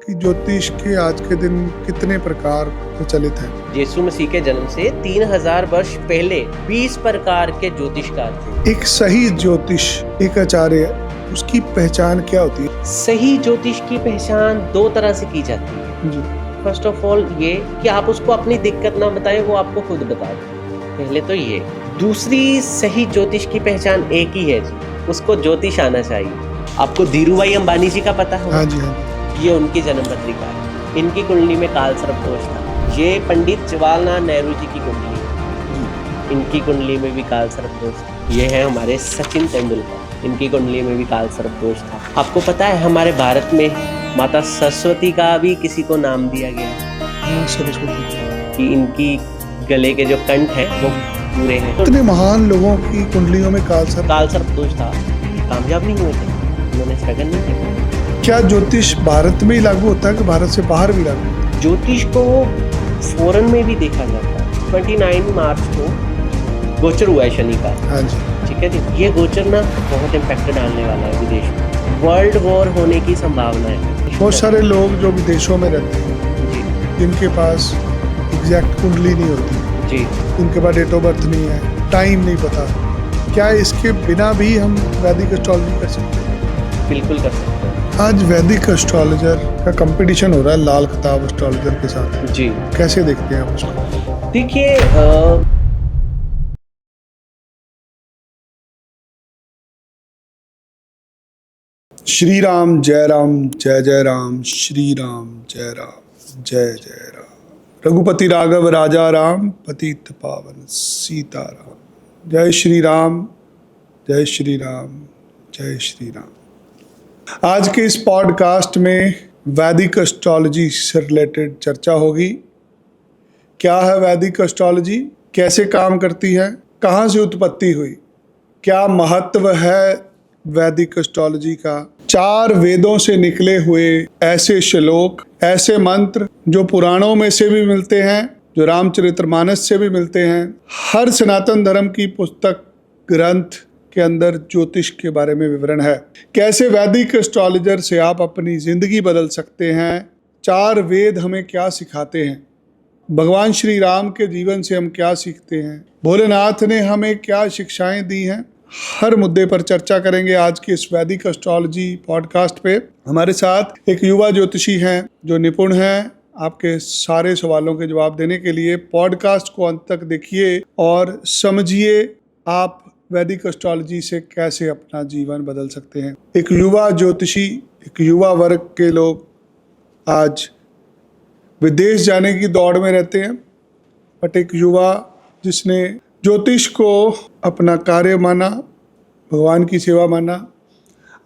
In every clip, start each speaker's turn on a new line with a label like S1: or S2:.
S1: कि ज्योतिष के आज के दिन कितने प्रकार प्रचलित हैं?
S2: यीशु मसीह के जन्म से 3000 वर्ष पहले 20 प्रकार के ज्योतिषकार थे।
S1: एक सही ज्योतिष, एक आचार्य, उसकी पहचान क्या होती है?
S2: सही ज्योतिष की पहचान दो तरह से की जाती है
S1: जी।
S2: फर्स्ट ऑफ ऑल ये कि आप उसको अपनी दिक्कत ना बताएं, वो आपको खुद बता दें। पहले तो ये। दूसरी सही ज्योतिष की पहचान एक ही है जी, उसको ज्योतिष आना चाहिए। आपको धीरूभाई अंबानी जी का पता है?
S1: हाँ जी, हाँ।
S2: ये उनकी जन्म पत्रिका है। इनकी कुंडली में काल सर्प दोष था। ये पंडित जवाहरलाल नेहरू जी की कुंडली है। इनकी कुंडली में भी काल सर्प दोष था। ये है हमारे सचिन तेंदुलकर, इनकी कुंडली में भी काल सर्प दोष था। आपको पता है हमारे भारत में माता सरस्वती का भी किसी को नाम दिया गया है
S1: सरस्वती
S2: कि इनकी गले के जो कंठ है वो पूरे हैं।
S1: इतने महान लोगों की कुंडलियों में काल सर्प
S2: दोष था, कामयाब नहीं हुए थे, उन्होंने स्ट्रगल नहीं किया।
S1: क्या ज्योतिष भारत में ही लागू होता है कि भारत से बाहर भी लागू होता है?
S2: ज्योतिष को फॉरेन में भी देखा जाता है। 29 मार्च को गोचर हुआ है शनि का।
S1: हाँ जी।
S2: ठीक है जी। ये गोचर ना बहुत इम्पैक्ट डालने वाला है विदेश में। वर्ल्ड वॉर होने की संभावना है।
S1: बहुत सारे लोग जो विदेशों में रहते हैं
S2: जी,
S1: जिनके पास एग्जैक्ट कुंडली नहीं होती
S2: जी,
S1: उनके पास डेट ऑफ बर्थ नहीं है, टाइम नहीं पता, क्या इसके बिना भी हम वैदिक एस्ट्रोलॉजी कर सकते हैं?
S2: बिल्कुल कर सकते हैं।
S1: आज वैदिक एस्ट्रोलॉजर का कंपटीशन हो रहा है लाल किताब एस्ट्रोलॉजर के साथ।
S2: जी,
S1: कैसे देखते हैं आप उसको?
S2: देखिए
S1: श्री राम जय राम जय जय राम, श्री राम जय राम जय जय राम, रघुपति राघव राजा राम, पतित पावन सीता राम। जय श्री राम जय श्री राम जय श्री राम। आज के इस पॉडकास्ट में वैदिक एस्ट्रोलॉजी से रिलेटेड चर्चा होगी। क्या है वैदिक एस्ट्रोलॉजी, कैसे काम करती है, कहाँ से उत्पत्ति हुई, क्या महत्व है वैदिक एस्ट्रोलॉजी का, 4 वेदों से निकले हुए ऐसे श्लोक, ऐसे मंत्र जो पुराणों में से भी मिलते हैं, जो रामचरितमानस से भी मिलते हैं। हर सनातन धर्म की पुस्तक ग्रंथ के अंदर ज्योतिष के बारे में विवरण है। कैसे वैदिक एस्ट्रोलॉजर से आप अपनी जिंदगी बदल सकते हैं, 4 वेद हमें क्या सिखाते हैं, भगवान श्री राम के जीवन से हम क्या सीखते हैं, भोलेनाथ ने हमें क्या शिक्षाएं दी हैं, हर मुद्दे पर चर्चा करेंगे आज की इस वैदिक एस्ट्रोलॉजी पॉडकास्ट पे। हमारे साथ एक युवा ज्योतिषी हैं जो निपुण हैं आपके सारे सवालों के जवाब देने के लिए। पॉडकास्ट को अंत तक देखिए और समझिए आप वैदिक एस्ट्रोलॉजी से कैसे अपना जीवन बदल सकते हैं। एक युवा ज्योतिषी, एक युवा वर्ग के लोग आज विदेश जाने की दौड़ में रहते हैं, बट एक युवा जिसने ज्योतिष को अपना कार्य माना, भगवान की सेवा माना,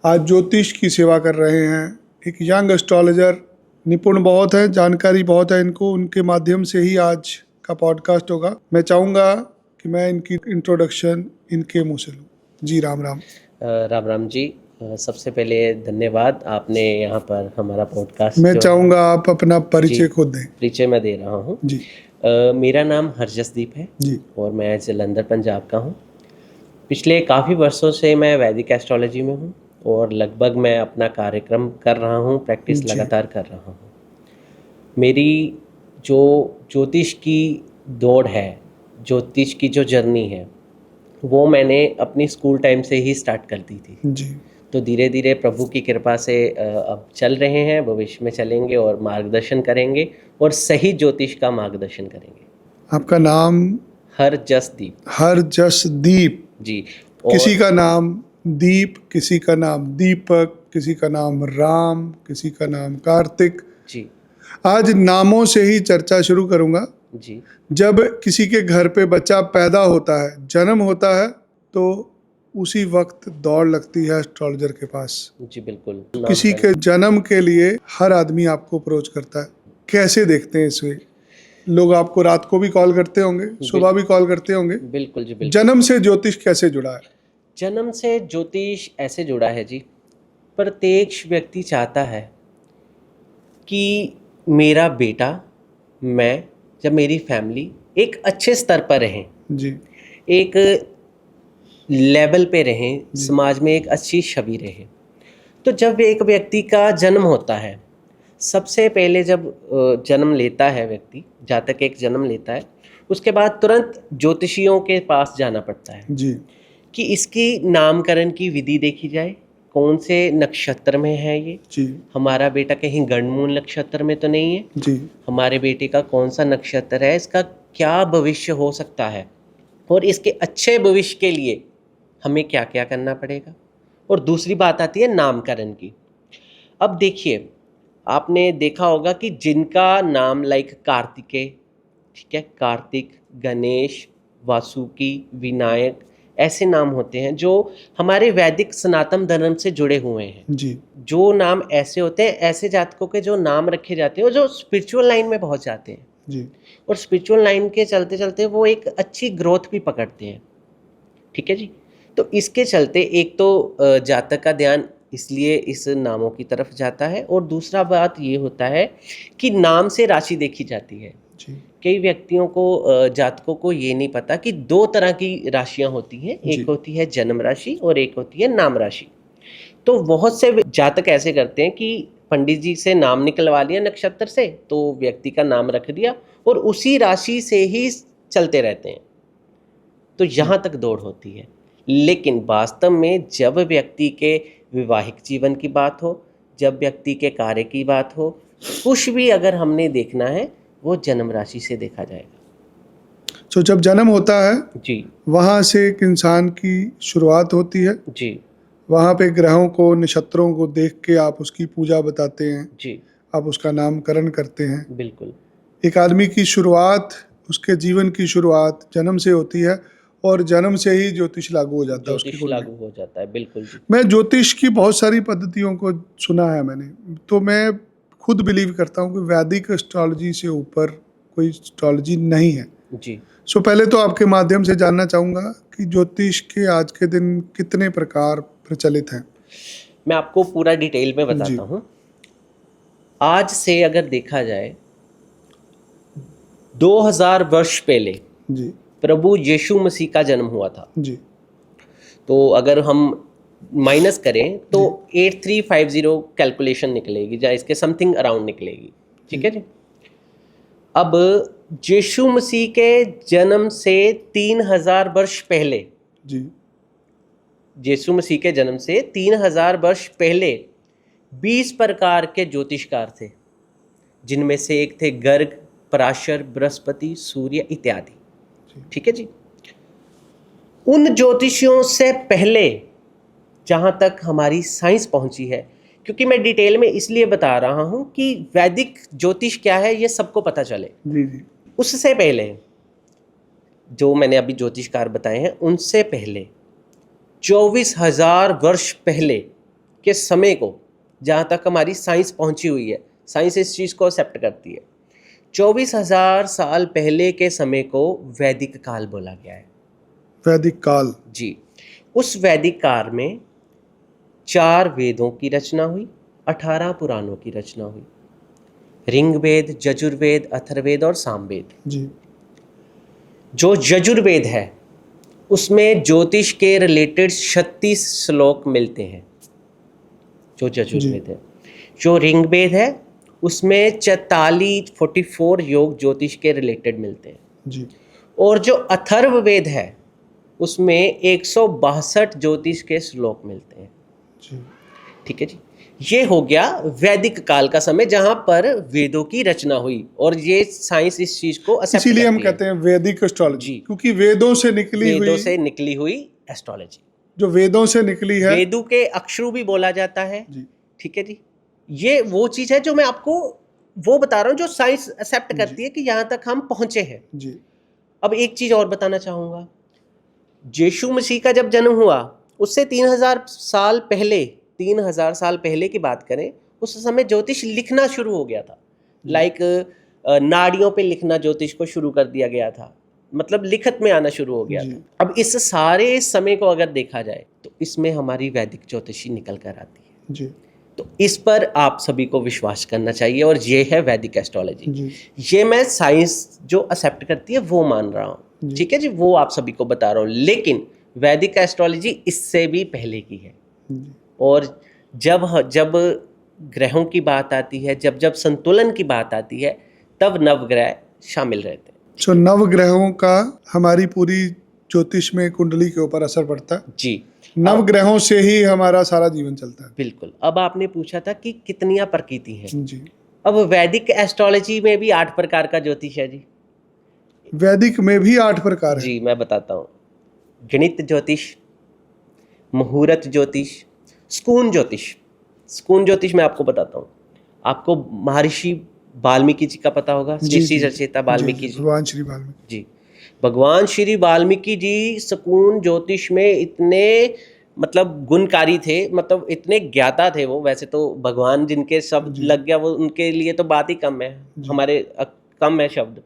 S1: आज ज्योतिष की सेवा कर रहे हैं। एक यंग एस्ट्रोलॉजर, निपुण बहुत है, जानकारी बहुत है इनको, उनके माध्यम से ही आज का पॉडकास्ट होगा। मैं चाहूँगा कि मैं इनकी इंट्रोडक्शन इनके मुँह से लूँ। जी राम राम।
S2: राम राम जी। सबसे पहले धन्यवाद, आपने यहाँ पर हमारा पॉडकास्ट।
S1: मैं चाहूँगा आप अपना परिचय खुद दें।
S2: परिचय मैं दे रहा हूँ
S1: जी।
S2: मेरा नाम हरजसदीप है
S1: जी।
S2: और मैं जलंधर पंजाब का हूँ। पिछले काफ़ी वर्षों से मैं वैदिक एस्ट्रोलॉजी में हूँ और लगभग मैं अपना कार्यक्रम कर रहा हूँ, प्रैक्टिस लगातार कर रहा हूँ। मेरी जो ज्योतिष की दौड़ है, ज्योतिष की जो जर्नी है, वो मैंने अपनी स्कूल टाइम से ही स्टार्ट कर दी थी।
S1: जी।
S2: तो धीरे धीरे प्रभु की कृपा से अब चल रहे हैं, भविष्य में चलेंगे और मार्गदर्शन करेंगे और सही ज्योतिष का मार्गदर्शन करेंगे।
S1: आपका नाम?
S2: हरजसदीप।
S1: हरजसदीप
S2: जी।
S1: किसी का नाम दीप, किसी का नाम दीपक, किसी का नाम राम, किसी का नाम कार्तिक।
S2: जी।
S1: आज नामों से ही चर्चा शुरू करूंगा।
S2: जी।
S1: जब किसी के घर पे बच्चा पैदा होता है, जन्म होता है, तो उसी वक्त दौड़ लगती है एस्ट्रोलॉजर के पास।
S2: जी बिल्कुल।
S1: किसी के जन्म के लिए हर आदमी आपको अप्रोच करता है। कैसे देखते हैं इसमें? लोग आपको रात को भी कॉल करते होंगे, सुबह भी कॉल करते होंगे।
S2: बिल्कुल जी बिल्कुल।
S1: जन्म से ज्योतिष कैसे जुड़ा है?
S2: जन्म से ज्योतिष ऐसे जुड़ा है जी, प्रत्येक व्यक्ति चाहता है कि मेरा बेटा, मैं, जब मेरी फैमिली एक अच्छे स्तर पर रहें
S1: जी।
S2: एक लेवल पे रहें, समाज में एक अच्छी छवि रहे। तो जब एक व्यक्ति का जन्म होता है, सबसे पहले जब जन्म लेता है व्यक्ति, जातक एक जन्म लेता है, उसके बाद तुरंत ज्योतिषियों के पास जाना पड़ता है
S1: जी
S2: कि इसकी नामकरण की विधि देखी जाए, कौन से नक्षत्र में है ये,
S1: जी
S2: हमारा बेटा कहीं गणमूल नक्षत्र में तो नहीं है,
S1: जी
S2: हमारे बेटे का कौन सा नक्षत्र है, इसका क्या भविष्य हो सकता है, और इसके अच्छे भविष्य के लिए हमें क्या क्या करना पड़ेगा। और दूसरी बात आती है नामकरण की। अब देखिए, आपने देखा होगा कि जिनका नाम लाइक कार्तिकेय, ठीक है, कार्तिक, गणेश, वासुकी, विनायक, ऐसे नाम होते हैं जो हमारे वैदिक सनातन धर्म से जुड़े हुए हैं।
S1: जी
S2: जो नाम ऐसे होते हैं, ऐसे जातकों के जो नाम रखे जाते हैं और जो स्पिरिचुअल लाइन में पहुंच जाते हैं,
S1: जी
S2: और स्पिरिचुअल लाइन के चलते चलते वो एक अच्छी ग्रोथ भी पकड़ते हैं। ठीक है जी। तो इसके चलते एक तो जातक का ध्यान इसलिए इस नामों की तरफ जाता है, और दूसरा बात ये होता है कि नाम से राशि देखी जाती है।
S1: जी
S2: कई व्यक्तियों को, जातकों को ये नहीं पता कि दो तरह की राशियां होती हैं,
S1: जी।
S2: एक होती है जन्म राशि और एक होती है नाम राशि। तो बहुत से जातक ऐसे करते हैं कि पंडित जी से नाम निकलवा लिया नक्षत्र से, तो व्यक्ति का नाम रख दिया और उसी राशि से ही चलते रहते हैं। तो यहाँ तक दौड़ होती है। लेकिन वास्तव में जब व्यक्ति के वैवाहिक जीवन की बात हो, जब व्यक्ति के कार्य की बात हो, कुछ भी अगर हमने देखना है वो जन्म राशि से देखा जाएगा।
S1: तो जब जन्म होता है
S2: जी
S1: वहाँ से एक इंसान की शुरुआत होती है।
S2: जी
S1: वहाँ पे ग्रहों को, नक्षत्रों को देख के आप उसकी पूजा बताते हैं,
S2: जी,
S1: आप उसका नामकरण करते हैं।
S2: बिल्कुल
S1: एक आदमी की शुरुआत, उसके जीवन की शुरुआत जन्म से होती है, और जन्म से ही ज्योतिष लागू हो जाता है उसकी
S2: ज्योतिष
S1: कुंडली।
S2: लागू हो जाता है, बिल्कुल जी।
S1: मैं ज्योतिष की बहुत सारी पद्धतियों को सुना है मैंने, तो मैं खुद बिलीव करता हूँ कि वैदिक एस्ट्रोलॉजी से ऊपर कोई एस्ट्रोलॉजी नहीं है।
S2: जी
S1: सो पहले तो आपके माध्यम से जानना चाहूँगा कि ज्योतिष के आज के दिन कितने प्रकार प्रचलित हैं।
S2: मैं आपको पूरा डिटेल में
S1: जी
S2: बताता हूँ। आज से अगर देखा जाए 2000 वर्ष पहले
S1: जी
S2: प्रभु यीशु मसीह का जन्म हुआ था।
S1: जी
S2: तो अगर हम माइनस करें तो 8350 कैलकुलेशन निकलेगी, या इसके समथिंग अराउंड निकलेगी। ठीक है जी। अब यीशु मसीह के जन्म से 3000 वर्ष पहले,
S1: जी
S2: यीशु मसीह के जन्म से 3000 वर्ष पहले 20 प्रकार के ज्योतिषकार थे, जिनमें से एक थे गर्ग, पराशर, बृहस्पति, सूर्य इत्यादि। ठीक है जी। उन ज्योतिषियों से पहले जहाँ तक हमारी साइंस पहुंची है, क्योंकि मैं डिटेल में इसलिए बता रहा हूं कि वैदिक ज्योतिष क्या है ये सबको पता चले।
S1: जी जी
S2: उससे पहले जो मैंने अभी ज्योतिषकार बताए हैं, उनसे पहले 24,000 वर्ष पहले के समय को, जहाँ तक हमारी साइंस पहुंची हुई है, साइंस इस चीज़ को एक्सेप्ट करती है, 24,000 साल पहले के समय को वैदिक काल बोला गया है।
S1: वैदिक काल।
S2: जी। उस वैदिक काल में 4 वेदों की रचना हुई, 18 पुराणों की रचना हुई, ऋग्वेद, यजुर्वेद, अथर्ववेद और सामवेद।
S1: जी
S2: जो यजुर्वेद है उसमें ज्योतिष के रिलेटेड 36 श्लोक मिलते हैं, जो यजुर्वेद है। जो ऋग्वेद है उसमें 44 योग ज्योतिष के रिलेटेड मिलते हैं,
S1: जी
S2: और जो अथर्ववेद है उसमें 162 ज्योतिष के श्लोक मिलते हैं।
S1: जी
S2: ठीक है जी। ये हो गया वैदिक काल का समय, जहां पर वेदों की रचना हुई, और ये साइंस इस चीज को एक्सेप्ट
S1: इसीलिए हम
S2: करती है।
S1: कहते हैं वैदिक एस्ट्रोलॉजी,
S2: जी।
S1: क्योंकि वेदों से निकली
S2: वेदों
S1: हुई,
S2: से निकली हुई एस्ट्रोलॉजी,
S1: जो वेदों से निकली है।
S2: वेदों के अक्षरू भी बोला जाता है।
S1: जी
S2: ठीक है जी। ये वो चीज है जो मैं आपको वो बता रहा हूँ, जो साइंस एक्सेप्ट करती है कि यहाँ तक हम पहुंचे हैं।
S1: जी
S2: अब एक चीज और बताना चाहूंगा, यीशु मसीह का जब जन्म हुआ उससे 3000 साल पहले, 3000 साल पहले की बात करें, उस समय ज्योतिष लिखना शुरू हो गया था। लाइक नाड़ियों पे लिखना ज्योतिष को शुरू कर दिया गया था, मतलब लिखत में आना शुरू हो गया
S1: जी।
S2: था। अब इस सारे समय को अगर देखा जाए तो इसमें हमारी वैदिक ज्योतिषी निकल कर आती है।
S1: जी
S2: तो इस पर आप सभी को विश्वास करना चाहिए, और ये है वैदिक एस्ट्रोलॉजी।
S1: जी
S2: ये मैं साइंस जो एक्सेप्ट करती है वो मान रहा हूँ।
S1: जी।
S2: ठीक है जी, वो आप सभी को बता रहा हूँ। लेकिन वैदिक एस्ट्रोलॉजी इससे भी पहले की है,
S1: जी
S2: और जब जब ग्रहों की बात आती है, जब जब संतुलन की बात आती है, तब नवग्रह शामिल रहते हैं।
S1: सो नव ग्रहों का हमारी पूरी ज्योतिष में कुंडली के ऊपर असर पड़ता है।
S2: जी,
S1: नव ग्रहों से ही हमारा सारा जीवन चलता है।
S2: बिल्कुल। अब आपने पूछा था कि कितनियां प्रकृति हैं।
S1: जी,
S2: अब वैदिक एस्ट्रोलॉजी में भी 8 प्रकार का ज्योतिष है जी।
S1: वैदिक में भी 8 प्रकार है।
S2: जी, मैं बताता हूँ। गणित ज्योतिष, मुहूर्त ज्योतिष, स्कून ज्योतिष। स्कून ज्योतिष मैं आपको बताता हूँ। आपको महर्षि वाल्मीकि जी का पता होगा,
S1: जी
S2: सृष्टि
S1: जी
S2: रचयिता वाल्मीकि जी।
S1: भगवान श्री वाल्मीकि।
S2: जी, भगवान श्री वाल्मीकि जी स्कून ज्योतिष में इतने मतलब गुणकारी थे, मतलब इतने ज्ञाता थे वो। वैसे तो भगवान जिनके शब्द
S1: जी।
S2: लग गया वो उनके लिए तो बात ही कम है,
S1: जी।
S2: हमारे कम है शब्द।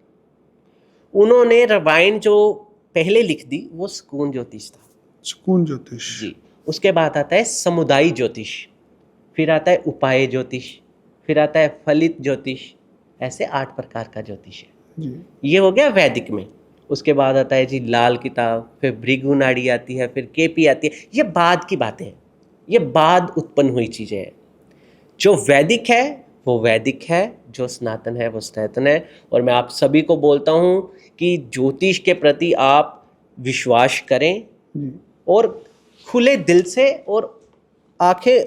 S2: उन्होंने रामायण जो पहले लिख दी वो स्कून ज्योतिष था।
S1: सुकून ज्योतिष।
S2: जी, उसके बाद आता है समुदायी ज्योतिष, फिर आता है उपाय ज्योतिष, फिर आता है फलित ज्योतिष। ऐसे 8 प्रकार का ज्योतिष है।
S1: जी,
S2: ये हो गया वैदिक में। उसके बाद आता है जी लाल किताब, फिर भृगु नाड़ी आती है, फिर केपी आती है। ये बाद की बातें हैं, ये बाद उत्पन्न हुई चीज़ें हैं। जो वैदिक है वो वैदिक है, जो सनातन है वो सनातन है। और मैं आप सभी को बोलता हूँ कि ज्योतिष के प्रति आप विश्वास करें
S1: जी,
S2: और खुले दिल से और आंखें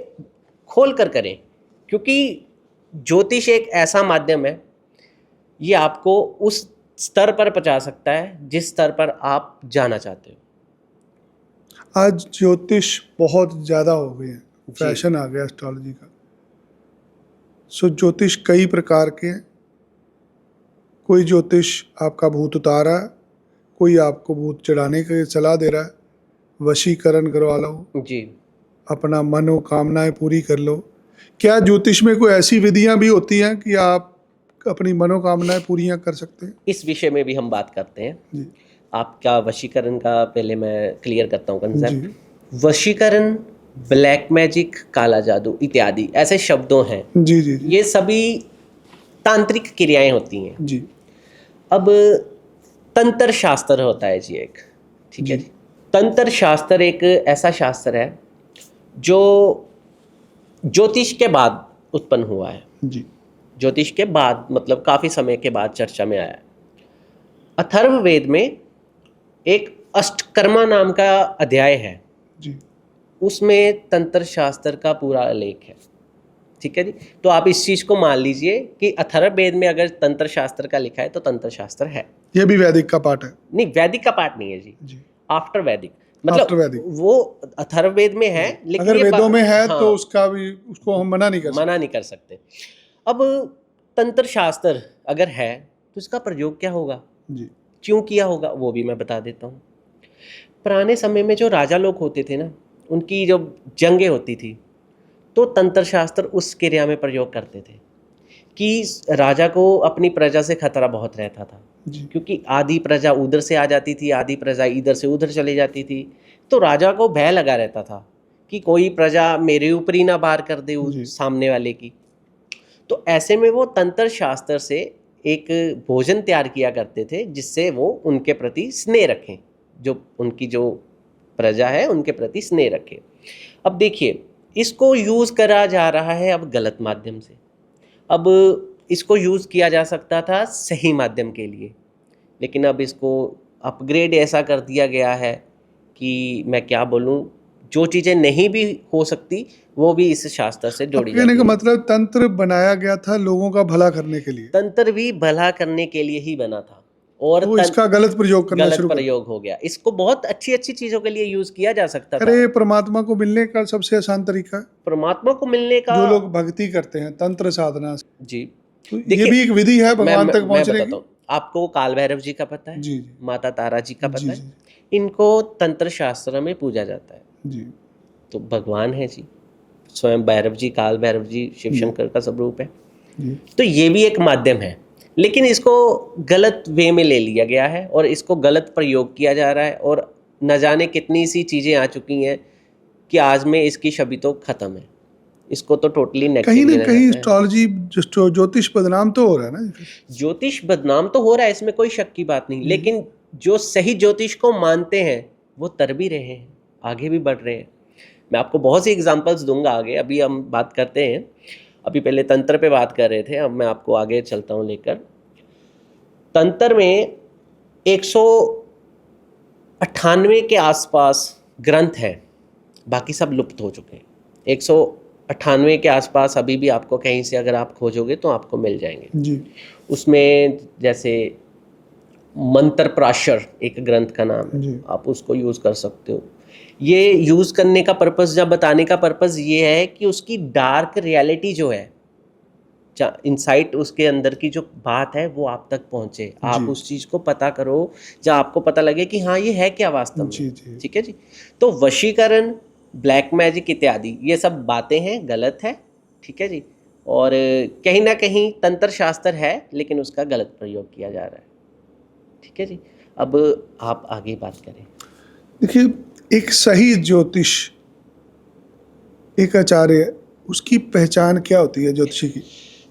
S2: खोल कर करें, क्योंकि ज्योतिष एक ऐसा माध्यम है, ये आपको उस स्तर पर पहुंचा सकता है जिस स्तर पर आप जाना चाहते हो।
S1: आज ज्योतिष बहुत ज़्यादा हो गए हैं,
S2: जी।
S1: फैशन आ गया एस्ट्रोलॉजी का। सो ज्योतिष कई प्रकार के हैं। कोई ज्योतिष आपका भूत उतार रहा है, कोई आपको भूत चढ़ाने की सलाह दे रहा है, वशीकरण करवा लो,
S2: जी,
S1: अपना मनोकामनाएं पूरी कर लो। क्या ज्योतिष में कोई ऐसी विधियां भी होती हैं कि आप अपनी मनोकामनाएं पूरियां कर सकते हैं?
S2: इस विषय में भी हम बात करते हैं।
S1: जी
S2: आपका वशीकरण का पहले मैं क्लियर करता हूँ
S1: जी
S2: कंसेप्ट। वशीकरण, ब्लैक मैजिक, काला जादू इत्यादि ऐसे शब्दों हैं।
S1: जी जी जी
S2: ये सभी तांत्रिक क्रियाएं होती हैं।
S1: जी
S2: अब तंत्र शास्त्र होता है जी एक, ठीक है
S1: जी।
S2: जी। तंत्र शास्त्र एक ऐसा शास्त्र है जो ज्योतिष के बाद उत्पन्न हुआ है।
S1: जी
S2: ज्योतिष के बाद मतलब काफ़ी समय के बाद चर्चा में आया है। अथर्ववेद में एक अष्टकर्मा नाम का अध्याय है,
S1: जी
S2: उसमें तंत्र शास्त्र का पूरा लेख है, ठीक है जी। तो आप इस चीज़ को मान लीजिए कि अथर्ववेद में अगर तंत्र शास्त्र का लिखा है तो तंत्र शास्त्र है।
S1: ये भी वैदिक का पार्ट है।
S2: नहीं, वैदिक का पार्ट नहीं है जी,
S1: जी
S2: आफ्टर वैदिक।
S1: After
S2: मतलब
S1: वैदिक।
S2: वो अथर्ववेद में है, लेकिन
S1: अगर
S2: ये
S1: वेदों में है
S2: हाँ,
S1: तो उसका भी उसको हम मना नहीं कर सकते।
S2: मना नहीं कर सकते। अब तंत्र शास्त्र अगर है तो इसका प्रयोग क्या होगा,
S1: जी
S2: क्यों किया होगा, वो भी मैं बता देता हूँ। पुराने समय में जो राजा लोग होते थे ना, उनकी जब जंगें होती थी तो तंत्र शास्त्र उस क्रिया में प्रयोग करते थे कि राजा को अपनी प्रजा से खतरा बहुत रहता था,
S1: जी
S2: क्योंकि आधी प्रजा उधर से आ जाती थी, आधी प्रजा इधर से उधर चली जाती थी। तो राजा को भय लगा रहता था कि कोई प्रजा मेरे ऊपर ही ना वार कर दे
S1: जी
S2: सामने वाले की। तो ऐसे में वो तंत्र शास्त्र से एक भोजन तैयार किया करते थे जिससे वो उनके प्रति स्नेह रखें, जो उनकी जो प्रजा है उनके प्रति स्नेह रखें। अब देखिए, इसको यूज़ करा जा रहा है अब गलत माध्यम से। अब इसको यूज़ किया जा सकता था सही माध्यम के लिए, लेकिन अब इसको अपग्रेड ऐसा कर दिया गया है कि मैं क्या बोलूँ, जो चीज़ें नहीं भी हो सकती वो भी इस शास्त्र से जोड़ी
S1: कहने
S2: जाती
S1: का
S2: है।
S1: मतलब तंत्र बनाया गया था लोगों का भला करने के लिए,
S2: तंत्र भी भला करने के लिए ही बना था और
S1: तो इसका गलत प्रयोग करना
S2: गलत
S1: शुरू कर।
S2: प्रयोग हो गया। इसको बहुत अच्छी अच्छी चीज़ों के लिए यूज़ किया जा सकता था।
S1: अरे परमात्मा को मिलने का सबसे आसान तरीका है,
S2: परमात्मा को मिलने का
S1: जो लोग भक्ति करते हैं तंत्र साधना से,
S2: जी,
S1: तो ये
S2: देखिए,
S1: भी एक विधि है भगवान तक
S2: मैं
S1: पहुंचने
S2: बताता
S1: की।
S2: हूँ। आपको काल भैरव जी का पता है,
S1: जी जी
S2: माता तारा जी का
S1: जी
S2: पता है,
S1: जी
S2: इनको तंत्र शास्त्र में पूजा जाता है।
S1: जी
S2: तो भगवान है जी, स्वयं भैरव जी, काल भैरव जी शिव
S1: जी।
S2: शंकर का स्वरूप है।
S1: जी
S2: तो ये भी एक माध्यम है, लेकिन इसको गलत वे में ले लिया गया है और इसको गलत प्रयोग किया जा रहा है। और न जाने कितनी सी चीज़ें आ चुकी हैं कि आज में इसकी छवि तो ख़त्म है। इसको तो टोटली
S1: कहीं
S2: नेगेटिव
S1: ना
S2: लेना
S1: कहीं
S2: जाता है।
S1: एस्ट्रोलॉजी ज्योतिष बदनाम तो हो रहा है ना।
S2: ज्योतिष बदनाम तो हो रहा है, इसमें कोई शक की बात नहीं, लेकिन जो सही ज्योतिष को मानते हैं वो तर भी रहे हैं, आगे भी बढ़ रहे हैं। मैं आपको बहुत सी एग्जांपल्स दूंगा आगे, अभी हम बात करते हैं। अभी पहले तंत्र पे बात कर रहे थे, अब मैं आपको आगे चलता हूँ लेकर। तंत्र में 198 के आसपास ग्रंथ है, बाकी सब लुप्त हो चुके हैं। 198 के आसपास अभी भी आपको कहीं से अगर आप खोजोगे तो आपको मिल जाएंगे
S1: जी
S2: उसमें। जैसे मंत्र प्राशर एक ग्रंथ का नाम है,
S1: जी
S2: आप उसको यूज़ कर सकते हो। ये यूज़ करने का पर्पस, या बताने का पर्पस ये है कि उसकी डार्क रियलिटी जो है, इनसाइट उसके अंदर की जो बात है वो आप तक पहुंचे, आप
S1: जी
S2: उस चीज़ को पता करो, जहाँ आपको पता लगे कि हाँ ये है क्या वास्तव में।
S1: जी जी
S2: ठीक है जी। तो वशीकरण, ब्लैक मैजिक इत्यादि ये सब बातें हैं, गलत है। ठीक है जी। और कहीं ना कहीं तंत्र शास्त्र है, लेकिन उसका गलत प्रयोग किया जा रहा है। ठीक है जी। अब आप आगे बात करें।
S1: देखिए, एक सही ज्योतिष, एक आचार्य, उसकी पहचान क्या होती है ज्योतिषी की?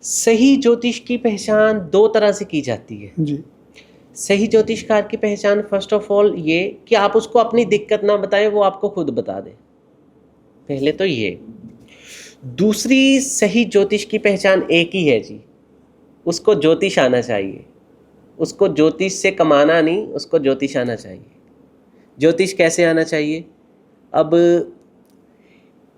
S2: सही ज्योतिष की पहचान दो तरह से की जाती है।
S1: जी
S2: सही ज्योतिषकार की पहचान फर्स्ट ऑफ ऑल ये कि आप उसको अपनी दिक्कत ना बताएं, वो आपको खुद बता दे। पहले तो ये। दूसरी सही ज्योतिष की पहचान एक ही है जी, उसको ज्योतिष आना चाहिए। उसको ज्योतिष से कमाना नहीं, उसको ज्योतिष आना चाहिए। ज्योतिष कैसे आना चाहिए? अब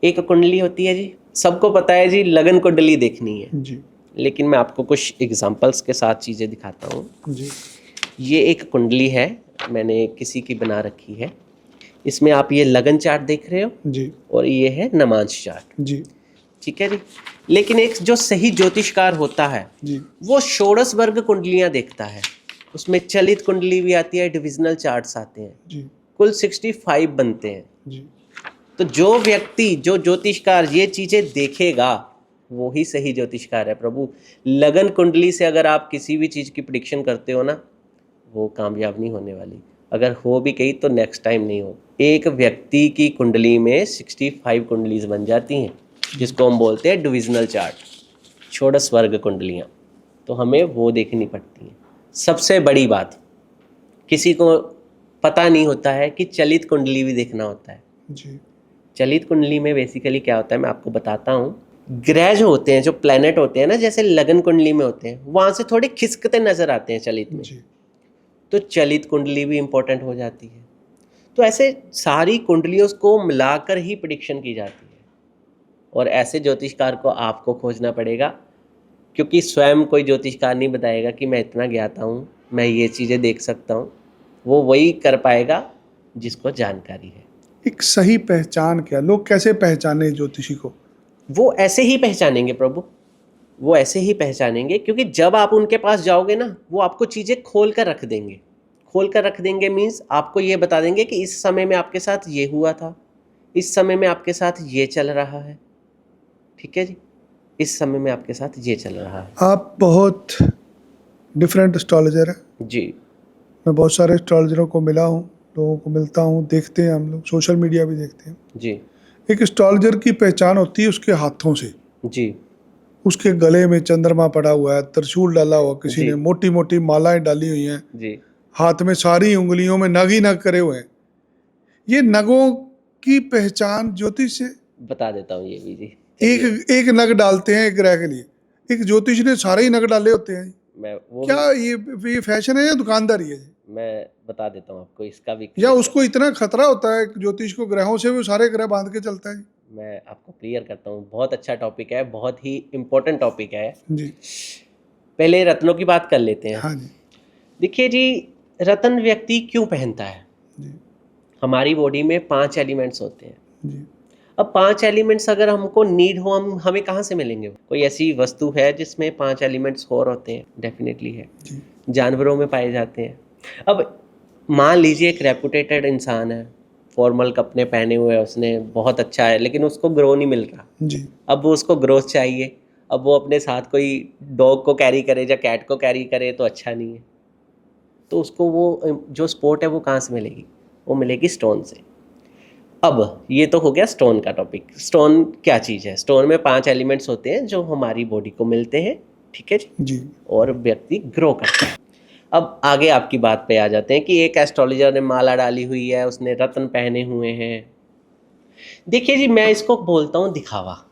S2: एक कुंडली होती है जी, सबको पता है जी, लगन कुंडली देखनी है,
S1: जी
S2: लेकिन मैं आपको कुछ एग्जांपल्स के साथ चीज़ें दिखाता हूँ।
S1: जी
S2: ये एक कुंडली है, मैंने किसी की बना रखी है। इसमें आप ये लगन चार्ट देख रहे हो,
S1: जी
S2: और ये है नमांश चार्ट।
S1: जी
S2: ठीक है जी। लेकिन एक जो सही ज्योतिषकार होता है,
S1: जी
S2: वो षोडश वर्ग कुंडलियां देखता है। उसमें चलित कुंडली भी आती है, डिविजनल चार्ट्स आते हैं,
S1: जी
S2: कुल 65 बनते हैं।
S1: जी
S2: तो जो व्यक्ति, जो ज्योतिषकार ये चीज़ें देखेगा, वो ही सही ज्योतिषकार है प्रभु। लगन कुंडली से अगर आप किसी भी चीज़ की प्रिडिक्शन करते हो ना, वो कामयाब नहीं होने वाली। अगर हो भी गई तो नेक्स्ट टाइम नहीं हो। एक व्यक्ति की कुंडली में 65 कुंडलीज बन जाती हैं, जिसको हम बोलते हैं डिविजनल चार्ट, षोडश वर्ग कुंडलियाँ। तो हमें वो देखनी पड़ती हैं। सबसे बड़ी बात, किसी को पता नहीं होता है कि चलित कुंडली भी देखना होता है।
S1: जी
S2: चलित कुंडली में बेसिकली क्या होता है, मैं आपको बताता हूँ। ग्रह जो होते हैं, जो प्लैनेट होते हैं ना, जैसे लगन कुंडली में होते हैं, वहाँ से थोड़े खिसकते नजर आते हैं चलित में,
S1: जी
S2: तो चलित कुंडली भी इंपॉर्टेंट हो जाती है। तो ऐसे सारी कुंडलियों को मिलाकर ही प्रिडिक्शन की जाती है, और ऐसे ज्योतिषकार को आपको खोजना पड़ेगा, क्योंकि स्वयं कोई ज्योतिषकार नहीं बताएगा कि मैं इतना ज्ञाता हूँ, मैं ये चीज़ें देख सकता हूँ। वो वही कर पाएगा जिसको जानकारी है।
S1: एक सही पहचान क्या, लोग कैसे पहचाने ज्योतिषी को?
S2: वो ऐसे ही पहचानेंगे प्रभु, वो ऐसे ही पहचानेंगे, क्योंकि जब आप उनके पास जाओगे ना, वो आपको चीज़ें खोल कर रख देंगे। खोल कर रख देंगे मीन्स आपको ये बता देंगे कि इस समय में आपके साथ ये हुआ था, इस समय में आपके साथ ये चल रहा है। ठीक है जी। इस समय में आपके साथ ये चल रहा है।
S1: आप बहुत डिफरेंट एस्ट्रोलॉजर हैं।
S2: जी
S1: मैं बहुत सारे एस्ट्रोलॉजरों को मिला हूँ, लोगों को मिलता हूँ, देखते हैं हम लोग, सोशल मीडिया भी देखते हैं।
S2: जी
S1: एक एस्ट्रोलॉजर की पहचान होती है उसके हाथों से।
S2: जी
S1: उसके गले में चंद्रमा पड़ा हुआ है, त्रिशूल डाला हुआ, किसी
S2: जी
S1: ने मोटी मोटी मालाएं डाली हुई हैं,
S2: जी
S1: हाथ में सारी उंगलियों में नग ही नग करे हुए हैं। ये नगों की पहचान ज्योतिष से,
S2: बता देता हूँ ये भी जी।
S1: एक
S2: चलिए,
S1: एक नग डालते हैं एक ग्रह के लिए, एक ज्योतिष ने सारे ही नग डाले होते हैं।
S2: मैं वो
S1: क्या
S2: भी
S1: ये फैशन है या दुकानदारी है?
S2: मैं बता देता हूँ आपको इसका भी
S1: या
S2: clear
S1: उसको इतना खतरा होता है ज्योतिष को ग्रहों से, वो सारे ग्रह बांध के चलता है?
S2: मैं आपको क्लियर करता हूँ। बहुत अच्छा टॉपिक है, बहुत ही इम्पोर्टेंट टॉपिक है।
S1: जी
S2: पहले रत्नों की बात कर लेते हैं।
S1: हाँ जी
S2: देखिए जी, रत्न व्यक्ति क्यों पहनता है?
S1: जी
S2: हमारी बॉडी में 5 एलिमेंट्स होते हैं।
S1: जी
S2: अब 5 एलिमेंट्स अगर हमको नीड हो, हमें कहाँ से मिलेंगे? कोई ऐसी वस्तु है जिसमें 5 एलिमेंट्स और होते हैं? डेफिनेटली है,
S1: जी
S2: जानवरों में पाए जाते हैं। अब मान लीजिए एक रेपुटेटेड इंसान है, फॉर्मल कपड़े पहने हुए है उसने, बहुत अच्छा है, लेकिन उसको ग्रो नहीं मिल रहा।
S1: जी
S2: अब वो उसको ग्रोथ चाहिए, अब वो अपने साथ कोई डॉग को कैरी करे या कैट को कैरी करे तो अच्छा नहीं है। तो उसको वो जो सपोर्ट है वो कहाँ से मिलेगी? वो मिलेगी स्टोन से। अब ये तो हो गया स्टोन का टॉपिक। स्टोन क्या चीज़ है? स्टोन में 5 एलिमेंट्स होते हैं जो हमारी बॉडी को मिलते हैं। ठीक है जी।
S1: जी
S2: और व्यक्ति ग्रो करता है। अब आगे आपकी बात पे आ जाते हैं कि एक एस्ट्रोलॉजर ने माला डाली हुई है, उसने रत्न पहने हुए हैं। देखिए जी, मैं इसको बोलता हूँ दिखावा।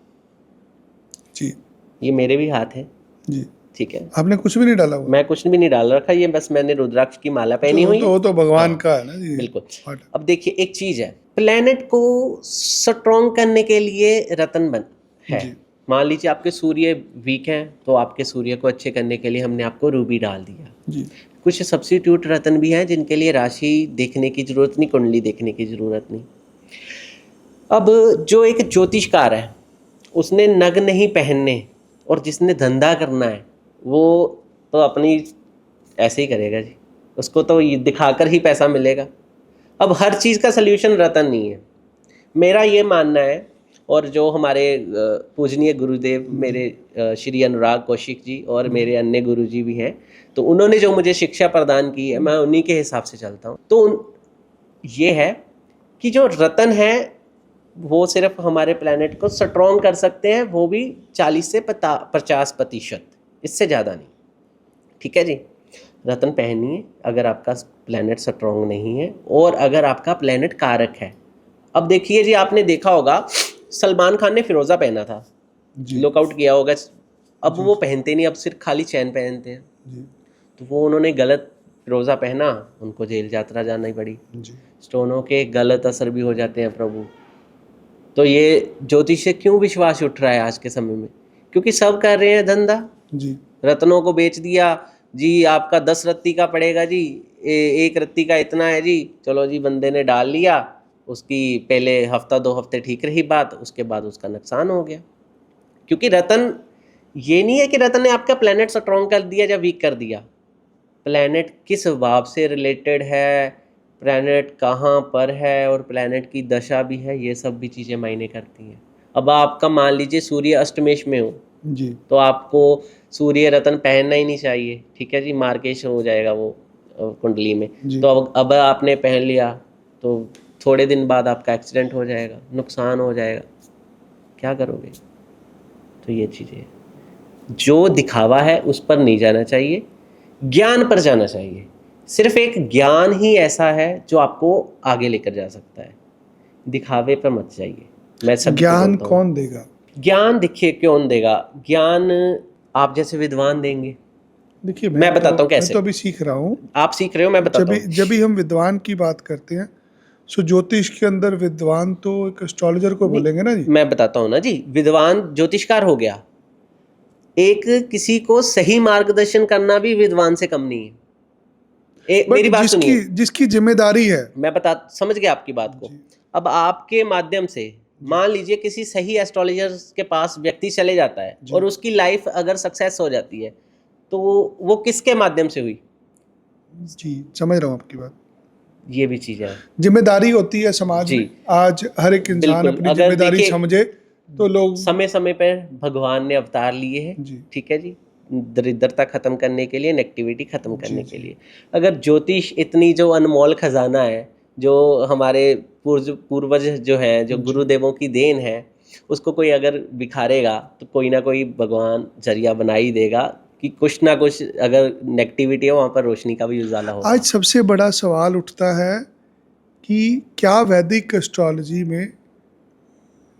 S1: जी
S2: ये मेरे भी हाथ है,
S1: जी।
S2: ठीक है।
S1: आपने कुछ भी नहीं डाला हुआ?
S2: मैं कुछ भी नहीं डाल रखा, ये बस मैंने रुद्राक्ष की माला पहनी हुई है।
S1: वो तो भगवान
S2: हाँ,
S1: का है ना जी।
S2: बिल्कुल।
S1: पाठ।
S2: अब देखिए एक चीज है, प्लेनेट को स्ट्रॉन्ग करने के लिए रतन बन है।
S1: जी।
S2: मान लीजिए आपके सूर्य वीक हैं, तो आपके सूर्य को अच्छे करने के लिए हमने आपको रूबी डाल दिया।
S1: जी।
S2: कुछ सब्स्टिट्यूट रतन भी हैं जिनके लिए राशि देखने की जरूरत नहीं, कुंडली देखने की जरूरत नहीं। अब जो एक ज्योतिषकार है, उसने नग नहीं पहनने और जिसने धंधा करना है वो तो अपनी ऐसे ही करेगा जी, उसको तो ये दिखाकर ही पैसा मिलेगा। अब हर चीज़ का सल्यूशन रतन नहीं है, मेरा ये मानना है। और जो हमारे पूजनीय गुरुदेव मेरे श्री अनुराग कौशिक जी और मेरे अन्य गुरुजी भी हैं, तो उन्होंने जो मुझे शिक्षा प्रदान की है, मैं उन्हीं के हिसाब से चलता हूँ। तो ये है कि जो रतन है वो सिर्फ हमारे प्लेनेट को स्ट्रॉन्ग कर सकते हैं, वो भी 40 से 50%, इससे ज़्यादा नहीं, ठीक है जी। रतन पहनिए अगर आपका प्लेनेट स्ट्रॉन्ग नहीं है और अगर आपका प्लेनेट कारक है। अब देखिए जी, आपने देखा होगा सलमान खान ने फिरोज़ा पहना था, लुकआउट किया होगा। अब वो पहनते नहीं, अब सिर्फ खाली चैन पहनते हैं
S1: जी।
S2: तो वो उन्होंने गलत फिरोज़ा पहना, उनको जेल यात्रा जाना ही पड़ी।
S1: जी।
S2: स्टोनों के गलत असर भी हो जाते हैं प्रभु। तो ये ज्योतिष से क्यों विश्वास उठ रहा है आज के समय में? क्योंकि सब कर रहे हैं धंधा।
S1: जी।
S2: रत्नों को बेच दिया जी, आपका 10 रत्ती का पड़ेगा जी, एक रत्ती का इतना है जी। चलो जी, बंदे ने डाल लिया, उसकी पहले हफ्ता 2 हफ्ते ठीक रही बात, उसके बाद उसका नुकसान हो गया। क्योंकि रतन ये नहीं है कि रतन ने आपका प्लेनेट स्ट्रॉन्ग कर दिया या वीक कर दिया। प्लेनेट किस भाव से रिलेटेड है, प्लेनेट कहाँ पर है और प्लेनेट की दशा भी है, ये सब भी चीज़ें मायने करती हैं। अब आपका मान लीजिए सूर्य अष्टमेश में हो
S1: जी।
S2: तो आपको सूर्य रतन पहनना ही नहीं चाहिए, ठीक है जी, मार्केश हो जाएगा वो कुंडली में।
S1: जी।
S2: तो अब आपने पहन लिया तो थोड़े दिन बाद आपका एक्सीडेंट हो जाएगा, नुकसान हो जाएगा, क्या करोगे? तो ये चीज़ें, जो दिखावा है उस पर नहीं जाना चाहिए, ज्ञान पर जाना चाहिए। सिर्फ एक ज्ञान ही ऐसा है जो आपको आगे लेकर जा सकता है, दिखावे पर मत जाइए। मैं सभी को
S1: ज्ञान
S2: बोलता हूँ,
S1: कौन देगा?
S2: ज्ञान देखिए कौन देगा? ज्ञान आप जैसे विद्वान देंगे।
S1: देखिए,
S2: मैं बताता हूँ कैसे।
S1: मैं तो अभी सीख रहा हूँ।
S2: आप सीख रहे हो, मैं बताता हूँ।
S1: जब भी हम विद्वान की बात करते हैं, सो ज्योतिष के अंदर विद्वान तो एक एस्ट्रोलॉजर को बोलेंगे ना जी।
S2: मैं बताता हूँ ना जी, विद्वान ज्योतिषकार हो गया, एक किसी को सही मार्गदर्शन करना भी विद्वान से कम नहीं है। मेरी बात सुनिए,
S1: जिसकी जिम्मेदारी है।
S2: मैं समझ गया आपकी बात को। अब आपके माध्यम से मान लीजिए किसी सही एस्ट्रोलॉजर के पास व्यक्ति चले जाता है और उसकी लाइफ अगर सक्सेस हो जाती है तो वो किसके माध्यम से हुई?
S1: जी, समझ रहा हूँ आपकी बात।
S2: ये भी चीज़ है,
S1: जिम्मेदारी होती है समाज में। आज हर एक इंसान
S2: बिल्कुल।
S1: अपनी
S2: अगर
S1: जिम्मेदारी
S2: देखिए,
S1: समझे तो लोग
S2: समय समय पर भगवान ने अवतार लिए हैं, ठीक है जी, दरिद्रता खत्म करने के लिए, नेगेटिविटी खत्म करने के लिए। अगर ज्योतिष इतनी जो अनमोल खजाना है, जो हमारे पूर्वज जो हैं, जो गुरुदेवों की देन है, उसको कोई अगर बिखारेगा तो कोई ना कोई भगवान जरिया बना ही देगा कि कुछ ना कुछ, अगर नेगेटिविटी है वहाँ पर रोशनी का भी उजाला होगा।
S1: आज सबसे बड़ा सवाल उठता है कि क्या वैदिक एस्ट्रोलॉजी में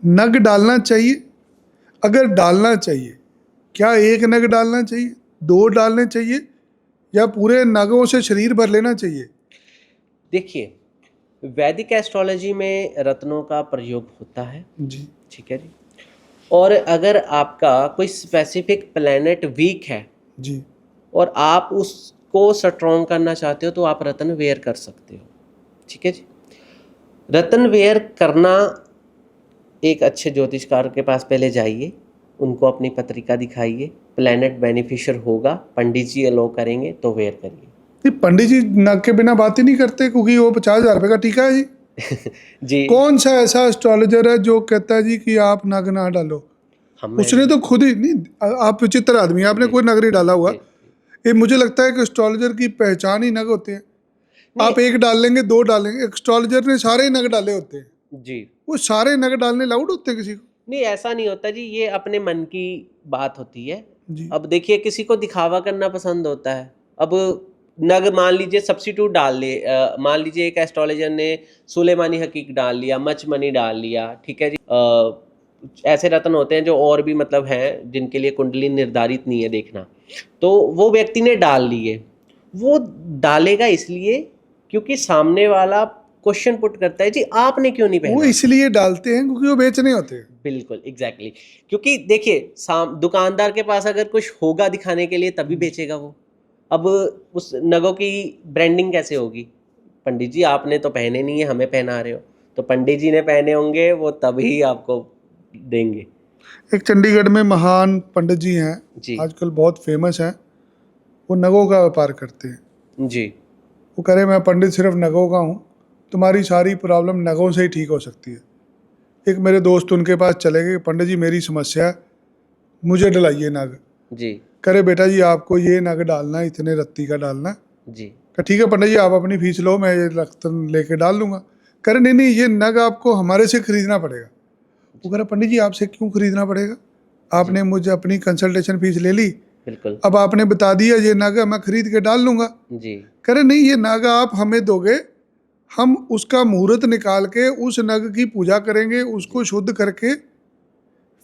S1: नग डालना चाहिए? अगर डालना चाहिए, क्या एक नग डालना चाहिए, 2 डालने चाहिए, या पूरे नगों से शरीर भर लेना चाहिए?
S2: देखिए, वैदिक एस्ट्रोलॉजी में रत्नों का प्रयोग होता है
S1: जी।
S2: ठीक है जी। और अगर आपका कोई स्पेसिफिक प्लेनेट वीक है
S1: जी।
S2: और आप उसको स्ट्रॉन्ग करना चाहते हो तो आप रत्न वेयर कर सकते हो, ठीक है जी। रत्न वेयर करना, एक अच्छे ज्योतिषकार के पास पहले जाइए, उनको अपनी पत्रिका दिखाइए, प्लेनेट बेनिफिशियर होगा, पंडित जी अलो करेंगे तो वेयर करिए।
S1: पंडित जी नग के बिना बात ही नहीं करते, क्योंकि वो 50,000 रुपये का टीका है जी।
S2: जी,
S1: कौन सा ऐसा एस्ट्रोलॉजर है जो कहता है जी कि आप नग ना डालो? उसने तो खुद ही नहीं, आप विचित्र आदमी हैं, आपने कोई नग नहीं डाला हुआ। ये मुझे लगता है कि एस्ट्रोलॉजर की पहचान ही नग होते हैं। आप एक डाल लेंगे, 2 डालेंगे, एस्ट्रोलॉजर ने सारे ही नग डाले होते हैं
S2: जी।
S1: वो सारे नग डालने लाउड होते हैं किसी को?
S2: नहीं, ऐसा नहीं होता जी, ये अपने मन की बात होती है
S1: जी।
S2: अब देखिए, किसी को दिखावा करना पसंद होता है। अब नग मान लीजिए सब्स्टिट्यूट डाल ले, मान लीजिए एक एस्ट्रोलॉजर ने सुलेमानी हकीक डाल लिया, मचमनी डाल लिया, ठीक है जी, ऐसे रत्न होते हैं जो और भी मतलब हैं जिनके लिए कुंडली निर्धारित नहीं है देखना, तो वो व्यक्ति ने डाल लिए, वो डालेगा इसलिए क्योंकि सामने वाला क्वेश्चन पुट करता है, जी आपने क्यों नहीं
S1: वो
S2: पहना?
S1: इसलिए डालते हैं क्योंकि वो बेचने होते हैं।
S2: बिल्कुल एग्जैक्टली क्योंकि देखिए दुकानदार के पास अगर कुछ होगा दिखाने के लिए तभी बेचेगा वो। अब उस नगों की ब्रांडिंग कैसे होगी? पंडित जी आपने तो पहने नहीं है, हमें पहना रहे हो, तो पंडित जी ने पहने होंगे वो तभी आपको देंगे।
S1: एक चंडीगढ़ में महान पंडित जी हैं,
S2: जी
S1: आजकल बहुत फेमस हैं, वो नगों का व्यापार करते हैं।
S2: जी
S1: वो कह रहे मैं पंडित सिर्फ नगों का हूँ, तुम्हारी सारी प्रॉब्लम नगों से ही ठीक हो सकती है। एक मेरे दोस्त उनके पास चले गए, पंडित जी मेरी समस्या है, मुझे डलाइए नग।
S2: जी
S1: करे बेटा जी आपको ये नग डालना है, इतने रत्ती का डालना है।
S2: जी
S1: कहा ठीक है पंडित जी आप अपनी फीस लो, मैं ये रत्न लेके डाल दूंगा। करे नहीं नहीं ये नग आपको हमारे से खरीदना पड़ेगा। वो कह रहा पंडित जी आपसे क्यों खरीदना पड़ेगा, आपने मुझे अपनी कंसल्टेशन फीस ले ली,
S2: बिल्कुल
S1: अब आपने बता दिया ये नग मैं खरीद के डाल लूंगा।
S2: जी
S1: कह रहे नहीं ये नग आप हमें दोगे, हम उसका मुहूर्त निकाल के उस नग की पूजा करेंगे, उसको शुद्ध करके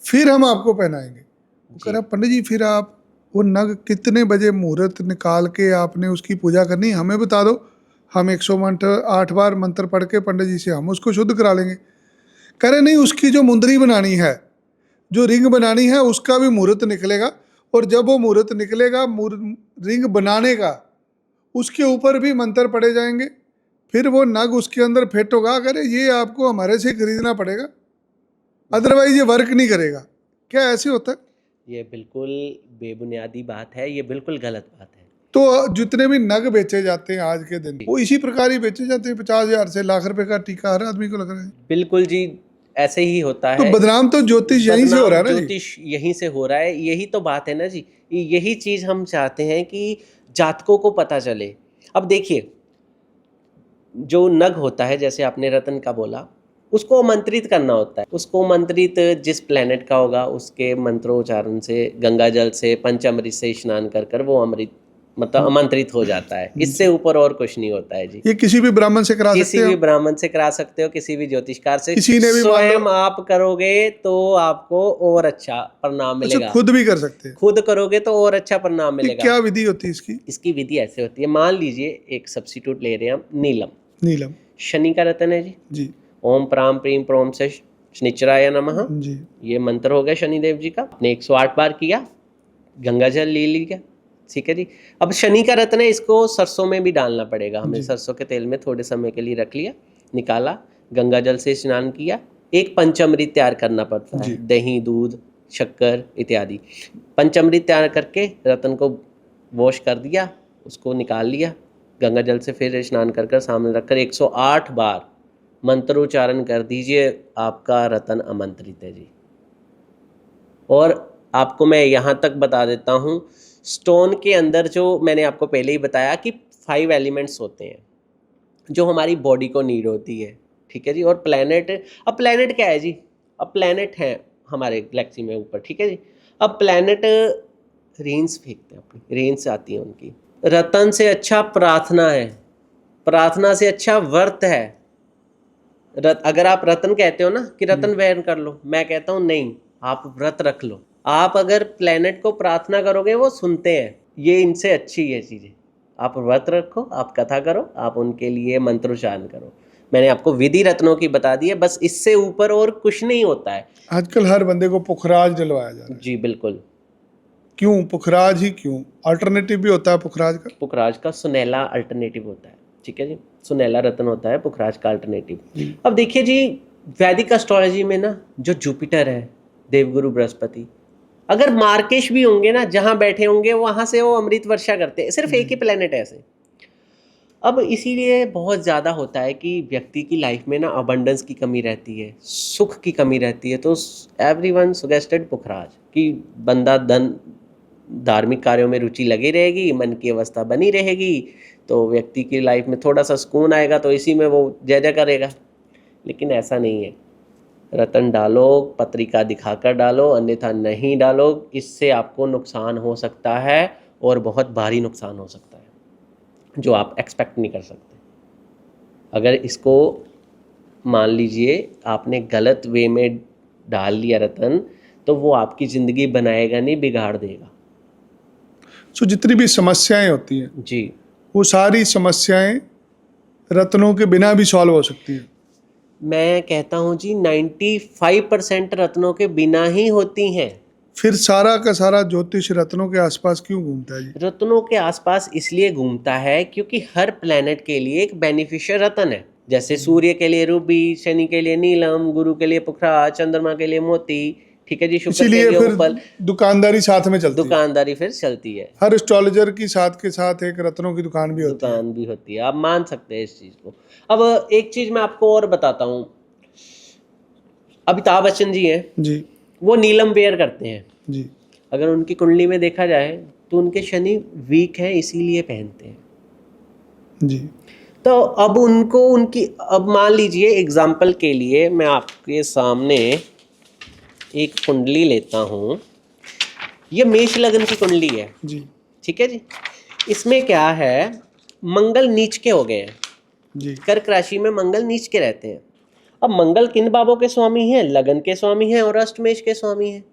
S1: फिर हम आपको पहनाएंगे। वो कह
S2: जी
S1: रहा पंडित जी फिर आप वो नग कितने बजे मुहूर्त निकाल के आपने उसकी पूजा करनी हमें बता दो, हम 108 बार मंत्र पढ़ के पंडित जी से हम उसको शुद्ध करा लेंगे। कह रहे नहीं उसकी जो मुंदरी बनानी है, जो रिंग बनानी है उसका भी मुहूर्त निकलेगा, और जब वो मुहूर्त निकलेगा रिंग बनाने का, उसके ऊपर भी मंत्र पढ़े जाएंगे, फिर वो नग उसके अंदर फिट होगा। अगर ये आपको हमारे से खरीदना पड़ेगा, अदरवाइज ये वर्क नहीं करेगा। क्या ऐसे होता है?
S2: ये बिल्कुल बेबुनियादी बात है, ये बिल्कुल गलत बात है।
S1: तो जितने भी नग बेचे जाते हैं आज के दिन, वो इसी प्रकार ही बेचे जाते हैं। 50,000 से लाख रुपए का टीका हर आदमी को लग रहा है।
S2: बिल्कुल जी, ऐसे ही होता
S1: तो
S2: है।
S1: बदनाम तो ज्योतिष यहीं से हो रहा है
S2: बदनाम
S1: ना जी।
S2: ज्योतिष यहीं से हो रहा है, यही तो बात है ना जी। यही चीज़ हम चाहते हैं कि जातकों को पता चले। अब देखिए, जो नग होता है जैसे आपने रतन का बोला, उसको मंत्रित करना होता है। उसको मंत्रित जिस प्लेनेट का होगा उसके मंत्रोच्चारण से, गंगा जल से, पंचामृत से स्नान कर कर वो अमृत मतलब आमंत्रित हो जाता है। इससे ऊपर और कुछ नहीं होता है जी।
S1: ये किसी भी ब्राह्मण से करा सकते
S2: किसी
S1: हैं
S2: भी
S1: हम?
S2: ब्राह्मण से करा सकते हो, किसी भी ज्योतिषकार से।
S1: किसी ने भी मान लो-
S2: स्वयं आप करोगे तो आपको और अच्छा परिणाम
S1: अच्छा
S2: मिलेगा।
S1: खुद भी कर सकते हैं?
S2: खुद करोगे तो और अच्छा परिणाम
S1: ये
S2: मिलेगा।
S1: क्या विधि होती है इसकी?
S2: इसकी विधि ऐसे होती है, मान लीजिए एक सब्स्टिट्यूट ले रहे हैं हम, नीलम।
S1: नीलम
S2: शनि का रतन है जी।
S1: जी
S2: ओम प्राम प्रीम प्रोम से शनिचराय नमः।
S1: जी
S2: ये मंत्र हो गया शनिदेव जी का। आपने 108 बार किया, गंगा जल ले लिया, ठीक है जी। अब शनि का रत्न है, इसको सरसों में भी डालना पड़ेगा हमें।
S1: जी।
S2: सरसों के तेल में थोड़े समय के लिए रख लिया, निकाला, गंगा जल से स्नान किया। एक पंचामृत तैयार करना पड़ता
S1: जी।
S2: है, दही, दूध, शक्कर इत्यादि। पंचामृत तैयार करके रत्न को वॉश कर दिया, उसको निकाल लिया, गंगा जल से फिर स्नान कर कर सामने रखकर 108 बार मंत्रोच्चारण कर दीजिए, आपका रतन आमंत्रित है जी। और आपको मैं यहाँ तक बता देता हूँ, स्टोन के अंदर जो मैंने आपको पहले ही बताया कि 5 एलिमेंट्स होते हैं जो हमारी बॉडी को नीड होती है, ठीक है जी। और प्लैनेट, अब प्लैनेट क्या है जी? अब प्लैनेट है हमारे गैलेक्सी में ऊपर, ठीक है जी। अब प्लैनेट रेंस फेंकते हैं, अपनी रेंस आती है उनकी। रतन से अच्छा प्रार्थना है, प्रार्थना से अच्छा व्रत है। अगर आप रतन कहते हो ना कि रतन वहन कर लो, मैं कहता हूँ नहीं, आप व्रत रख लो। आप अगर प्लेनेट को प्रार्थना करोगे वो सुनते हैं, ये इनसे अच्छी है चीज़ें। आप व्रत रखो, आप कथा करो, आप उनके लिए मंत्रोच्चारण करो। मैंने आपको विधि रत्नों की बता दी है, बस इससे ऊपर और कुछ नहीं होता है।
S1: आजकल हर बंदे को पुखराज डलवाया जा रहा है।
S2: जी बिल्कुल।
S1: क्यों पुखराज ही क्यों? अल्टरनेटिव भी होता है पुखराज का?
S2: पुखराज का सुनहला अल्टरनेटिव होता है, ठीक है जी। सुनहला रत्न होता है पुखराज का अल्टरनेटिव। अब देखिए जी, वैदिक एस्ट्रोलॉजी में ना जो जुपिटर है, देवगुरु बृहस्पति, अगर मार्केश भी होंगे ना, जहां बैठे होंगे वहां से वो अमृत वर्षा करते हैं। सिर्फ एक ही प्लेनेट है ऐसे। अब इसीलिए बहुत ज़्यादा होता है कि व्यक्ति की लाइफ में ना अबंडेंस की कमी रहती है, सुख की कमी रहती है। तो एवरीवन सजेस्टेड पुखराज कि बंदा धार्मिक कार्यों में रुचि लगी रहेगी, मन की अवस्था बनी रहेगी, तो व्यक्ति की लाइफ में थोड़ा सा सुकून आएगा, तो इसी में वो जय जय करेगा। लेकिन ऐसा नहीं है। रतन डालो, पत्रिका दिखाकर डालो, अन्यथा नहीं डालो। इससे आपको नुकसान हो सकता है, और बहुत भारी नुकसान हो सकता है, जो आप एक्सपेक्ट नहीं कर सकते। अगर इसको मान लीजिए आपने गलत वे में डाल लिया रत्न, तो वो आपकी ज़िंदगी बनाएगा नहीं, बिगाड़ देगा।
S1: सो जितनी भी समस्याएं होती हैं
S2: जी,
S1: वो सारी समस्याएं रत्नों के बिना भी सॉल्व हो सकती हैं।
S2: मैं कहता हूँ जी 95% रत्नों के बिना ही होती हैं।
S1: फिर सारा का सारा ज्योतिष रत्नों के आसपास क्यों घूमता है जी?
S2: रत्नों के आसपास इसलिए घूमता है क्योंकि हर प्लेनेट के लिए एक बेनिफिशियल रत्न है। जैसे सूर्य के लिए रूबी, शनि के लिए नीलम, गुरु के लिए पुखराज, चंद्रमा के लिए मोती, ठीक है जी, शुक्र के
S1: इसीलिए
S2: लिए
S1: फिर
S2: उपल।
S1: दुकानदारी साथ में चलती है।
S2: दुकानदारी फिर चलती है,
S1: हर एस्ट्रोलॉजर की साथ के साथ एक रत्नों की दुकान भी होती है।
S2: दुकान भी होती है, आप मान सकते हैं इस चीज को। अब एक चीज मैं आपको और बताता हूँ, अमिताभ बच्चन जी हैं,
S1: जी
S2: वो नीलम वेयर करते हैं।
S1: जी
S2: अगर उनकी कुंडली में देखा जाए तो उनके शनि वीक है, इसीलिए पहनते हैं।
S1: जी
S2: तो अब उनको उनकी, अब मान लीजिए एग्जाम्पल के लिए मैं आपके सामने एक कुंडली लेता हूँ। ये मेष लग्न की कुंडली है,
S1: जी
S2: ठीक है जी। इसमें क्या है, मंगल नीच के हो गए हैं,
S1: जी
S2: कर्क राशि में मंगल नीच के रहते हैं। अब मंगल किन बाबों के स्वामी हैं? लगन के स्वामी हैं और अष्टमेश के स्वामी हैं।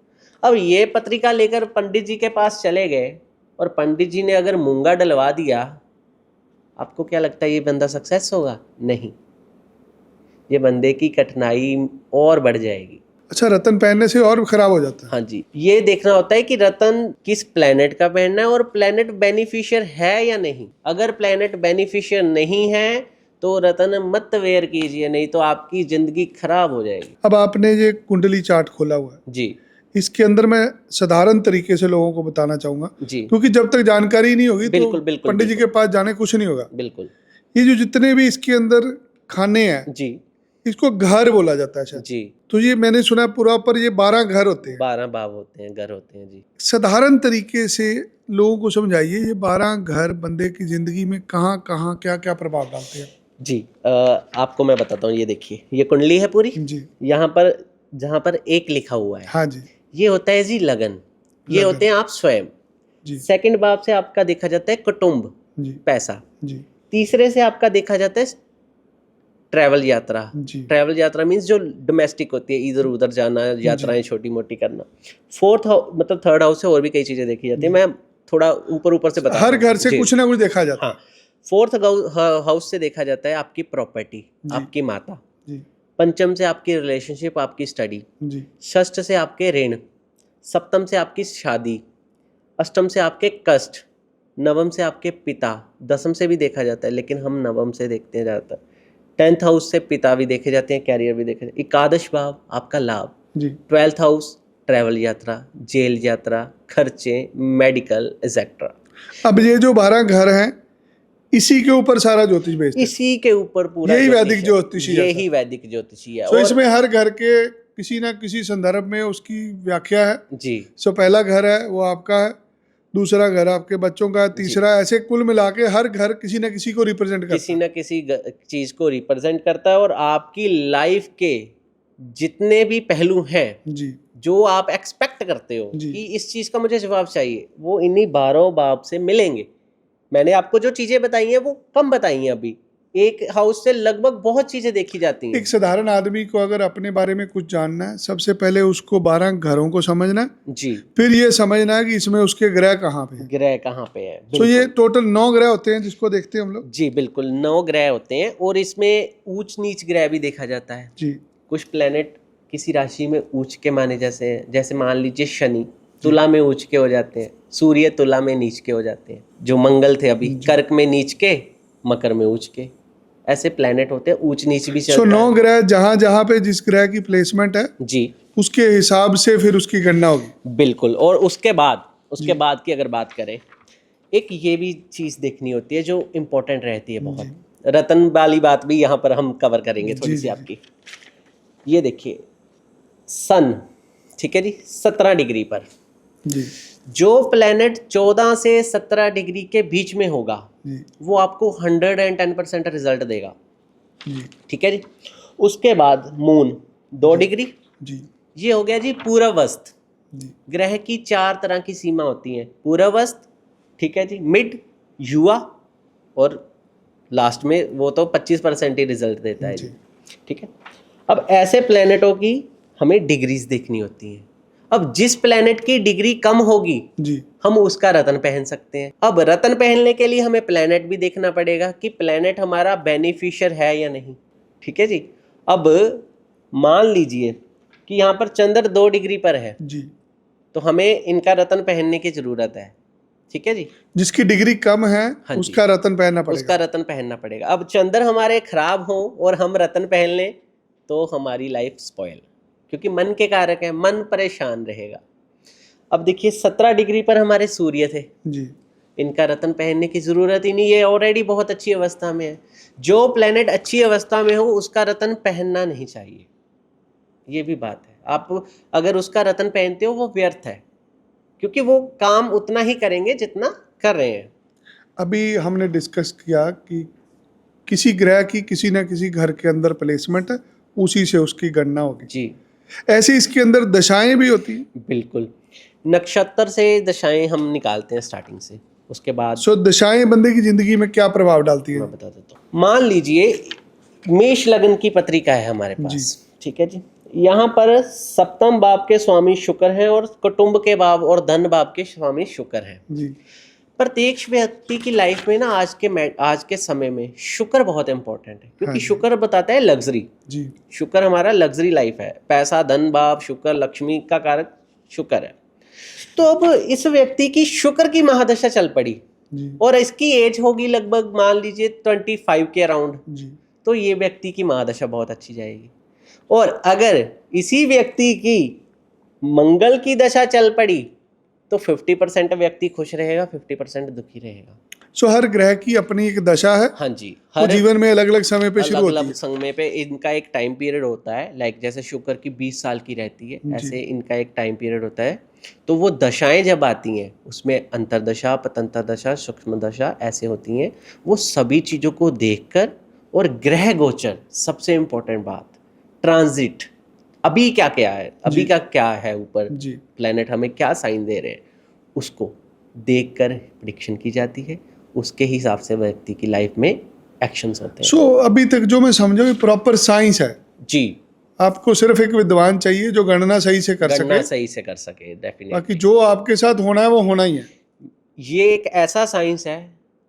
S2: अब ये पत्रिका लेकर पंडित जी के पास चले गए और पंडित जी ने अगर मूंगा डलवा दिया, आपको क्या लगता है ये बंदा सक्सेस होगा? नहीं, ये बंदे की कठिनाई और बढ़ जाएगी।
S1: अच्छा, रत्न पहनने से और खराब हो जाता है?
S2: हाँ जी, ये देखना होता है कि रत्न किस प्लेनेट का पहनना है और प्लेनेट बेनिफिशियर है या नहीं। अगर प्लेनेट बेनिफिशियर नहीं है तो रत्न मत वेयर कीजिए, नहीं तो आपकी जिंदगी खराब हो जाएगी।
S1: अब आपने ये कुंडली चार्ट खोला हुआ है,
S2: जी
S1: इसके अंदर मैं साधारण तरीके से लोगों को बताना चाहूंगा,
S2: जी,
S1: क्योंकि जब तक जानकारी नहीं होगी तो
S2: बिल्कुल बिल्कुल
S1: पंडित जी के पास जाने कुछ नहीं होगा।
S2: बिल्कुल।
S1: ये जो जितने भी इसके अंदर खाने हैं,
S2: जी
S1: इसको घर बोला जाता है शायद।
S2: जी,
S1: तो ये मैंने सुना पूरा पर ये 12 घर होते हैं।
S2: 12 भाव होते हैं, घर होते हैं जी।
S1: साधारण तरीके से लोगों को समझाइए, ये 12 घर बंदे की जिंदगी में कहाँ कहाँ क्या क्या प्रभाव डालते हैं।
S2: जी आपको मैं बताता हूँ, ये देखिए, ये कुंडली है पूरी।
S1: जी
S2: यहाँ पर जहाँ पर एक लिखा हुआ है,
S1: हाँ जी
S2: ये होता है जी लगन, ये
S1: लगन।
S2: होते हैं आप स्वयं।
S1: जी
S2: सेकंड भाव से आपका देखा जाता है कुटुंब,
S1: जी
S2: पैसा।
S1: जी
S2: तीसरे से आपका देखा जाता है ट्रैवल यात्रा।
S1: जी
S2: ट्रैवल यात्रा मीन्स जो डोमेस्टिक होती है, इधर उधर जाना, यात्राएं छोटी मोटी करना। फोर्थ मतलब थर्ड हाउस से और भी कई चीजें देखी जाती है, मैं थोड़ा ऊपर ऊपर से बता
S1: हर
S2: रहा हूँ।
S1: घर से
S2: जी।
S1: कुछ ना कुछ देखा जाता है।
S2: हाँ, फोर्थ हाउस से देखा जाता है आपकी प्रॉपर्टी, आपकी माता।
S1: जी
S2: पंचम से आपकी रिलेशनशिप, आपकी स्टडी।
S1: जी
S2: षष्ठ से आपके ऋण। सप्तम से आपकी शादी। अष्टम से आपके कष्ट। नवम से आपके पिता। दसम से भी देखा जाता है, लेकिन हम नवम से देखते हैं ज़्यादातर। 10th हाउस से पिता भी देखे जाते हैं, कैरियर भी देखे जाते हैं। एकादश भाव आपका लाभ।
S1: जी
S2: 12th हाउस ट्रैवल यात्रा, जेल यात्रा, खर्चे, मेडिकल एक्सेट्रा।
S1: अब ये जो 12 घर हैं, इसी के ऊपर सारा ज्योतिष बेचते हैं।
S2: इसी के ऊपर पूरा
S1: यही
S2: ज्योतिष
S1: वैदिक
S2: है।
S1: ज्योतिषी जाता है।
S2: यही वैदिक ज्योतिषी है।
S1: तो
S2: और
S1: इसमें हर घर के किसी ना किसी संदर्भ में उसकी व्याख्या है।
S2: जी
S1: सो पहला घर है वो आपका है, दूसरा घर आपके बच्चों का है, तीसरा, ऐसे कुल मिला के हर घर किसी न किसी को रिप्रेजेंट करता
S2: किसी न किसी चीज को रिप्रेजेंट करता है। और आपकी लाइफ के जितने भी पहलू हैं,
S1: है। जी
S2: जो आप एक्सपेक्ट करते हो
S1: जी।
S2: कि इस चीज का मुझे जवाब चाहिए, वो इन्हीं 12 बाब से मिलेंगे। मैंने आपको जो चीजें बताई हैं वो कम बताई हैं अभी। एक हाउस से लगभग बहुत चीजें देखी जाती हैं।
S1: एक साधारण आदमी को अगर अपने बारे में कुछ जानना है, सबसे पहले उसको 12 घरों को समझना है,
S2: जी,
S1: फिर ये समझना है कि इसमें उसके ग्रह कहाँ पे हैं।
S2: ग्रह कहाँ पे है।
S1: तो ये टोटल 9 ग्रह होते हैं जिसको देखते हैं हम लोग।
S2: जी बिल्कुल, 9 ग्रह होते हैं और इसमें ऊंच नीच ग्रह भी देखा जाता है।
S1: जी
S2: कुछ प्लेनेट किसी राशि में ऊंच के माने जैसे हैं, जैसे मान लीजिए शनि तुला में ऊंच के हो जाते हैं, सूर्य तुला में नीच के हो जाते हैं। जो मंगल थे अभी कर्क में नीच के, मकर में ऊंच के, ऐसे प्लेनेट होते हैं, ऊंच नीच भी
S1: सो
S2: चलता
S1: 9 ग्रह जहाँ जहाँ पे जिस ग्रह की प्लेसमेंट है,
S2: है। जी
S1: उसके हिसाब से फिर उसकी गणना होगी।
S2: बिल्कुल। और उसके बाद की अगर बात करें, एक ये भी चीज देखनी होती है जो इम्पोर्टेंट रहती है बहुत। रतन वाली बात भी यहाँ पर हम कवर करेंगे थोड़ी सी आपकी। ये देखिए सन, ठीक है जी, 17 डिग्री पर
S1: जी
S2: जो प्लेनेट 14 से 17 डिग्री के बीच में होगा,
S1: जी
S2: वो आपको 110% रिजल्ट देगा।
S1: जी
S2: ठीक है जी। उसके बाद मून 2 डिग्री,
S1: जी
S2: ये हो गया जी पूर्वस्त।
S1: जी
S2: ग्रह की 4 तरह की सीमा होती हैं, पूर्वस्त, ठीक है जी, मिड, युवा और लास्ट में वो तो 25% ही रिजल्ट देता है जी। ठीक है। अब ऐसे प्लेनेटों की हमें डिग्रीज देखनी होती हैं। अब जिस प्लेनेट की डिग्री कम होगी
S1: जी
S2: हम उसका रत्न पहन सकते हैं। अब रत्न पहनने के लिए हमें प्लेनेट भी देखना पड़ेगा कि प्लेनेट हमारा बेनिफिशियर है या नहीं। ठीक है जी। अब मान लीजिए कि यहाँ पर चंद्र 2 डिग्री पर है,
S1: जी।
S2: तो हमें इनका रत्न पहनने की जरूरत है। ठीक है जी।
S1: जिसकी डिग्री कम है
S2: हाँ जी,
S1: उसका रत्न पहनना
S2: उसका
S1: पड़ेगा।
S2: रत्न पहनना पड़ेगा। अब चंद्र हमारे खराब हो और हम रत्न पहन लें तो हमारी लाइफ स्पॉइल, क्योंकि मन के कारक है, मन परेशान रहेगा। अब देखिए 17 डिग्री पर हमारे सूर्य थे,
S1: जी
S2: इनका रत्न पहनने की जरूरत ही नहीं, ये ऑलरेडी बहुत अच्छी अवस्था में है। जो प्लेनेट अच्छी अवस्था में हो उसका रत्न पहनना नहीं चाहिए, ये भी बात है। आप अगर उसका रत्न पहनते हो वो व्यर्थ है, क्योंकि वो काम उतना ही करेंगे जितना कर रहे हैं।
S1: अभी हमने डिस्कस किया कि किसी ग्रह की किसी ना किसी घर के अंदर प्लेसमेंट है, उसी से उसकी गणना होगी।
S2: जी
S1: ऐसे इसके अंदर दशाएं भी होती हैं।
S2: बिल्कुल, नक्षत्र से दशाएं हम निकालते हैं स्टार्टिंग से, उसके बाद
S1: सो दशाएं बंदे की जिंदगी में क्या प्रभाव डालती
S2: मैं
S1: है?
S2: बता देता हूँ। मान लीजिए मेष लग्न की पत्रिका है हमारे
S1: जी।
S2: पास, ठीक है जी। यहाँ पर सप्तम भाव के स्वामी शुक्र हैं और कुटुंब के भाव और धन भाव के स्वामी शुक्र हैं।
S1: जी
S2: प्रत्येक व्यक्ति की लाइफ में ना आज के समय में शुक्र बहुत इंपॉर्टेंट है,
S1: हाँ
S2: क्योंकि
S1: जी।
S2: शुक्र बताता है लग्जरी।
S1: जी
S2: शुक्र हमारा लग्जरी लाइफ है, पैसा धन भाव शुक्र, लक्ष्मी का कारक शुक्र है। तो अब इस व्यक्ति की शुक्र की महादशा चल पड़ी
S1: जी
S2: और इसकी एज होगी लगभग मान लीजिए 25 के अराउंड,
S1: जी
S2: तो ये व्यक्ति की महादशा बहुत अच्छी जाएगी। और अगर इसी व्यक्ति की मंगल की दशा चल पड़ी तो 50% व्यक्ति खुश रहेगा, 50% दुखी रहेगा।
S1: सो हर ग्रह की अपनी एक दशा है,
S2: हाँ जी,
S1: वो
S2: हर
S1: जीवन में अलग अलग समय पे शुरू
S2: अलग
S1: होती
S2: अलग
S1: है।
S2: समय पे इनका एक टाइम पीरियड होता है। लाइक जैसे शुक्र की 20 साल की रहती है,
S1: जी।
S2: ऐसे इनका एक टाइम पीरियड होता है। तो वो दशाएं जब आती हैं उसमें अंतरदशा, पतंतर दशा, सूक्ष्म दशा ऐसे होती हैं। वो सभी चीज़ों को देखकर, और ग्रह गोचर सबसे इम्पोर्टेंट बात, ट्रांजिट अभी क्या क्या है, अभी
S1: जी।
S2: का क्या है, ऊपर
S1: जी
S2: प्लेनेट हमें क्या साइन दे रहे हैं, उसको देखकर प्रिडिक्शन की जाती है। उसके हिसाब से व्यक्ति की लाइफ में एक्शंस होते हैं।
S1: सो अभी तक जो मैं समझा कि प्रॉपर साइंस है।
S2: जी,
S1: आपको सिर्फ एक विद्वान चाहिए जो गणना सही से कर
S2: गणना
S1: सके,
S2: सही से कर सके।
S1: बाकी
S2: डेफिनेटली
S1: जो आपके साथ होना है वो होना ही है।
S2: ये एक ऐसा साइंस है,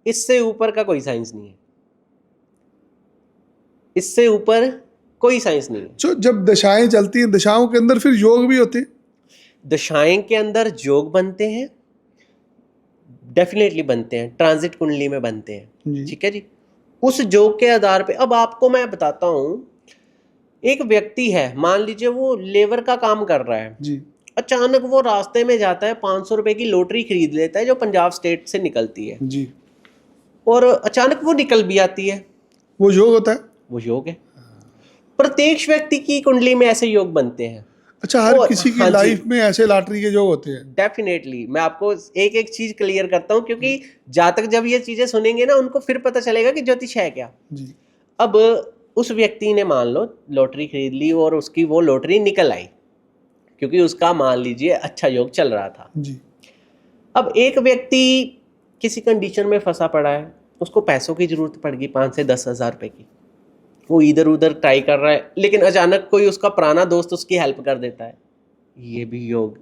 S2: इससे ऊपर का कोई साइंस नहीं है, इससे ऊपर कोई साइंस नहीं है।
S1: सो जब दशाएं चलती हैं, दशाओं के अंदर फिर योग भी होते हैं।
S2: दशाएं के अंदर योग बनते हैं, डेफिनेटली बनते हैं, ट्रांजिट कुंडली में बनते हैं।
S1: जी
S2: ठीक है जी। उस योग के आधार पे अब आपको मैं बताता हूँ, एक व्यक्ति है मान लीजिए वो लेबर का काम कर रहा है,
S1: जी
S2: अचानक वो रास्ते में जाता है 500 रुपए की लॉटरी खरीद लेता है जो पंजाब स्टेट से निकलती है,
S1: जी।
S2: और अचानक वो निकल भी आती है,
S1: वो योग होता है।
S2: वो योग है। प्रत्येक व्यक्ति की कुंडली में ऐसे योग बनते हैं।
S1: अच्छा, हर
S2: और
S1: किसी की
S2: हाँ जी,
S1: लाइफ में ऐसे लॉटरी के योग होते हैं।
S2: डेफिनेटली मैं आपको एक एक चीज क्लियर करता हूँ, क्योंकि जातक जब ये चीजें सुनेंगे ना उनको फिर पता चलेगा कि ज्योतिष है क्या।
S1: जी
S2: अब उस व्यक्ति ने मान लो लॉटरी खरीद ली और उसकी वो लॉटरी निकल आई, क्योंकि उसका मान लीजिए अच्छा योग चल रहा था।
S1: जी
S2: अब एक व्यक्ति किसी कंडीशन में फंसा पड़ा है, उसको पैसों की जरूरत पड़ गई 5 से 10 हज़ार रुपए की, वो इधर उधर ट्राई कर रहा है, लेकिन अचानक कोई उसका पुराना दोस्त उसकी हेल्प कर देता है। ये भी योग,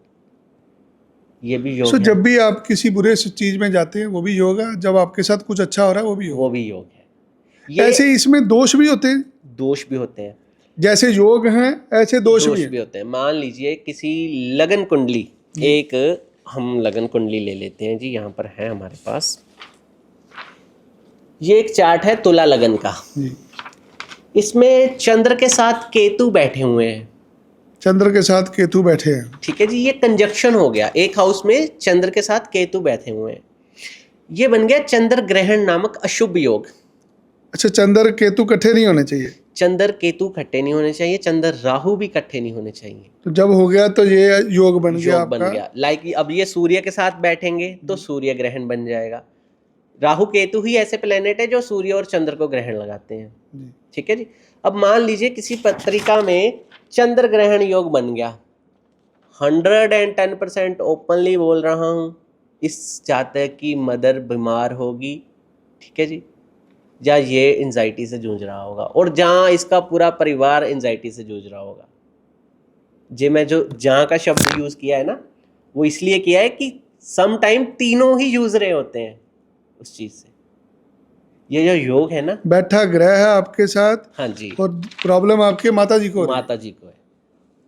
S2: ये भी योग
S1: सो
S2: है,
S1: जब भी आप किसी बुरे चीज में जाते हैं वो भी योग है, जब आपके साथ कुछ अच्छा हो रहा है वो भी योग
S2: वो भी योग है।
S1: है।
S2: ये
S1: ऐसे ही इसमें दोष भी होते हैं,
S2: दोष भी होते हैं,
S1: जैसे योग हैं ऐसे दोष भी
S2: दोष
S1: हैं।
S2: भी होते हैं। मान लीजिए किसी लगन कुंडली, एक हम लगन कुंडली ले लेते हैं जी, यहाँ पर है हमारे पास, ये एक चार्ट है तुला लगन का।
S1: जी।
S2: इसमें चंद्र के साथ केतु बैठे हुए हैं।
S1: चंद्र के साथ केतु बैठे हैं।
S2: ठीक है जी, ये कंजक्शन हो गया, एक हाउस में चंद्र के साथ केतु बैठे हुए हैं, ये बन गया चंद्र ग्रहण नामक अशुभ योग।
S1: अच्छा, चंद्र केतु इकट्ठे नहीं होने चाहिए।
S2: चंद्र केतु इकट्ठे नहीं होने चाहिए, चंद्र राहु भी इकट्ठे नहीं होने चाहिए।
S1: तो जब हो गया तो ये योग बन गया
S2: योग बन
S1: आपका।
S2: गया। लाइक अब ये सूर्य के साथ बैठेंगे तो सूर्य ग्रहण बन जाएगा। राहु केतु ही ऐसे प्लेनेट है जो सूर्य और चंद्र को ग्रहण लगाते हैं।
S1: जी।
S2: ठीक है जी। अब मान लीजिए किसी पत्रिका में चंद्र ग्रहण योग बन गया, 110% ओपनली बोल रहा हूँ, इस जातक की मदर बीमार होगी। ठीक है जी, या ये एंजाइटी से जूझ रहा होगा, और जहाँ इसका पूरा परिवार एंजाइटी से जूझ रहा होगा। जे मैं जो जहाँ का शब्द यूज किया है ना, वो इसलिए किया है कि सम टाइम तीनों ही जूझ रहे होते हैं उस चीज से। ये जो योग है ना,
S1: बैठा ग्रह है आपके साथ,
S2: हाँ जी,
S1: और प्रॉब्लम आपके माता जी को हो रही है।
S2: माता जी को है।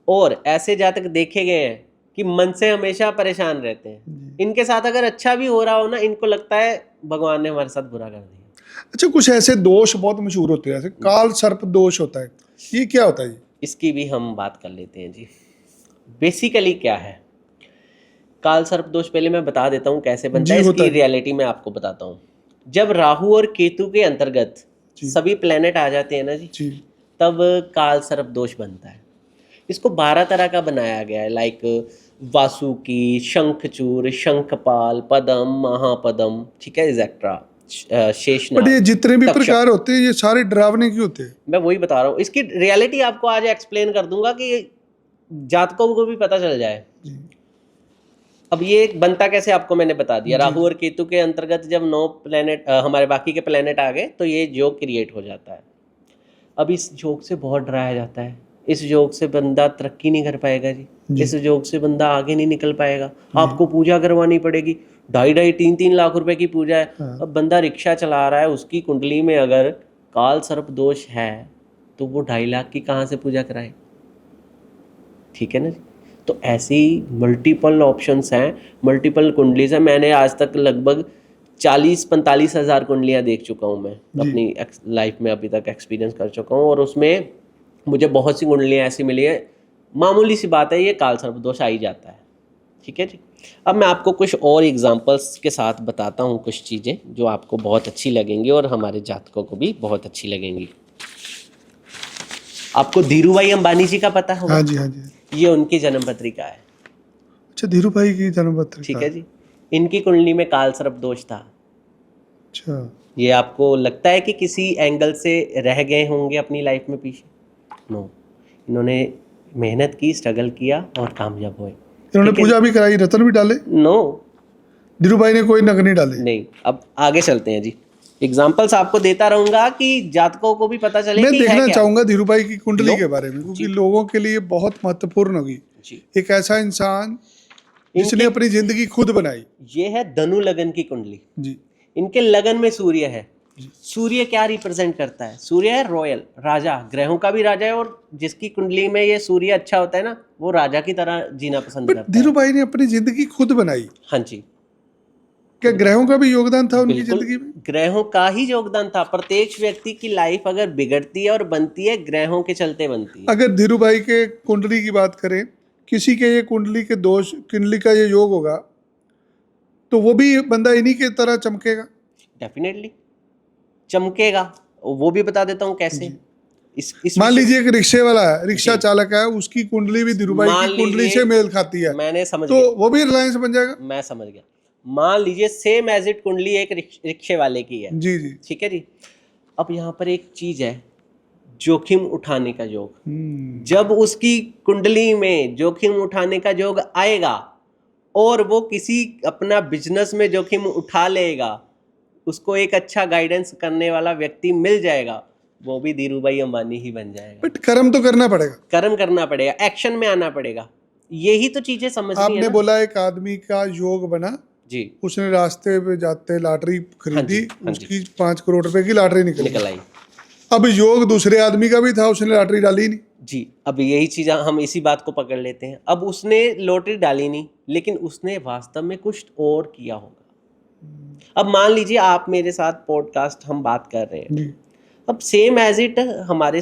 S2: और ऐसे जातक देखे गए हैं कि मन से हमेशा परेशान रहते हैं। इनके साथ अगर अच्छा भी हो रहा हो ना, इनको लगता है भगवान ने हमारे साथ बुरा कर दिया।
S1: अच्छा, कुछ ऐसे दोष बहुत मशहूर होते हैं, जैसे काल सर्प दोष होता है, ये क्या होता है जी?
S2: इसकी भी हम बात कर लेते हैं जी। बेसिकली क्या है काल सर्प दोष, पहले मैं बता देता हूँ कैसे बनता
S1: जी,
S2: है,
S1: होता
S2: इसकी
S1: है।
S2: रियलिटी मैं आपको बताता हूँ। जब राहु और केतु के अंतर्गत
S1: जी।
S2: सभी प्लेनेट आ जाते हैं ना जी,
S1: जी।
S2: तब काल सर्प दोष बनता है। इसको 12 तरह का बनाया गया है, लाइक वासुकी, शंखचूर, शंखपाल, पदम, महापदम, ठीक है, एग्जेट्रा,
S1: बट
S2: शेषनाग,
S1: ये जितने भी
S2: तक्षक।
S1: प्रकार होते हैं, ये सारे डरावने क्यों होते हैं?
S2: मैं वही बता रहा हूँ, इसकी रियलिटी आपको आज एक्सप्लेन कर दूंगा कि जातकों को भी पता चल जाए।
S1: जी।
S2: अब ये बनता कैसे आपको मैंने बता दिया।
S1: जी।
S2: राहु और केतु के अंतर्गत जब 9 प्लेनेट हमारे बाकी के प्लेनेट आ गए तो ये योग क्रिएट हो जाता है। अब इस योग से बहुत डराया जाता है। इस योग से बंदा तरक्की नहीं कर पाएगा जी,
S1: जी।
S2: इस योग से बंदा आगे नहीं निकल पाएगा, आपको पूजा करवानी पड़ेगी, 2.5-3 लाख रुपए की पूजा है।
S1: हाँ।
S2: अब बंदा रिक्शा चला रहा है, उसकी कुंडली में अगर काल सर्प दोष है तो वो 2.5 लाख की कहाँ से पूजा कराए? ठीक है ना जी। तो ऐसी मल्टीपल ऑप्शंस हैं, मल्टीपल कुंडलीज हैं। मैंने आज तक लगभग 40-45 हज़ार कुंडलियाँ देख चुका हूँ मैं अपनी लाइफ में, अभी तक एक्सपीरियंस कर चुका हूँ, और उसमें मुझे बहुत सी कुंडलियाँ ऐसी मिली है। मामूली सी बात है, ये काल सर्प दोष आ ही जाता है। ठीक है जी। अब मैं आपको कुछ और एग्जांपल्स के साथ बताता हूँ कुछ चीज़ें जो आपको बहुत अच्छी लगेंगी और हमारे जातकों को भी बहुत अच्छी लगेंगी। आपको धीरू भाई अंबानी जी का पता होगा?
S1: हाँ जी, हाँ जी।
S2: ये उनकी जन्म पत्रिका है।
S1: अच्छा, धीरू भाई की जन्म पत्रिका।
S2: ठीक है जी। इनकी कुंडली में काल सर्प दोष था।
S1: अच्छा।
S2: ये आपको लगता है कि किसी एंगल से रह गए होंगे अपनी लाइफ में पीछे? नो, इन्होंने मेहनत की, स्ट्रगल किया और कामयाब हुए।
S1: इन्होंने
S2: ठीक है
S1: पूजा भी कराई, रतन भी डाले?
S2: नो,
S1: धीरू भाई ने कोई नग नहीं डाले?
S2: नहीं। अब आगे चलते हैं जी, एग्जाम्पल्स आपको देता रहूंगा कि जातकों को भी पता चले
S1: मैं
S2: कि है
S1: देखना
S2: क्या।
S1: चाहूंगा धीरू भाई की कुंडली
S2: लो।
S1: के बारे में, क्योंकि
S2: जी।
S1: लोगों के लिए बहुत महत्वपूर्ण होगी।
S2: जी।
S1: एक ऐसा इंसान जिसने
S2: इनकी
S1: अपनी जिंदगी खुद बनाई।
S2: ये है धनु लगन की कुंडली।
S1: जी।
S2: इनके लगन में सूर्य है। सूर्य क्या रिप्रेजेंट करता है? सूर्य है रॉयल, राजा, ग्रहों का भी राजा है, और जिसकी कुंडली में ये सूर्य अच्छा होता है ना, वो राजा की तरह जीना पसंद
S1: बट
S2: करता
S1: धीरू
S2: है।
S1: भाई ने अपनी जिंदगी खुद बनाई,
S2: हाँ जी,
S1: क्या ग्रहों का भी योगदान था उनकी
S2: बिल्कुल
S1: जिंदगी में?
S2: ग्रहों का ही योगदान था। प्रत्येक व्यक्ति की लाइफ अगर बिगड़ती है और बनती है, ग्रहों के चलते बनती है।
S1: अगर धीरू भाई के कुंडली की बात करें, किसी के ये कुंडली के दोष, कुंडली का ये योग होगा, तो वो भी बंदा इन्हीं के तरह चमकेगा।
S2: डेफिनेटली चमकेगा। वो भी बता देता हूँ कैसे। इस
S1: मान
S2: विषय-
S1: लीजिए एक रिक्शे वाला है, रिक्शा
S2: जी।
S1: चालक है, उसकी कुंडली भी धीरू भाई
S2: मान
S1: की कुंडली
S2: लीजिए-
S1: से मेल खाती है,
S2: मैंने समझ
S1: तो
S2: गया।
S1: वो भी रिलायंस बन जाएगा।
S2: मैं समझ गया। मान लीजिए सेम एज इट कुंडली एक रिक्शे वाले की है।
S1: जी। जी।
S2: ठीक है जी। अब यहाँ पर एक चीज है, जोखिम उठाने का योग। जब उसकी कुंडली में जोखिम उठाने का योग आएगा और वो किसी अपना बिजनेस में जोखिम उठा लेगा, उसको एक अच्छा गाइडेंस करने वाला व्यक्ति मिल जाएगा, वो भी धीरू भाई अंबानी ही बन जाएगा।
S1: बट कर्म तो करना पड़ेगा।
S2: कर्म करना पड़ेगा, एक्शन में आना पड़ेगा। यही तो चीजें समझनी है
S1: आपने
S2: ना।
S1: बोला एक आदमी का योग बना,
S2: जी,
S1: उसने रास्ते पे जाते लॉटरी खरीदी,
S2: हाँ जी।
S1: उसकी 5 करोड़ रुपए की लॉटरी
S2: निकल आई।
S1: अब योग दूसरे आदमी का भी था, उसने लॉटरी डाली नहीं।
S2: जी, अब यही चीज हम इसी बात को पकड़ लेते हैं। अब उसने लॉटरी डाली नहीं, लेकिन उसने वास्तव में कुछ और किया होगा। अब मान लीजिए आप मेरे साथ पॉडकास्ट हम बात कर रहे हैं,
S1: जी।
S2: अब सेम एज इट हमारे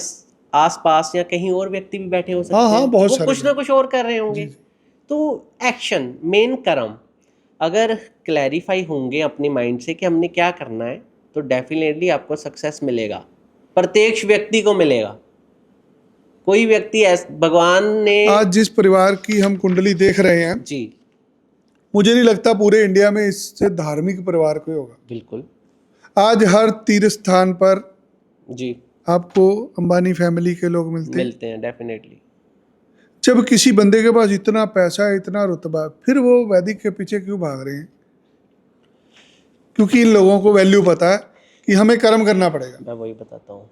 S2: आसपास या कहीं और व्यक्ति भी बैठे हो सकते
S1: हाँ,
S2: हैं,
S1: बहुत
S2: वो
S1: सारे
S2: कुछ ना कुछ और कर रहे होंगे। तो एक्शन, मेन कर्म अगर क्लैरिफाई होंगे अपने माइंड से कि हमने क्या करना है, तो डेफिनेटली आपको सक्सेस मिलेगा। प्रत्येक व्यक्ति को मिलेगा। कोई व्यक्ति भगवान ने
S1: आज जिस परिवार की हम कुंडली देख रहे हैं,
S2: जी,
S1: मुझे नहीं लगता पूरे इंडिया में इससे धार्मिक परिवार कोई होगा।
S2: बिल्कुल
S1: आज हर तीर्थ स्थान पर
S2: जी
S1: आपको अंबानी फैमिली के लोग मिलते हैं।
S2: डेफिनेटली।
S1: जब किसी बंदे के पास इतना पैसा है, इतना रुतबा, फिर वो वैदिक के पीछे क्यों भाग रहे हैं? क्योंकि इन लोगों को वैल्यू पता है कि हमें कर्म करना पड़ेगा।
S2: मैं वही बताता हूँ,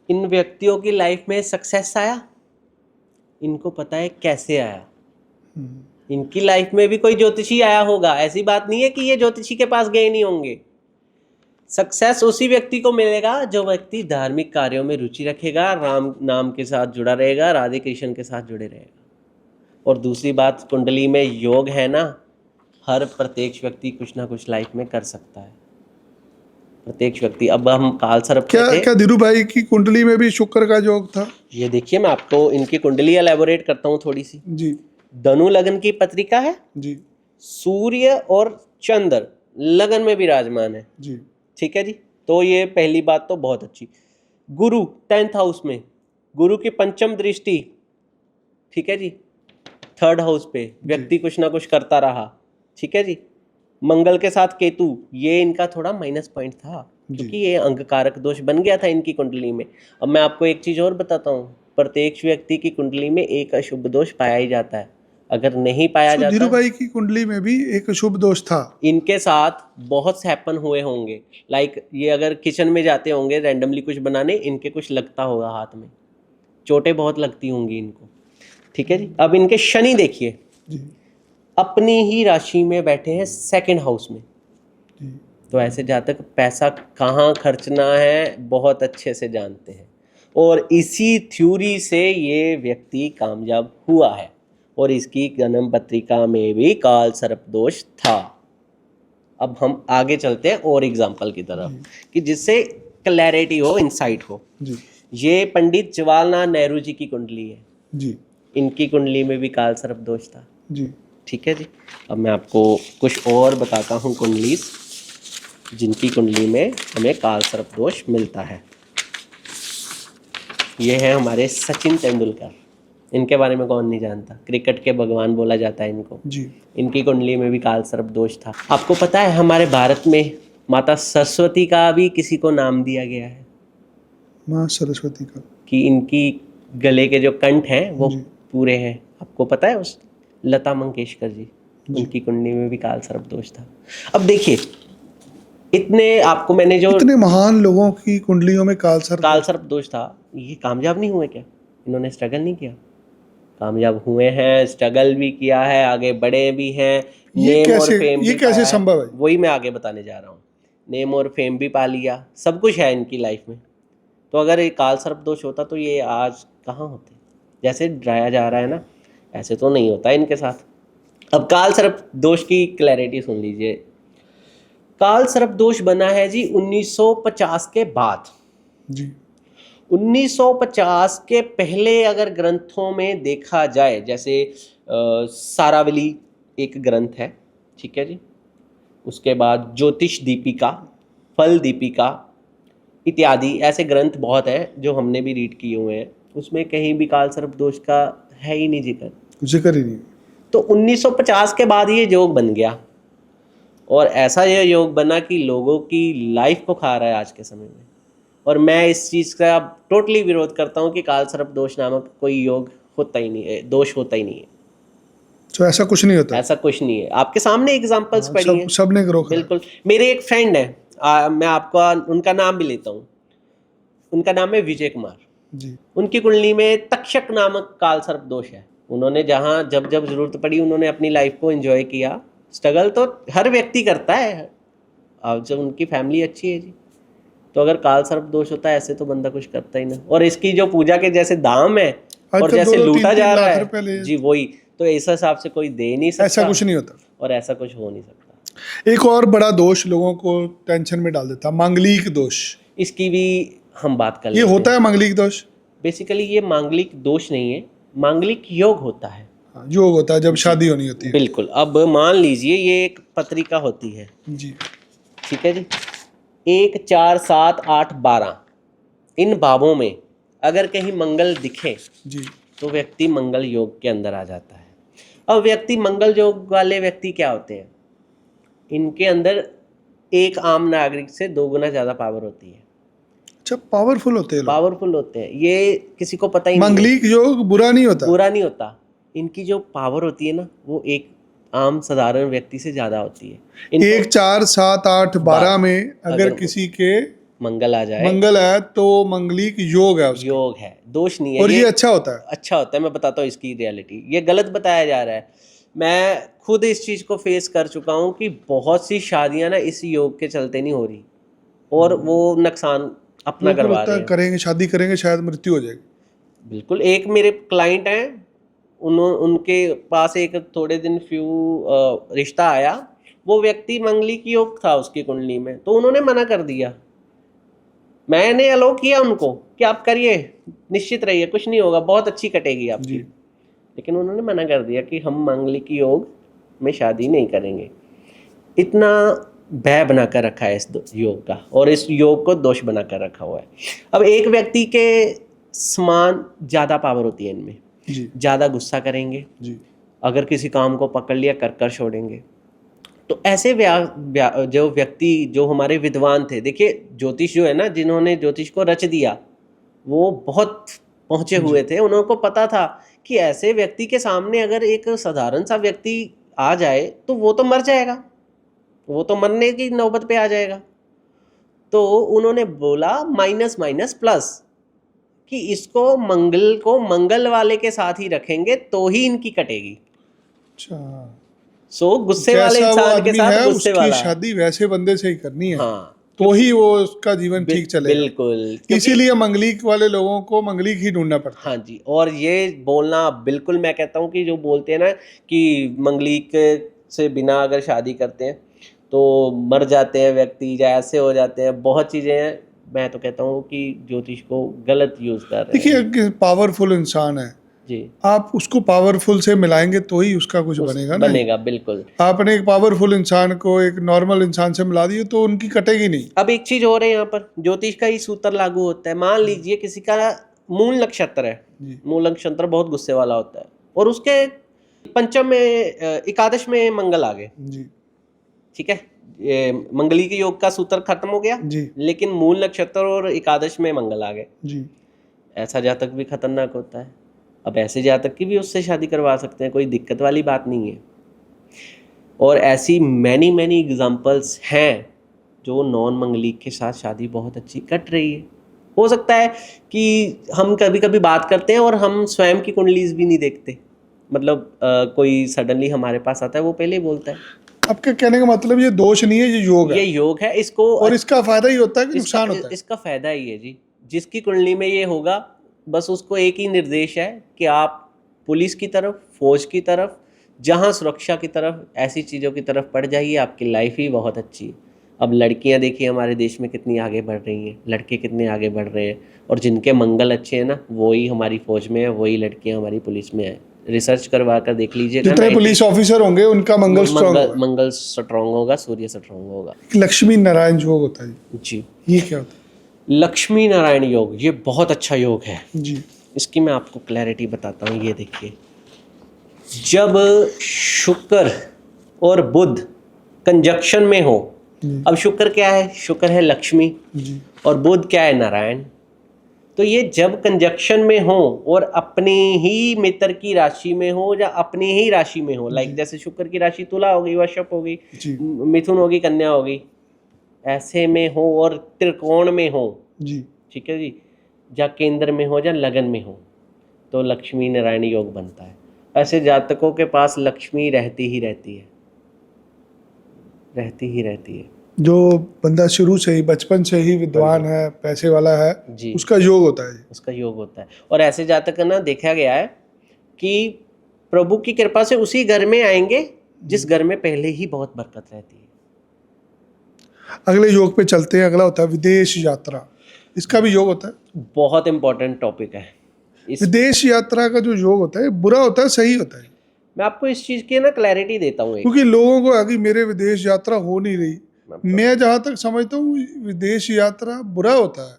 S2: इन व्यक्तियों की लाइफ में सक्सेस आया, इनको पता है कैसे आया।
S1: हम्म,
S2: इनकी लाइफ में भी कोई ज्योतिषी आया होगा, ऐसी बात नहीं है कि ये ज्योतिषी के पास गए नहीं होंगे। सक्सेस उसी व्यक्ति को मिलेगा जो व्यक्ति धार्मिक कार्यों में रुचि रखेगा, राम नाम के साथ जुड़ा रहेगा, राधे कृष्ण के साथ जुड़े रहेगा। और दूसरी बात, कुंडली में योग है ना, हर प्रत्येक व्यक्ति कुछ ना कुछ लाइफ में कर सकता है। प्रत्येक व्यक्ति, अब हम काल सर्प
S1: क्या
S2: पे थे,
S1: क्या धीरू भाई की कुंडली में भी शुक्र का योग था?
S2: ये देखिए मैं आपको इनकी कुंडली एलैबोरेट करता हूँ थोड़ी सी।
S1: जी
S2: धनु लगन की पत्रिका है,
S1: जी
S2: सूर्य और चंद्र लगन में विराजमान है।
S1: जी
S2: ठीक है जी, तो ये पहली बात तो बहुत अच्छी। गुरु 10th हाउस में, गुरु की पंचम दृष्टि, ठीक है जी, 3rd हाउस पे, व्यक्ति कुछ ना कुछ करता रहा। ठीक है जी, मंगल के साथ केतु, ये इनका थोड़ा माइनस पॉइंट था क्योंकि ये अंगकारक दोष बन गया था इनकी कुंडली में। अब मैं आपको एक चीज और बताता हूँ, प्रत्येक व्यक्ति की कुंडली में एक अशुभ दोष पाया ही जाता है। अगर नहीं पाया
S1: तो धीरू
S2: जाता,
S1: भाई की कुंडली में भी एक शुभ दोष था।
S2: इनके साथ बहुत से हैपन हुए होंगे। लाइक ये अगर किचन में जाते होंगे रैंडमली कुछ बनाने, इनके कुछ लगता होगा हाथ में, चोटें बहुत लगती होंगी इनको। ठीक है जी, अब इनके शनि देखिए,
S1: जी
S2: अपनी ही राशि में बैठे हैं 2nd हाउस में।
S1: जी
S2: तो ऐसे जातक पैसा कहाँ खर्चना है बहुत अच्छे से जानते हैं, और इसी थ्योरी से ये व्यक्ति कामयाब हुआ है। और इसकी जन्म पत्रिका में भी काल सर्प दोष था। अब हम आगे चलते हैं और एग्जाम्पल की तरफ कि जिससे क्लैरिटी हो, इंसाइट हो।
S1: जी
S2: ये पंडित जवाहरलाल नेहरू जी की कुंडली है,
S1: जी
S2: इनकी कुंडली में भी काल सर्प दोष था।
S1: जी
S2: ठीक है जी, अब मैं आपको कुछ और बताता हूँ कुंडली जिनकी कुंडली में हमें काल सर्प दोष मिलता है। ये है हमारे सचिन तेंदुलकर, इनके बारे में कौन नहीं जानता, क्रिकेट के भगवान बोला जाता है इनको।
S1: जी
S2: इनकी कुंडली में भी काल सर्प दोष था। आपको पता है हमारे भारत में माता सरस्वती का भी किसी को नाम दिया गया है
S1: माँ सरस्वती का?
S2: कि इनकी गले के जो कंठ हैं वो
S1: जी
S2: पूरे हैं। आपको पता है उस लता मंगेशकर जी, उनकी कुंडली में भी काल सर्प दोष था। अब देखिए, इतने आपको मैंने जो
S1: इतने महान लोगों की कुंडलियों में काल
S2: सर्प दोष था, ये कामयाब नहीं हुए क्या? इन्होंने स्ट्रगल नहीं किया? कामयाब हुए हैं, स्ट्रगल भी किया है, आगे बढ़े भी हैं, नेम और फेम
S1: ये
S2: भी
S1: कैसे
S2: पाया है।
S1: संभव है?
S2: वही मैं आगे बताने जा रहा हूँ। नेम और फेम भी पा लिया, सब कुछ है इनकी लाइफ में। तो अगर ये काल सर्प दोष होता तो ये आज कहाँ होते? जैसे डराया जा रहा है ना, ऐसे तो नहीं होता इनके साथ। अब काल सर्प दोष की क्लैरिटी सुन लीजिए। काल सर्प दोष बना है जी 1950 के बाद।
S1: जी
S2: 1950 के पहले अगर ग्रंथों में देखा जाए, जैसे सारावली एक ग्रंथ है, ठीक है जी, उसके बाद ज्योतिष दीपिका, फल दीपिका इत्यादि ऐसे ग्रंथ बहुत हैं जो हमने भी रीड किए हुए हैं। उसमें कहीं भी काल सर्प दोष का है ही नहीं
S1: जिक्र ही नहीं।
S2: तो 1950 के बाद ये योग बन गया, और ऐसा ये योग बना कि लोगों की लाइफ को खा रहा है आज के समय में। और मैं इस चीज़ का टोटली विरोध करता हूँ कि काल सर्प दोष नामक कोई योग होता ही नहीं है, दोष होता ही नहीं है।
S1: तो ऐसा कुछ नहीं होता?
S2: ऐसा कुछ नहीं है, आपके सामने एग्जांपल्स पड़ी हैं।
S1: सब ने रोका।
S2: बिल्कुल, मेरे एक फ्रेंड है, मैं आपको उनका नाम भी लेता हूँ। उनका नाम है विजय कुमार
S1: जी।
S2: उनकी कुंडली में तक्षक नामक काल सर्प दोष है। उन्होंने जहाँ जब जब जरूरत पड़ी उन्होंने अपनी लाइफ को एंजॉय किया। स्ट्रगल तो हर व्यक्ति करता है, अब जब उनकी फैमिली अच्छी है जी, तो अगर काल सर्प दोष होता है ऐसे तो बंदा कुछ करता ही ना। और इसकी जो पूजा के जैसे दाम है और जैसे लूटा जा रहा है जी, वही तो इस हिसाब से कोई दे नहीं सकता।
S1: ऐसा कुछ नहीं होता
S2: और ऐसा कुछ हो नहीं सकता।
S1: एक और बड़ा दोष लोगों को टेंशन में डाल देता, मांगलिक दोष।
S2: इसकी भी हम बात कर
S1: ये
S2: लेते
S1: होता
S2: हैं।
S1: है मांगलिक दोष?
S2: बेसिकली ये मांगलिक दोष नहीं है, मांगलिक योग होता है।
S1: योग होता है जब शादी होनी होती है।
S2: बिल्कुल। अब मान लीजिए ये एक पत्रिका होती है
S1: जी
S2: ठीक है जी, 1 4 7 8 12 इन भावों में अगर कहीं मंगल दिखे
S1: जी
S2: तो व्यक्ति मंगल योग के अंदर आ जाता है। अब व्यक्ति मंगल योग वाले व्यक्ति क्या होते हैं, इनके अंदर एक आम नागरिक से 2 गुना ज़्यादा पावर होती है।
S1: अच्छा, पावरफुल होते हैं लोग।
S2: पावरफुल होते हैं, ये किसी को पता ही नहीं है।
S1: मांगलिक योग बुरा नहीं होता?
S2: बुरा नहीं होता। इनकी जो पावर होती है ना वो एक आम साधारण व्यक्ति से ज़्यादा होती है।
S1: 1 4 7 8 12 में अगर किसी के
S2: मंगल आ जाए,
S1: मंगल है तो मंगलिक योग है उसका,
S2: योग है, दोष नहीं है।
S1: और ये अच्छा होता है।
S2: अच्छा होता है। मैं बताता हूँ इसकी रियलिटी, ये गलत बताया जा रहा है। मैं खुद इस चीज़ को फेस कर चुका हूँ कि बहुत सी शादियां ना इस योग के चलते नहीं हो रही, और वो नुकसान अपना
S1: लोगों को
S2: करवा
S1: लगता
S2: रहे
S1: है
S2: हैं।
S1: करेंगे, शादी करेंगे शायद मृत्यु हो जाएगी।
S2: बिल्कुल। एक मेरे क्लाइंट हैं, उनके पास एक थोड़े दिन रिश्ता आया, वो व्यक्ति मंगलिक योग था उसकी कुंडली में, तो उन्होंने मना कर दिया। मैंने अलो किया उनको कि आप करिए, निश्चित रहिए, कुछ नहीं होगा, बहुत अच्छी कटेगी आपकी।
S1: जी।
S2: लेकिन उन्होंने मना कर दिया कि हम मांगलिक योग में शादी नहीं करेंगे। इतना भय बना कर रखा है इस योग का, और इस योग को दोष बना कर रखा हुआ है। अब एक व्यक्ति के समान ज़्यादा पावर होती है इनमें,
S1: जी।
S2: ज़्यादा गुस्सा करेंगे,
S1: जी।
S2: अगर किसी काम को पकड़ लिया कर छोड़ेंगे। तो ऐसे जो व्यक्ति जो हमारे विद्वान थे, देखिए ज्योतिष जो है ना, जिन्होंने ज्योतिष को रच दिया वो बहुत पहुंचे हुए थे। उनको पता था कि ऐसे व्यक्ति के सामने अगर एक साधारण सा व्यक्ति आ जाए तो वो तो मर जाएगा, वो तो मरने की नौबत पे आ जाएगा। तो उन्होंने बोला माइनस माइनस प्लस, कि इसको मंगल को मंगल वाले के साथ ही रखेंगे तो ही इनकी कटेगी।
S1: अच्छा,
S2: सो गुस्से वाले
S1: जैसा वो
S2: इंसान के
S1: आदमी
S2: साथ
S1: है
S2: गुस्से
S1: उसकी
S2: वाला।
S1: शादी वैसे बंदे से ही करनी है,
S2: हाँ,
S1: तो ही वो उसका जीवन ठीक चलेगा।
S2: बिल्कुल।
S1: इसीलिए मंगलिक वाले लोगों को मंगलिक ही ढूंढना पड़ता है।
S2: हाँ जी, और ये बोलना बिल्कुल, मैं कहता हूँ कि जो बोलते हैं ना कि मंगलिक से बिना अगर शादी करते हैं तो मर जाते हैं व्यक्ति, या ऐसे हो जाते हैं, बहुत चीज़ें हैं। मैं तो कहता हूँ कि ज्योतिष को गलत यूज़ कर रहे हैं।
S1: देखिए, पावरफुल इंसान है,
S2: जी,
S1: आप उसको पावरफुल से मिलाएंगे तो ही उसका कुछ बनेगा ना।
S2: बनेगा, बिल्कुल।
S1: आपने एक पावरफुल इंसान को एक नॉर्मल इंसान से मिला दिए तो उनकी कटेगी नहीं।
S2: अब एक चीज़ और है, यहाँ पर ज्योतिष का ही सूत्र लागू होता है। मान लीजिए किसी का मूल नक्षत्र है,
S1: जी।
S2: मूल नक्षत्र बहुत गुस्से वाला होता है, और उसके पंचम में एकादश में मंगल आ गए,
S1: जी।
S2: ठीक है, ये मंगली के योग का सूत्र खत्म हो गया,
S1: जी।
S2: लेकिन मूल नक्षत्र और एकादश में मंगल आ गए।
S1: जी।
S2: ऐसा जातक भी खतरनाक होता है। अब ऐसे जातक की भी उससे शादी करवा सकते हैं, कोई दिक्कत वाली बात नहीं है। और ऐसी मैनी मैनी एग्जाम्पल्स हैं जो नॉन मंगलिक के साथ शादी बहुत अच्छी कट रही है। हो सकता है कि हम कभी कभी बात करते हैं और हम स्वयं की कुंडलीज भी नहीं देखते, मतलब कोई सडनली हमारे पास आता है, वो पहले ही बोलता है।
S1: आपके कहने का मतलब ये दोष नहीं है, ये योग
S2: ये
S1: है,
S2: योग है, इसको
S1: और इसका फायदा ही होता है कि
S2: इसका
S1: नुकसान होता है।
S2: इसका फायदा ही है जी। जिसकी कुंडली में ये होगा, बस उसको एक ही निर्देश है कि आप पुलिस की तरफ, फौज की तरफ, जहाँ सुरक्षा की तरफ, ऐसी चीज़ों की तरफ पड़ जाइए, आपकी लाइफ ही बहुत अच्छी है। अब लड़कियां देखिए हमारे देश में कितनी आगे बढ़ रही हैं, लड़के कितने आगे बढ़ रहे हैं, और जिनके मंगल अच्छे हैं ना, वही हमारी फौज में है, वही लड़कियां हमारी पुलिस में है। रिसर्च करवा कर देख लीजिएगा,
S1: जितने पुलिस ऑफिसर होंगे उनका मंगल स्ट्रांग होगा।
S2: मंगल स्ट्रॉन्ग होगा, सूर्य स्ट्रॉन्ग होगा।
S1: लक्ष्मी नारायण योग होता है
S2: जी,
S1: ये क्या होता
S2: लक्ष्मी नारायण योग, ये बहुत अच्छा योग है
S1: है? जी।
S2: इसकी मैं आपको क्लैरिटी बताता हूँ। ये देखिए, जब शुक्र और बुध कंजक्शन में हो, अब शुक्र क्या है? शुक्र है लक्ष्मी,
S1: जी।
S2: और बुध क्या है? नारायण। तो ये जब कंजक्शन में हो और अपनी ही मित्र की राशि में हो या अपनी ही राशि में हो, लाइक जैसे शुक्र की राशि तुला हो गई, वृषभ हो गई,
S1: जी।
S2: मिथुन होगी, कन्या होगी, ऐसे में हो, और त्रिकोण में हो,
S1: जी।
S2: ठीक है जी, या केंद्र में हो या लगन में हो, तो लक्ष्मी नारायण योग बनता है। ऐसे जातकों के पास लक्ष्मी रहती ही रहती है, रहती ही रहती है।
S1: जो बंदा शुरू से ही, बचपन से ही विद्वान है, पैसे वाला है,
S2: जी,
S1: उसका योग होता है।
S2: उसका योग होता है। और ऐसे जातक ना देखा गया है कि प्रभु की कृपा से उसी घर में आएंगे जिस घर में पहले ही बहुत बरकत रहती है।
S1: अगले योग पे चलते हैं। अगला होता है विदेश यात्रा। इसका भी योग होता है।
S2: बहुत इंपॉर्टेंट टॉपिक है।
S1: विदेश यात्रा का जो योग होता है बुरा होता है, सही होता है?
S2: मैं आपको इस चीज़ की ना क्लैरिटी देता हूँ।
S1: क्योंकि लोगों को अभी मेरे विदेश यात्रा हो नहीं रही। मैं जहाँ तक समझता हूँ विदेश यात्रा बुरा होता है।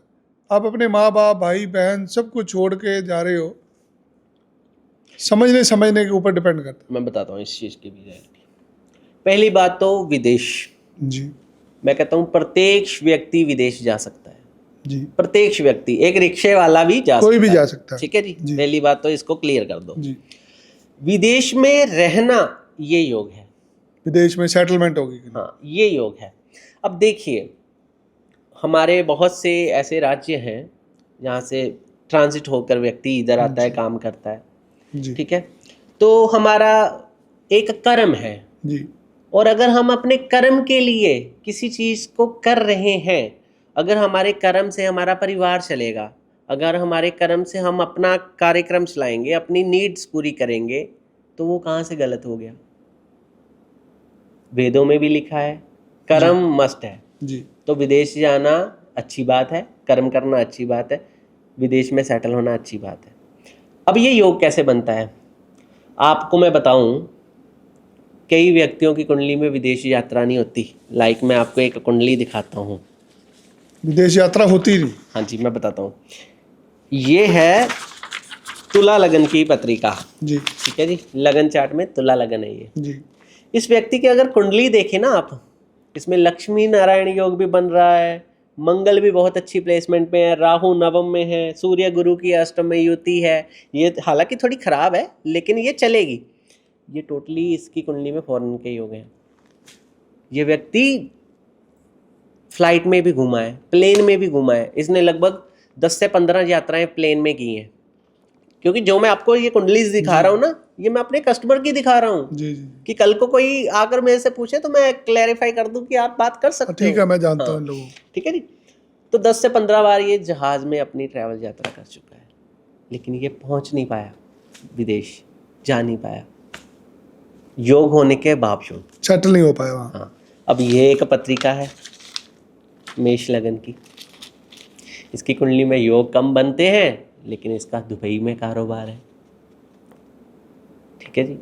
S1: आप अपने माँ बाप, भाई बहन सबको छोड़ के जा रहे हो, समझने के ऊपर डिपेंड करता है।
S2: मैं बताता हूँ इस चीज़ की भी रियलिटी। पहली बात तो विदेश,
S1: जी।
S2: मैं कहता हूँ प्रत्येक व्यक्ति विदेश जा सकता है।
S1: जी।
S2: प्रत्येक व्यक्ति, एक रिक्शे वाला भी जा सकता है,
S1: कोई भी जा सकता है।
S2: ठीक है जी। पहली बात तो इसको क्लियर कर दो।
S1: जी।
S2: विदेश में रहना ये योग है,
S1: विदेश में सेटलमेंट होगी।
S2: हाँ ये योग है। अब देखिए, हमारे बहुत से ऐसे राज्य हैं जहाँ से ट्रांजिट होकर व्यक्ति इधर आता है, काम करता है,
S1: जी
S2: ठीक है। तो हमारा एक कर्म है,
S1: जी
S2: और अगर हम अपने कर्म के लिए किसी चीज़ को कर रहे हैं, अगर हमारे कर्म से हमारा परिवार चलेगा, अगर हमारे कर्म से हम अपना कार्यक्रम चलाएंगे, अपनी नीड्स पूरी करेंगे, तो वो कहाँ से गलत हो गया? वेदों में भी लिखा है कर्म मस्ट है।
S1: जी
S2: तो विदेश जाना अच्छी बात है, कर्म करना अच्छी बात है, विदेश में सेटल होना अच्छी बात है। अब ये योग कैसे बनता है आपको मैं बताऊं। कई व्यक्तियों की कुंडली में विदेश यात्रा नहीं होती। लाइक मैं आपको एक कुंडली दिखाता हूँ।
S1: विदेश यात्रा होती नहीं।
S2: हाँ जी, मैं बताता हूँ। ये है तुला लगन की पत्रिका,
S1: जी
S2: ठीक है जी। लगन चार्ट में तुला लगन है ये।
S1: जी
S2: इस व्यक्ति की अगर कुंडली देखें ना आप, इसमें लक्ष्मी नारायण योग भी बन रहा है, मंगल भी बहुत अच्छी प्लेसमेंट में है, राहु नवम में है, सूर्य गुरु की अष्टम में युति है। ये हालांकि थोड़ी खराब है लेकिन ये चलेगी। ये टोटली इसकी कुंडली में फॉरेन के योग हैं। ये व्यक्ति फ्लाइट में भी घूमा है, प्लेन में भी घूमा है। इसने लगभग 10 से 15 यात्राएं प्लेन में की हैं। क्योंकि जो मैं आपको ये कुंडली दिखा रहा हूँ ना, ये मैं अपने कस्टमर की दिखा रहा हूँ
S1: जी जी
S2: कि कल को कोई आकर मेरे से पूछे तो मैं क्लैरिफाई कर दूं कि आप बात कर सकते हो।
S1: ठीक है, मैं जानता हूँ लोगों को।
S2: ठीक है जी। तो 10 से 15 बार ये जहाज में अपनी ट्रैवल यात्रा कर चुका है, लेकिन ये पहुंच नहीं पाया, विदेश जा नहीं पाया, योग होने के बावजूद
S1: सेटल नहीं हो पाया वहाँ।
S2: हाँ। अब ये एक पत्रिका है मेष लगन की। इसकी कुंडली में योग कम बनते हैं, लेकिन इसका दुबई में कारोबार है, ठीक है जी।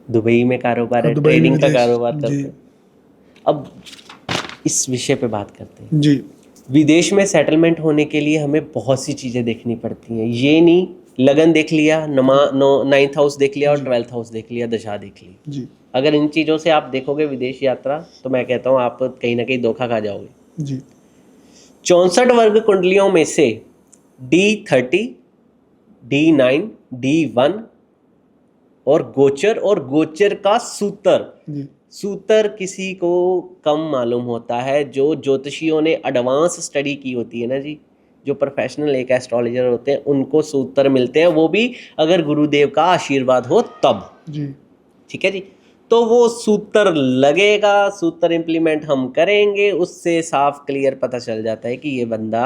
S2: दुबई में कारोबार है,
S1: दुबई में
S2: ट्रेडिंग का
S1: विदेश,
S2: कारोबार करते
S1: जी।
S2: हैं। अब इस विषय पे बात करते हैं।
S1: जी
S2: विदेश में सेटलमेंट होने के लिए हमें बहुत सी चीज़ें देखनी पड़ती हैं। ये नहीं लगन देख लिया, 9th हाउस देख लिया और 12th हाउस देख लिया, दशा देख ली।
S1: जी
S2: अगर इन चीज़ों से आप देखोगे विदेश यात्रा, तो मैं कहता हूँ आप कहीं ना कहीं धोखा खा जाओगे।
S1: जी
S2: 64 वर्ग कुंडलियों में से D30, D9, D1 और गोचर का सूत्र,
S1: जी
S2: सूत्र किसी को कम मालूम होता है। जो ज्योतिषियों ने एडवांस स्टडी की होती है ना जी, जो प्रोफेशनल एक एस्ट्रोलॉजर होते हैं, उनको सूत्र मिलते हैं, वो भी अगर गुरुदेव का आशीर्वाद हो तब,
S1: जी
S2: ठीक है जी। तो वो सूत्र लगेगा, सूत्र इम्प्लीमेंट हम करेंगे, उससे साफ क्लियर पता चल जाता है कि ये बंदा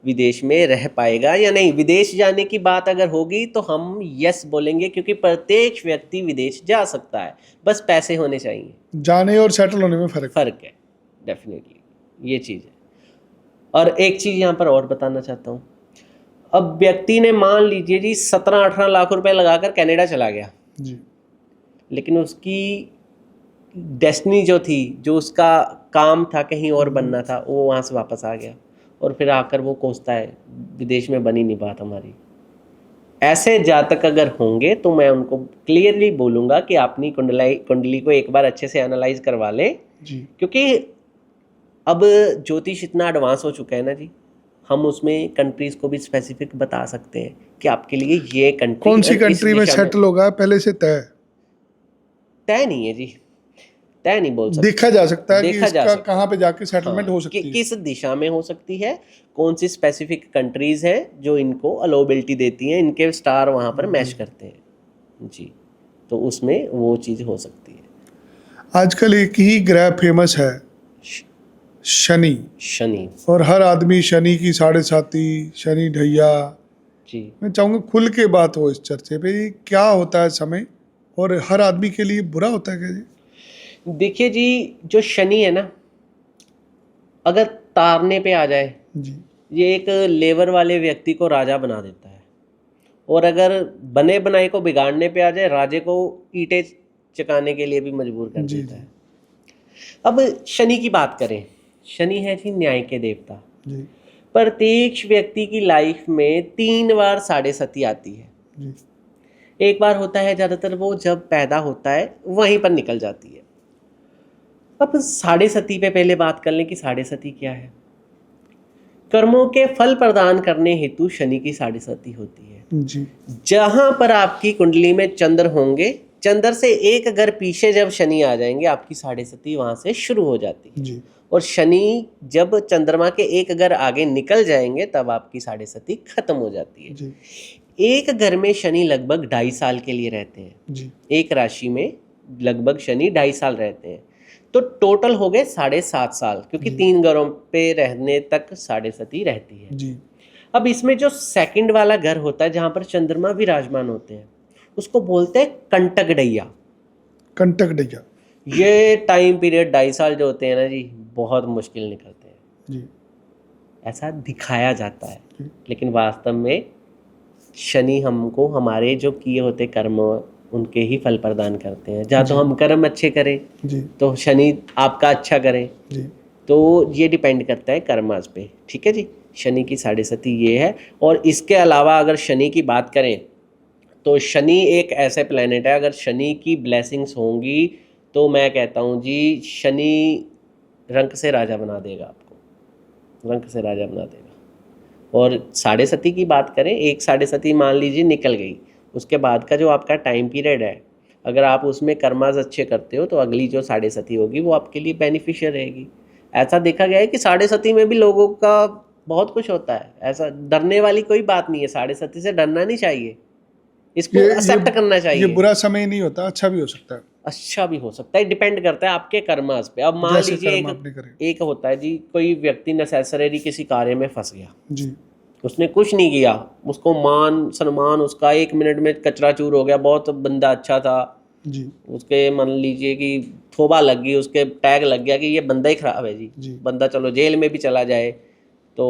S2: विदेश में रह पाएगा या नहीं। विदेश जाने की बात अगर होगी तो हम यस बोलेंगे, क्योंकि प्रत्येक व्यक्ति विदेश जा सकता है, बस पैसे होने चाहिए।
S1: जाने और सेटल होने में फर्क
S2: है डेफिनेटली, ये चीज़ है। और एक चीज़ यहाँ पर और बताना चाहता हूँ। अब व्यक्ति ने मान लीजिए जी 17-18 लाख रुपए लगाकर कनाडा चला गया,
S1: जी
S2: लेकिन उसकी डेस्टिनी जो थी, जो उसका काम था कहीं और बनना था, वो वहाँ से वापस आ गया और फिर आकर वो कोसता है विदेश में बनी नहीं बात हमारी। ऐसे जातक अगर होंगे तो मैं उनको क्लियरली बोलूँगा कि अपनी कुंडली को एक बार अच्छे से एनालाइज करवा लें,
S1: जी
S2: क्योंकि अब ज्योतिष इतना एडवांस हो चुका है ना जी, हम उसमें कंट्रीज को भी स्पेसिफिक बता सकते हैं कि आपके लिए ये कंट्री
S1: कौन सी कंट्री में सेटल होगा पहले से
S2: तय नहीं है जी, तय नहीं बोल सकते।
S1: देखा जा सकता है कि
S2: देखा जा
S1: इसका
S2: सकता
S1: कहाँ पे जाके सेटलमेंट
S2: हाँ,
S1: हो सकती है।
S2: किस दिशा में हो सकती है, कौन सी स्पेसिफिक कंट्रीज हैं जो इनको अलोबिलिटी देती हैं, इनके स्टार वहाँ पर मैच करते हैं जी, तो उसमें वो चीज़ हो सकती है।
S1: आजकल एक ही ग्रह फेमस है, शनि, और हर आदमी शनि की 7.5, शनि ढैया।
S2: जी
S1: मैं चाहूँगा खुल के बात हो इस चर्चे पे, ये क्या होता है समय, और हर आदमी के लिए बुरा होता है क्या जी?
S2: देखिए जी, जो शनि है ना, अगर तारने पे आ जाए
S1: जी
S2: ये एक लेबर वाले व्यक्ति को राजा बना देता है, और अगर बने बनाए को बिगाड़ने पे आ जाए राजे को ईंटें चकाने के लिए भी मजबूर कर
S1: जी
S2: देता है। अब शनि की बात करें, शनि है जी न्याय के देवता।
S1: जी
S2: प्रत्येक व्यक्ति की लाइफ में 3 बार 7.5 आती है।
S1: जी
S2: एक बार होता है, ज़्यादातर वो जब पैदा होता है वहीं पर निकल जाती है। अब 7.5 पे पहले बात कर लें कि 7.5 क्या है। कर्मों के फल प्रदान करने हेतु शनि की 7.5 होती है।
S1: जी
S2: जहां पर आपकी कुंडली में चंद्र होंगे, चंद्र से एक घर पीछे जब शनि आ जाएंगे आपकी साढ़े सती वहां से शुरू हो जाती है।
S1: जी
S2: और शनि जब चंद्रमा के एक घर आगे निकल जाएंगे तब आपकी साढ़े सती खत्म हो जाती है।
S1: जी
S2: एक घर में शनि लगभग 2.5 साल के लिए रहते हैं।
S1: जी
S2: एक राशि में लगभग शनि 2.5 साल रहते हैं, तो टोटल हो गए 7.5 साल, क्योंकि 3 घरों पे रहने तक साढ़े सती रहती है।
S1: जी
S2: अब इसमें जो सेकंड वाला घर होता है जहां पर चंद्रमा विराजमान होते हैं उसको बोलते हैं कंटकडैया।
S1: कंटक डैया।
S2: ये टाइम पीरियड 2.5 साल जो होते हैं ना जी, बहुत मुश्किल निकलते हैं,
S1: जी
S2: ऐसा दिखाया जाता है।
S1: जी
S2: लेकिन वास्तव में शनि हमको हमारे जो किए होते कर्म उनके ही फल प्रदान करते हैं। जहाँ तो हम कर्म अच्छे करें
S1: जी
S2: तो शनि आपका अच्छा करे,
S1: जी
S2: तो ये डिपेंड करता है कर्मास पे। ठीक है जी, शनि की साढ़े सती ये है। और इसके अलावा अगर शनि की बात करें तो शनि एक ऐसे प्लेनेट है, अगर शनि की ब्लेसिंग्स होंगी तो मैं कहता हूँ जी शनि रंक से राजा बना देगा आपको, रंक से राजा बना देगा। और साढ़े सती की बात करें, एक साढ़े सती मान लीजिए निकल गई, उसके बाद का जो आपका टाइम पीरियड है अगर आप उसमें कर्माज अच्छे करते हो तो अगली जो साढ़े सती होगी वो आपके लिए बेनिफिशियल रहेगी। ऐसा देखा गया है कि साढ़े सती में भी लोगों का बहुत कुछ होता है, ऐसा डरने वाली कोई बात नहीं है। साढ़े सती से डरना नहीं चाहिए, इसको एक्सेप्ट करना
S1: ये
S2: चाहिए।
S1: बुरा समय नहीं होता, अच्छा भी हो सकता है।
S2: अच्छा भी हो सकता है, डिपेंड करता है आपके कर्मास पे। अब मान
S1: जैसे
S2: लीजिए
S1: कर्म आपने करे।
S2: एक होता है जी, कोई व्यक्ति नेसेसरी किसी कार्य में फंस गया,
S1: जी
S2: उसने कुछ नहीं किया, उसको मान सम्मान उसका 1 मिनट में कचरा चूर हो गया, बहुत बंदा अच्छा था,
S1: जी
S2: उसके मान लीजिए कि थोबा लग गई, उसके टैग लग गया कि ये बंदा ही खराब है जी,
S1: जी
S2: बंदा चलो जेल में भी चला जाए। तो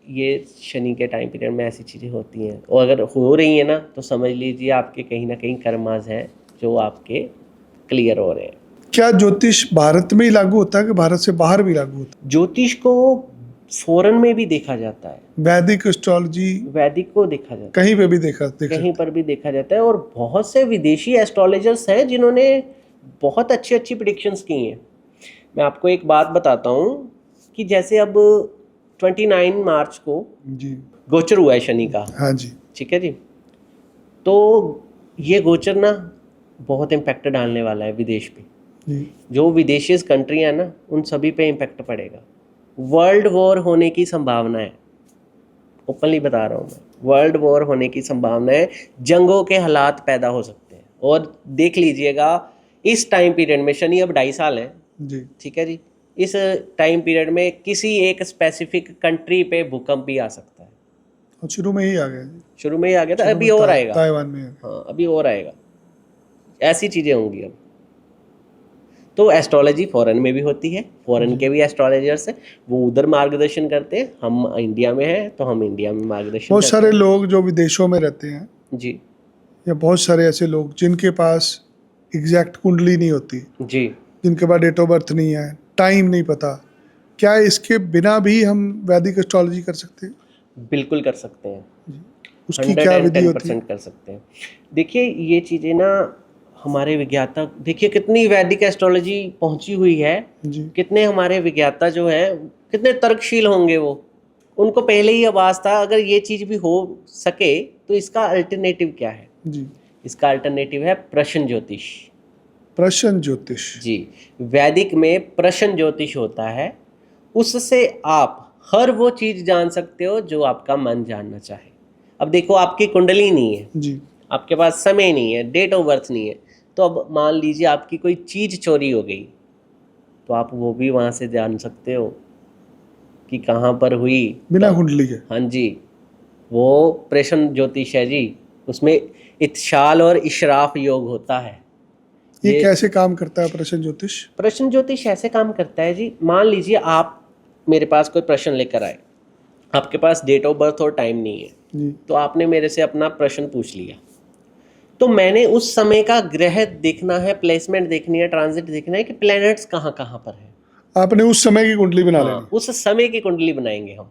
S2: ये शनि के टाइम पीरियड में ऐसी चीज़ें होती हैं। और अगर हो रही है ना तो समझ लीजिए आपके कहीं ना कहीं कर्मास हैं जो आपके क्लियर हो रहे हैं।
S1: क्या ज्योतिष भारत में ही लागू होता है कि भारत से बाहर भी लागू होता
S2: ज्योतिष को फॉरेन में भी देखा जाता है,
S1: है? वैदिक एस्ट्रोलॉजी
S2: वैदिक को देखा जाता है,
S1: कहीं पे भी देख
S2: कहीं
S1: सकते
S2: पर भी देखा जाता है। और बहुत से विदेशी एस्ट्रोलॉजर्स हैं जिन्होंने बहुत अच्छी अच्छी प्रिडिक्शंस की हैं। मैं आपको एक बात बताता हूँ कि जैसे अब 29 मार्च को
S1: हैं। जी
S2: गोचर हुआ है शनि का,
S1: हाँ जी
S2: ठीक है जी। तो ये गोचर ना बहुत इम्पैक्ट डालने वाला है विदेश पे।
S1: जी
S2: जो विदेशी कंट्रियाँ हैं ना उन सभी पे इम्पैक्ट पड़ेगा। वर्ल्ड वॉर होने की संभावना है, ओपनली बता रहा हूँ मैं, वर्ल्ड वॉर होने की संभावना है, जंगों के हालात पैदा हो सकते हैं। और देख लीजिएगा इस टाइम पीरियड में, शनि अब 2.5 साल है,
S1: जी
S2: ठीक है जी, इस टाइम पीरियड में किसी एक स्पेसिफिक कंट्री पे भूकंप भी आ सकता है।
S1: और शुरू में ही आ गया जी।
S2: शुरू में ही आ गया था,
S1: शुरू
S2: अभी
S1: में
S2: और आएगा।
S1: ताइवान में आ गया।
S2: हाँ अभी और आएगा, ऐसी चीज़ें होंगी अब। तो एस्ट्रोलॉजी फॉरेन में भी होती है, फॉरेन के भी एस्ट्रोलॉजर्स हैं, वो उधर मार्गदर्शन करते हैं। हम इंडिया में हैं तो हम इंडिया में मार्गदर्शन
S1: बहुत
S2: करते
S1: सारे लोग जो विदेशों में रहते हैं,
S2: हैं। जी
S1: या बहुत सारे ऐसे लोग जिनके पास एग्जैक्ट कुंडली नहीं होती,
S2: जी
S1: जिनके पास डेट ऑफ बर्थ नहीं है, टाइम नहीं पता, क्या इसके बिना भी हम वैदिक एस्ट्रोलॉजी कर सकते हैं?
S2: बिल्कुल कर सकते हैं,
S1: उसकी क्या विधि होती है?
S2: 110% कर सकते हैं। देखिए ये चीज़ें ना हमारे विज्ञाता, देखिए कितनी वैदिक एस्ट्रोलॉजी पहुंची हुई है,
S1: जी
S2: कितने हमारे विज्ञाता जो हैं कितने तर्कशील होंगे वो, उनको पहले ही आवाज़ था अगर ये चीज़ भी हो सके तो इसका अल्टरनेटिव क्या है।
S1: जी
S2: इसका अल्टरनेटिव है प्रश्न ज्योतिष।
S1: प्रश्न ज्योतिष।
S2: जी, वैदिक में प्रश्न ज्योतिष होता है, उससे आप हर वो चीज़ जान सकते हो जो आपका मन जानना चाहे। अब देखो आपकी कुंडली नहीं है,
S1: जी
S2: आपके पास समय नहीं है, डेट ऑफ बर्थ नहीं है, तो अब मान लीजिए आपकी कोई चीज़ चोरी हो गई तो आप वो भी वहाँ से जान सकते हो कि कहाँ पर हुई,
S1: बिना कुंडली के।
S2: हाँ जी, वो प्रश्न ज्योतिष है जी। उसमें इत्शाल और इशराफ योग होता है।
S1: ये कैसे काम करता है प्रश्न ज्योतिष?
S2: प्रश्न ज्योतिष ऐसे काम करता है जी, मान लीजिए आप मेरे पास कोई प्रश्न लेकर आए, आपके पास डेट ऑफ बर्थ और टाइम नहीं है,
S1: जी
S2: तो आपने मेरे से अपना प्रश्न पूछ लिया, तो मैंने उस समय का ग्रह देखना है, प्लेसमेंट देखनी है, ट्रांजिट देखना है कि प्लैनेट्स कहाँ कहाँ पर है।
S1: आपने उस समय की कुंडली बना
S2: हाँ,
S1: लेनी।
S2: उस समय की कुंडली बनाएंगे हम।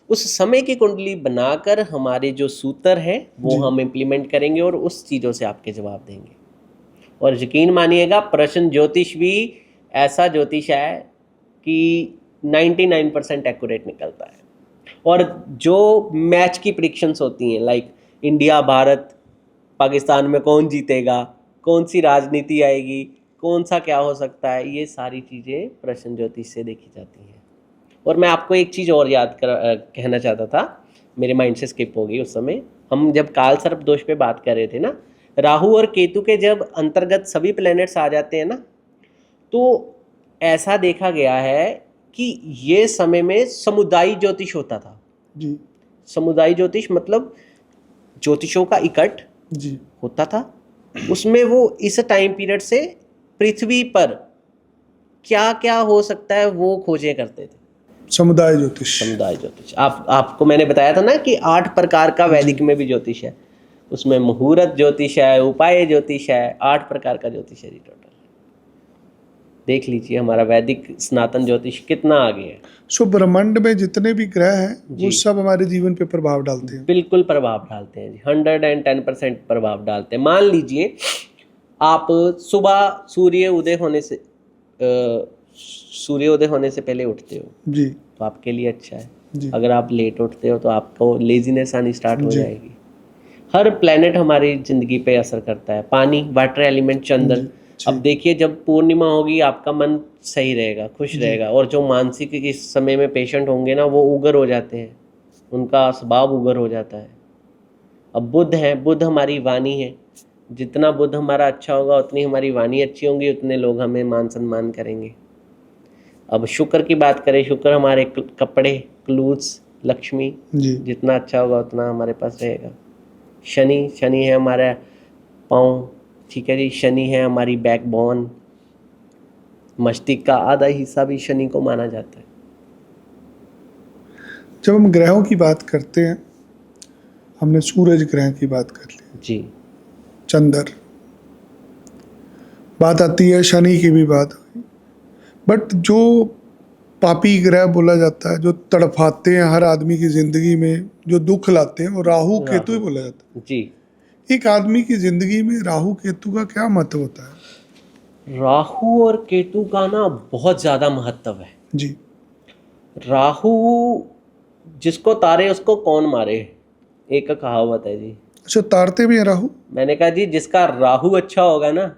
S2: उस समय की कुंडली बनाकर हमारे जो सूत्र हैं वो हम इम्प्लीमेंट करेंगे और उस चीज़ों से आपके जवाब देंगे। और यकीन मानिएगा प्रश्न ज्योतिष भी ऐसा ज्योतिष है कि 99% एक्यूरेट निकलता है। और जो मैच की प्रिडिक्शंस होती हैं, लाइक इंडिया भारत पाकिस्तान में कौन जीतेगा, कौन सी राजनीति आएगी, कौन सा क्या हो सकता है, ये सारी चीज़ें प्रश्न ज्योतिष से देखी जाती हैं। और मैं आपको एक चीज़ और कहना चाहता था, मेरे माइंड से स्किप हो गई उस समय। हम जब काल सर्प दोष पे बात कर रहे थे ना, राहु और केतु के जब अंतर्गत सभी प्लैनेट्स आ जाते हैं ना, तो ऐसा देखा गया है कि ये समय में समुदायी ज्योतिष होता था।
S1: जी
S2: समुदायी ज्योतिष मतलब ज्योतिषों का इकट्ठ
S1: जी
S2: होता था, उसमें वो इस टाइम पीरियड से पृथ्वी पर क्या क्या हो सकता है वो खोजें करते थे।
S1: समुदाय ज्योतिष।
S2: समुदाय ज्योतिष, आपको मैंने बताया था ना कि 8 प्रकार का वैदिक में भी ज्योतिष है, उसमें मुहूर्त ज्योतिष है, उपाय ज्योतिष है, 8 प्रकार का ज्योतिष है जी टोटल। देख लीजिए हमारा वैदिक सनातन ज्योतिष कितना आगे है।
S1: सो ब्रह्मांड में जितने भी ग्रह हैं वो
S2: जी।
S1: सब हमारे जीवन पे प्रभाव डालते हैं।
S2: बिल्कुल प्रभाव डालते हैं जी, 110% प्रभाव डालते हैं। मान लीजिए आप सुबह सूर्योदय होने से पहले उठते हो
S1: जी
S2: तो आपके लिए अच्छा है।
S1: जी
S2: अगर आप लेट उठते हो तो आपको लेजीनेस आनी स्टार्ट हो
S1: जी।
S2: जाएगी। हर प्लेनेट हमारी जिंदगी पे असर करता है। पानी, वाटर एलिमेंट, चंद्र।
S1: जी,
S2: अब देखिए जब पूर्णिमा होगी आपका मन सही रहेगा, खुश रहेगा, और जो मानसिक इस समय में पेशेंट होंगे ना, वो उग्र हो जाते हैं, उनका स्वभाव उग्र हो जाता है। अब बुध है, बुध हमारी वाणी है, जितना बुध हमारा अच्छा होगा उतनी हमारी वाणी अच्छी होंगी, उतने लोग हमें मान सम्मान करेंगे। अब शुक्र की बात करें, शुक्र हमारे कपड़े, क्लूथ्स, लक्ष्मी,
S1: जी
S2: जितना अच्छा होगा उतना हमारे पास रहेगा। शनि, शनि है हमारा पाँव, ठीक है जी, शनि है हमारी बैकबोन, मस्तिष्क का आधा हिस्सा भी शनि को माना जाता है।
S1: जब हम ग्रहों की बात करते हैं, हमने सूरज ग्रह की बात कर ली,
S2: जी
S1: चंद्र, बात आती है शनि की भी बात, बट जो पापी ग्रह बोला जाता है, जो तड़फाते हैं हर आदमी की जिंदगी में, जो दुख लाते हैं, वो राहु केतु ही बोला जाता है।
S2: जी।
S1: एक आदमी की जिंदगी में राहु केतु का क्या महत्व होता है?
S2: राहु और केतु का ना बहुत ज़्यादा महत्व है
S1: जी
S2: राहु जिसको तारे उसको कौन मारे, एक कहावत है जी।
S1: अच्छा, तारते भी हैं राहु?
S2: मैंने कहा जी जिसका राहु अच्छा होगा ना,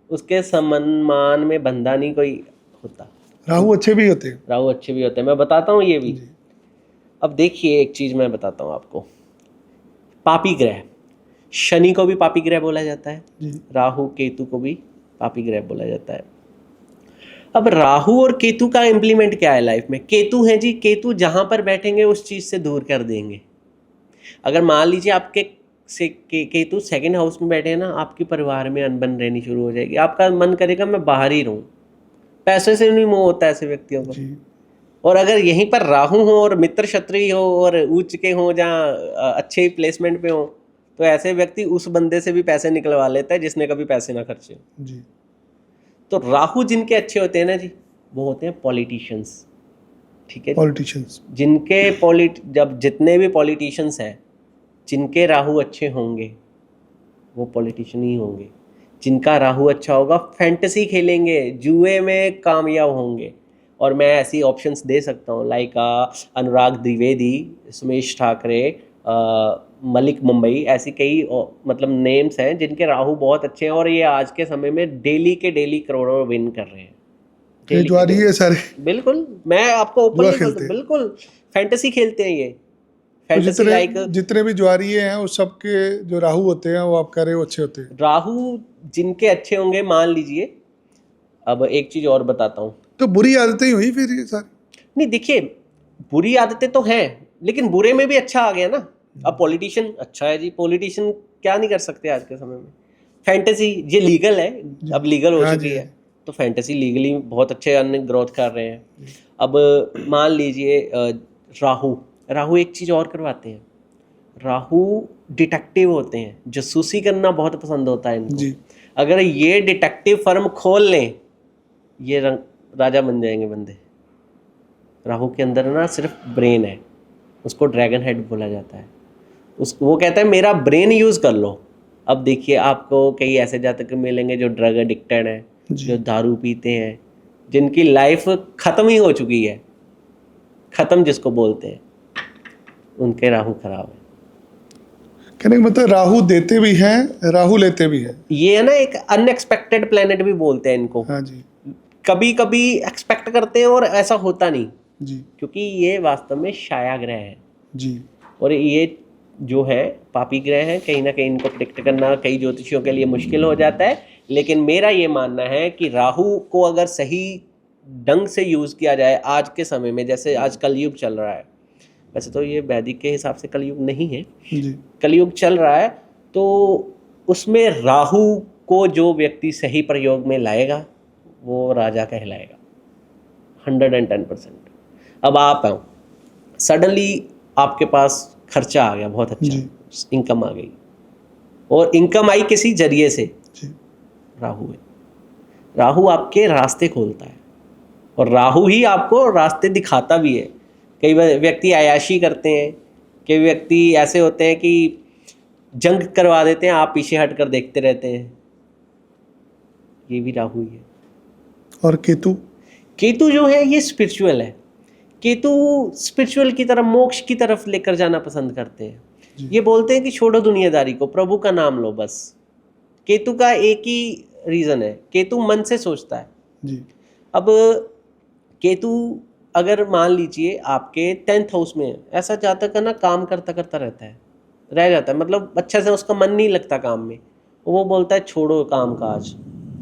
S2: उसके सम्मान में बंधा नहीं कोई होता।
S1: राहु अच्छे भी होते हैं।
S2: राहु अच्छे भी होते हैं, मैं बताता हूँ ये भी।
S1: जी
S2: अब देखिए एक चीज़ मैं बताता हूँ आपको, पापी ग्रह, शनि को भी पापी ग्रह बोला जाता है,
S1: जी
S2: राहु केतु को भी पापी ग्रह बोला जाता है। अब राहु और केतु का इम्प्लीमेंट क्या है लाइफ में? केतु है जी, केतु जहां पर बैठेंगे उस चीज से दूर कर देंगे। अगर मान लीजिए आपके केतु 2nd हाउस में बैठे हैं ना, आपके परिवार में अनबन रहनी शुरू हो जाएगी, आपका मन करेगा मैं बाहर ही रहूं। पैसे से नहीं मोह होता है ऐसे व्यक्तियों को।
S1: जी
S2: और अगर यहीं पर राहु हो और मित्र क्षत्रिय हो और उच्च के हो, जहाँ अच्छे प्लेसमेंट पे हो, तो ऐसे व्यक्ति उस बंदे से भी पैसे निकलवा लेता है जिसने कभी पैसे ना खर्चे।
S1: जी
S2: तो राहु जिनके अच्छे होते हैं ना जी, वो होते हैं पॉलिटिशियंस, ठीक है।
S1: पॉलिटिशियंस।
S2: जब जितने भी पॉलिटिशियंस हैं, जिनके राहु अच्छे होंगे वो पॉलिटिशियन ही होंगे। जिनका राहु अच्छा होगा फैंटेसी खेलेंगे, जुए में कामयाब होंगे। और मैं ऐसी ऑप्शंस दे सकता हूँ लाइक अनुराग द्विवेदी, सुमेश ठाकरे, मलिक मुंबई, ऐसी कई मतलब नेम्स हैं जिनके राहु बहुत अच्छे हैं, और ये आज के समय में डेली के डेली करोड़ों विन कर रहे हैं।
S1: ये ज्वारी है सारे,
S2: बिल्कुल, मैं आपको
S1: जुआ
S2: ओपनली
S1: खेलते हैं।
S2: बिल्कुल फैंटेसी खेलते हैं ये।
S1: तो
S2: फैंटेसी लाइक
S1: जितने भी ज्वारी हैं वो सबके जो राहु होते हैं वो आप कह रहे हो अच्छे होते हैं।
S2: राहु जिनके अच्छे होंगे, मान लीजिए, अब एक चीज और बताता हूँ।
S1: तो बुरी आदतें ही हुई फिर ये सारी?
S2: नहीं देखिए, बुरी आदतें तो हैं, लेकिन बुरे में भी अच्छा आ गया ना। अब पॉलिटिशियन अच्छा है जी, पॉलिटिशियन क्या नहीं कर सकते आज के समय में। फैंटेसी ये लीगल है, अब लीगल हो
S1: हाँ
S2: चुकी
S1: जी,
S2: है, तो फैंटेसी लीगली बहुत अच्छे अर्निंग ग्रोथ कर रहे हैं। अब मान लीजिए राहु राहु एक चीज़ और करवाते हैं, राहु डिटेक्टिव होते हैं, जासूसी करना बहुत पसंद होता है इनको।
S1: जी
S2: अगर ये डिटेक्टिव फर्म खोल लें, ये राजा बन जाएंगे बंदे। राहु के अंदर ना सिर्फ ब्रेन है, उसको ड्रैगन हेड बोला जाता है। वो कहता है मेरा ब्रेन यूज़ कर लो। अब देखिए आपको कई ऐसे जातक मिलेंगे जो ड्रग एडिक्टेड हैं,
S1: जी।
S2: जो दारू पीते हैं, जिनकी लाइफ ख़त्म ही हो चुकी है, ख़त्म जिसको बोलते हैं, उनके राहु खराब है।
S1: कहने का मतलब राहु देते भी हैं, राहु लेते भी हैं।
S2: ये है ना, एक अनएक्सपेक्टेड प्लेनेट भी बोलते हैं इनको।
S1: हाँ जी
S2: कभी कभी एक्सपेक्ट करते हैं और ऐसा होता नहीं,
S1: जी
S2: क्योंकि ये वास्तव में छाया ग्रह है
S1: जी
S2: और ये जो है पापी ग्रह है। कहीं ना कहीं इनको प्रिडिक्ट करना कई ज्योतिषियों के लिए मुश्किल हो जाता है, लेकिन मेरा ये मानना है कि राहु को अगर सही ढंग से यूज़ किया जाए आज के समय में, जैसे आज कलयुग चल रहा है, वैसे तो ये वैदिक के हिसाब से कलयुग नहीं है,
S1: जी
S2: कलयुग चल रहा है, तो उसमें राहु को जो व्यक्ति सही प्रयोग में लाएगा वो राजा कहलाएगा 110%। अब आप आओ, सडनली आपके पास खर्चा आ गया बहुत अच्छा,
S1: जी
S2: इनकम आ गई, और इनकम आई किसी जरिए से,
S1: जी
S2: राहु है। राहु आपके रास्ते खोलता है और राहु ही आपको रास्ते दिखाता भी है। कई व्यक्ति अय्याशी करते हैं, कई व्यक्ति ऐसे होते हैं कि जंग करवा देते हैं, आप पीछे हट कर देखते रहते हैं, ये भी राहु ही है।
S1: और केतु?
S2: केतु जो है ये स्पिरिचुअल है। केतु स्पिरिचुअल की तरफ, मोक्ष की तरफ लेकर जाना पसंद करते हैं। ये बोलते हैं कि छोड़ो दुनियादारी को, प्रभु का नाम लो बस। केतु का एक ही रीज़न है, केतु मन से सोचता है।
S1: जी
S2: अब केतु अगर मान लीजिए आपके 10th हाउस में है, ऐसा जातक है ना, काम करता करता रहता है, रह जाता है, मतलब अच्छा से उसका मन नहीं लगता काम में, वो बोलता है छोड़ो काम काज,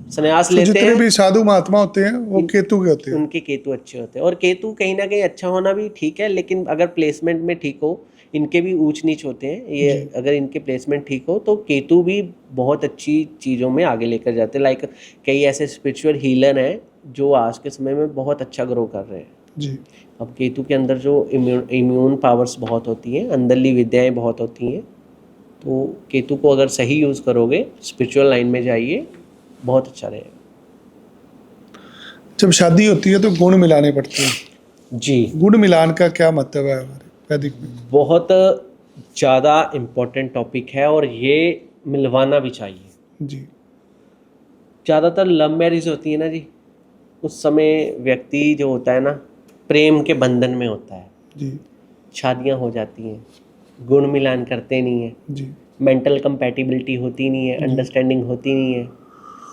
S2: संन्यास
S1: तो
S2: लेते
S1: जितने
S2: हैं।
S1: भी साधु महात्मा होते हैं वो केतु के होते हैं।
S2: उनके केतु अच्छे होते हैं, और केतु कहीं ना कहीं अच्छा होना भी ठीक है, लेकिन अगर प्लेसमेंट में ठीक हो, इनके भी ऊंच नीच होते हैं ये, अगर इनके प्लेसमेंट ठीक हो तो केतु भी बहुत अच्छी चीज़ों में आगे लेकर जाते हैं। लाइक कई ऐसे स्पिरिचुअल हीलर हैं जो आज के समय में बहुत अच्छा ग्रो कर रहे हैं।
S1: जी
S2: अब केतु के अंदर जो इम्यून पावर्स बहुत होती हैं, अंदरली विद्याएं बहुत होती हैं, तो केतु को अगर सही यूज़ करोगे, स्पिरिचुअल लाइन में जाइए, बहुत अच्छा रहेगा।
S1: जब शादी होती है तो गुण मिलाने पड़ते हैं।
S2: जी,
S1: गुण मिलान का क्या मतलब है हमारे वैदिक में?
S2: बहुत ज़्यादा इम्पोर्टेंट टॉपिक है और ये मिलवाना भी चाहिए।
S1: जी
S2: ज़्यादातर लव मैरिज होती है ना जी, उस समय व्यक्ति जो होता है ना, प्रेम के बंधन में होता है,
S1: जी
S2: शादियां हो जाती हैं, गुण मिलान करते नहीं है,
S1: जी
S2: मेंटल कंपैटिबिलिटी होती नहीं है, अंडरस्टैंडिंग होती नहीं है,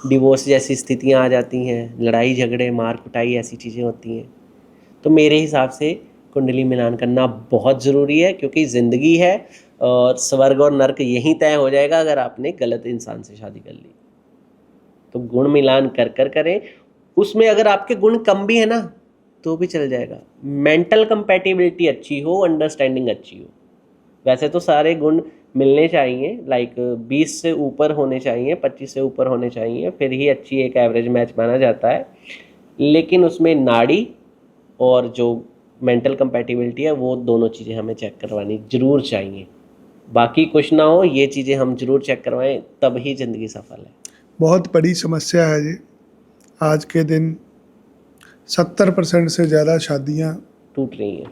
S2: डिवोर्स जैसी स्थितियां आ जाती हैं, लड़ाई झगड़े मार कुटाई ऐसी चीज़ें होती हैं। तो मेरे हिसाब से कुंडली मिलान करना बहुत ज़रूरी है, क्योंकि ज़िंदगी है और स्वर्ग और नर्क यहीं तय हो जाएगा अगर आपने गलत इंसान से शादी कर ली। तो गुण मिलान कर कर करें, उसमें अगर आपके गुण कम भी है ना तो भी चल जाएगा, मेंटल कंपैटिबिलिटी अच्छी हो, अंडरस्टैंडिंग अच्छी हो। वैसे तो सारे गुण मिलने चाहिए, लाइक 20 से ऊपर होने चाहिए, 25 से ऊपर होने चाहिए, फिर ही अच्छी एक एवरेज मैच माना जाता है। लेकिन उसमें नाड़ी और जो मेंटल कंपैटिबिलिटी है, वो दोनों चीज़ें हमें चेक करवानी ज़रूर चाहिए। बाकी कुछ ना हो, ये चीज़ें हम ज़रूर चेक करवाएं, तब ही ज़िंदगी सफल है।
S1: बहुत बड़ी समस्या है ये। आज के दिन 70% से ज़्यादा शादियाँ
S2: टूट रही हैं।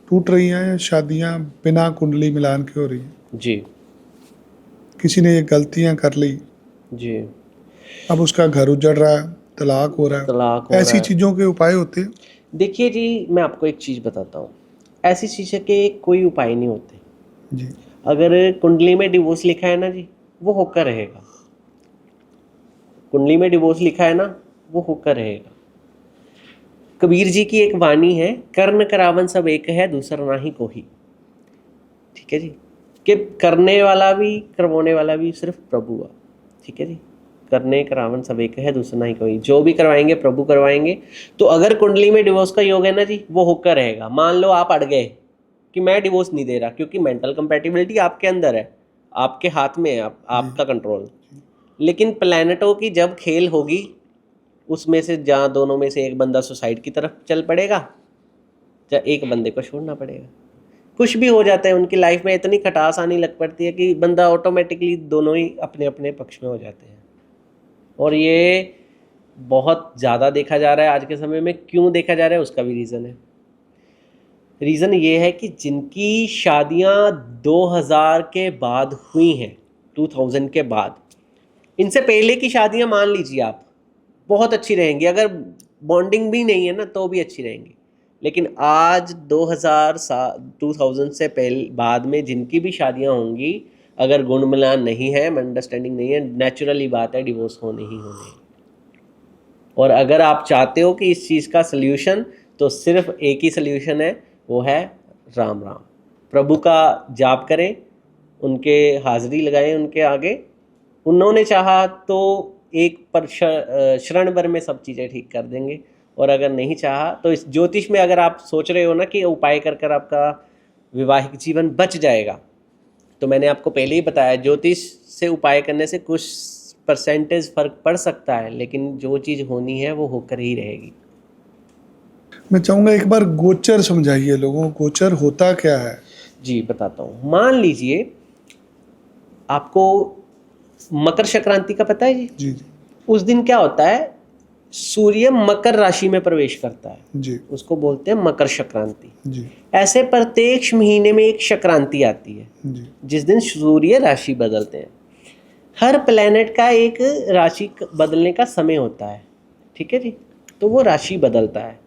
S1: टूट रही हैं, शादियाँ बिना कुंडली मिलान के हो रही हैं।
S2: जी
S1: किसी ने ये गलतियाँ कर ली,
S2: जी,
S1: अब उसका घर उजड़ रहा है, तलाक हो रहा है।
S2: तलाक हो
S1: ऐसी
S2: रहा है।
S1: चीज़ों के उपाय होते हैं।
S2: देखिए जी, मैं आपको एक चीज़ बताता हूँ, ऐसी चीज़ें के कोई उपाय नहीं होते।
S1: जी
S2: अगर कुंडली में डिवोर्स लिखा है ना जी, वो होकर रहेगा। कुंडली में डिवोर्स लिखा है ना, वो होकर रहेगा। कबीर जी की एक वाणी है, कर्ण करावन सब एक है, दूसरा ना ही कोई। ठीक है जी, कि करने वाला भी करवाने वाला भी सिर्फ प्रभु है। ठीक है जी, करने करावन सब एक है, दूसरा ना ही कोई। जो भी करवाएंगे प्रभु करवाएंगे। तो अगर कुंडली में डिवोर्स का योग है ना जी, वो होकर रहेगा। मान लो आप अड़ गए कि मैं डिवोर्स नहीं दे रहा, क्योंकि मेंटल कंपैटिबिलिटी आपके अंदर है, आपके हाथ में है, आपका कंट्रोल। लेकिन प्लैनेटों की जब खेल होगी, उसमें से जहाँ दोनों में से एक बंदा सुसाइड की तरफ चल पड़ेगा या एक बंदे को छोड़ना पड़ेगा। कुछ भी हो जाता है उनकी लाइफ में, इतनी खटास आने लग पड़ती है कि बंदा ऑटोमेटिकली, दोनों ही अपने अपने पक्ष में हो जाते हैं। और ये बहुत ज़्यादा देखा जा रहा है आज के समय में। क्यों देखा जा रहा है, उसका भी रीज़न है। रीज़न ये है कि जिनकी शादियाँ 2000 के बाद हुई हैं, 2000 के बाद, इनसे पहले की शादियाँ मान लीजिए आप बहुत अच्छी रहेंगी, अगर बॉन्डिंग भी नहीं है ना तो भी अच्छी रहेंगी। लेकिन आज 2000 से पहले बाद में जिनकी भी शादियाँ होंगी, अगर गुण मिलान नहीं है, अंडरस्टैंडिंग नहीं है, नेचुरली बात है, डिवोर्स होने ही होने हैं। और अगर आप चाहते हो कि इस चीज़ का सल्यूशन, तो सिर्फ एक ही सल्यूशन है, वो है राम राम। प्रभु का जाप करें, उनके हाजिरी लगाएं उनके आगे। उन्होंने चाहा तो एक पर क्षण भर में सब चीज़ें ठीक कर देंगे, और अगर नहीं चाहा तो इस ज्योतिष में अगर आप सोच रहे हो ना कि उपाय कर कर आपका वैवाहिक जीवन बच जाएगा, तो मैंने आपको पहले ही बताया, ज्योतिष से उपाय करने से कुछ परसेंटेज फर्क पड़ सकता है, लेकिन जो चीज़ होनी है वो होकर ही रहेगी।
S1: मैं चाहूंगा एक बार गोचर समझाइए लोगों को, गोचर होता क्या है?
S2: जी बताता हूँ। मान लीजिए आपको मकर संक्रांति का पता है जी?
S1: जी जी
S2: उस दिन क्या होता है, सूर्य मकर राशि में प्रवेश करता है,
S1: जी
S2: उसको बोलते हैं मकर संक्रांति।
S1: जी
S2: ऐसे प्रत्येक महीने में एक संक्रांति आती है,
S1: जी
S2: जिस दिन सूर्य राशि बदलते हैं। हर प्लेनेट का एक राशि बदलने का समय होता है, ठीक है जी। तो वो राशि बदलता है,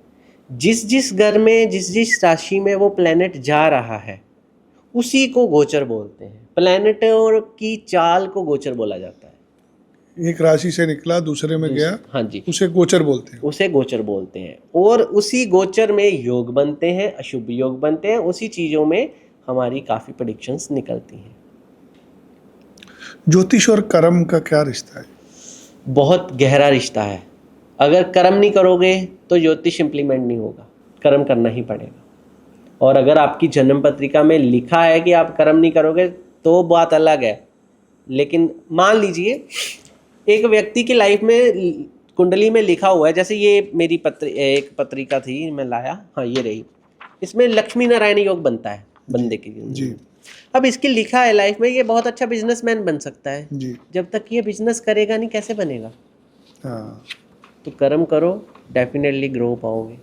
S2: जिस जिस घर में जिस जिस राशि में वो प्लेनेट जा रहा है उसी को गोचर बोलते हैं। प्लेनेट और की चाल को गोचर बोला जाता है।
S1: एक राशि से निकला दूसरे में गया,
S2: हाँ जी,
S1: उसे गोचर बोलते हैं।
S2: उसे गोचर बोलते हैं। और उसी गोचर में योग बनते हैं, अशुभ योग बनते हैं, उसी चीज़ों में हमारी काफ़ी प्रेडिक्शंस निकलती हैं।
S1: ज्योतिष और कर्म का क्या रिश्ता है?
S2: बहुत गहरा रिश्ता है। अगर कर्म नहीं करोगे तो ज्योतिष इम्प्लीमेंट नहीं होगा, कर्म करना ही पड़ेगा। और अगर आपकी जन्म पत्रिका में लिखा है कि आप कर्म नहीं करोगे तो बात अलग है। लेकिन मान लीजिए एक व्यक्ति की लाइफ में कुंडली में लिखा हुआ है, जैसे ये मेरी एक पत्रिका थी, मैं लाया, हाँ ये रही, इसमें लक्ष्मी नारायण योग बनता है बंदे की
S1: जी
S2: अब इसकी लिखा है लाइफ में ये बहुत अच्छा बिजनेसमैन बन सकता है।
S1: जी
S2: जब तक ये बिजनेस करेगा नहीं कैसे बनेगा?
S1: हाँ।
S2: तो कर्म करो, डेफिनेटली ग्रो पाओगे।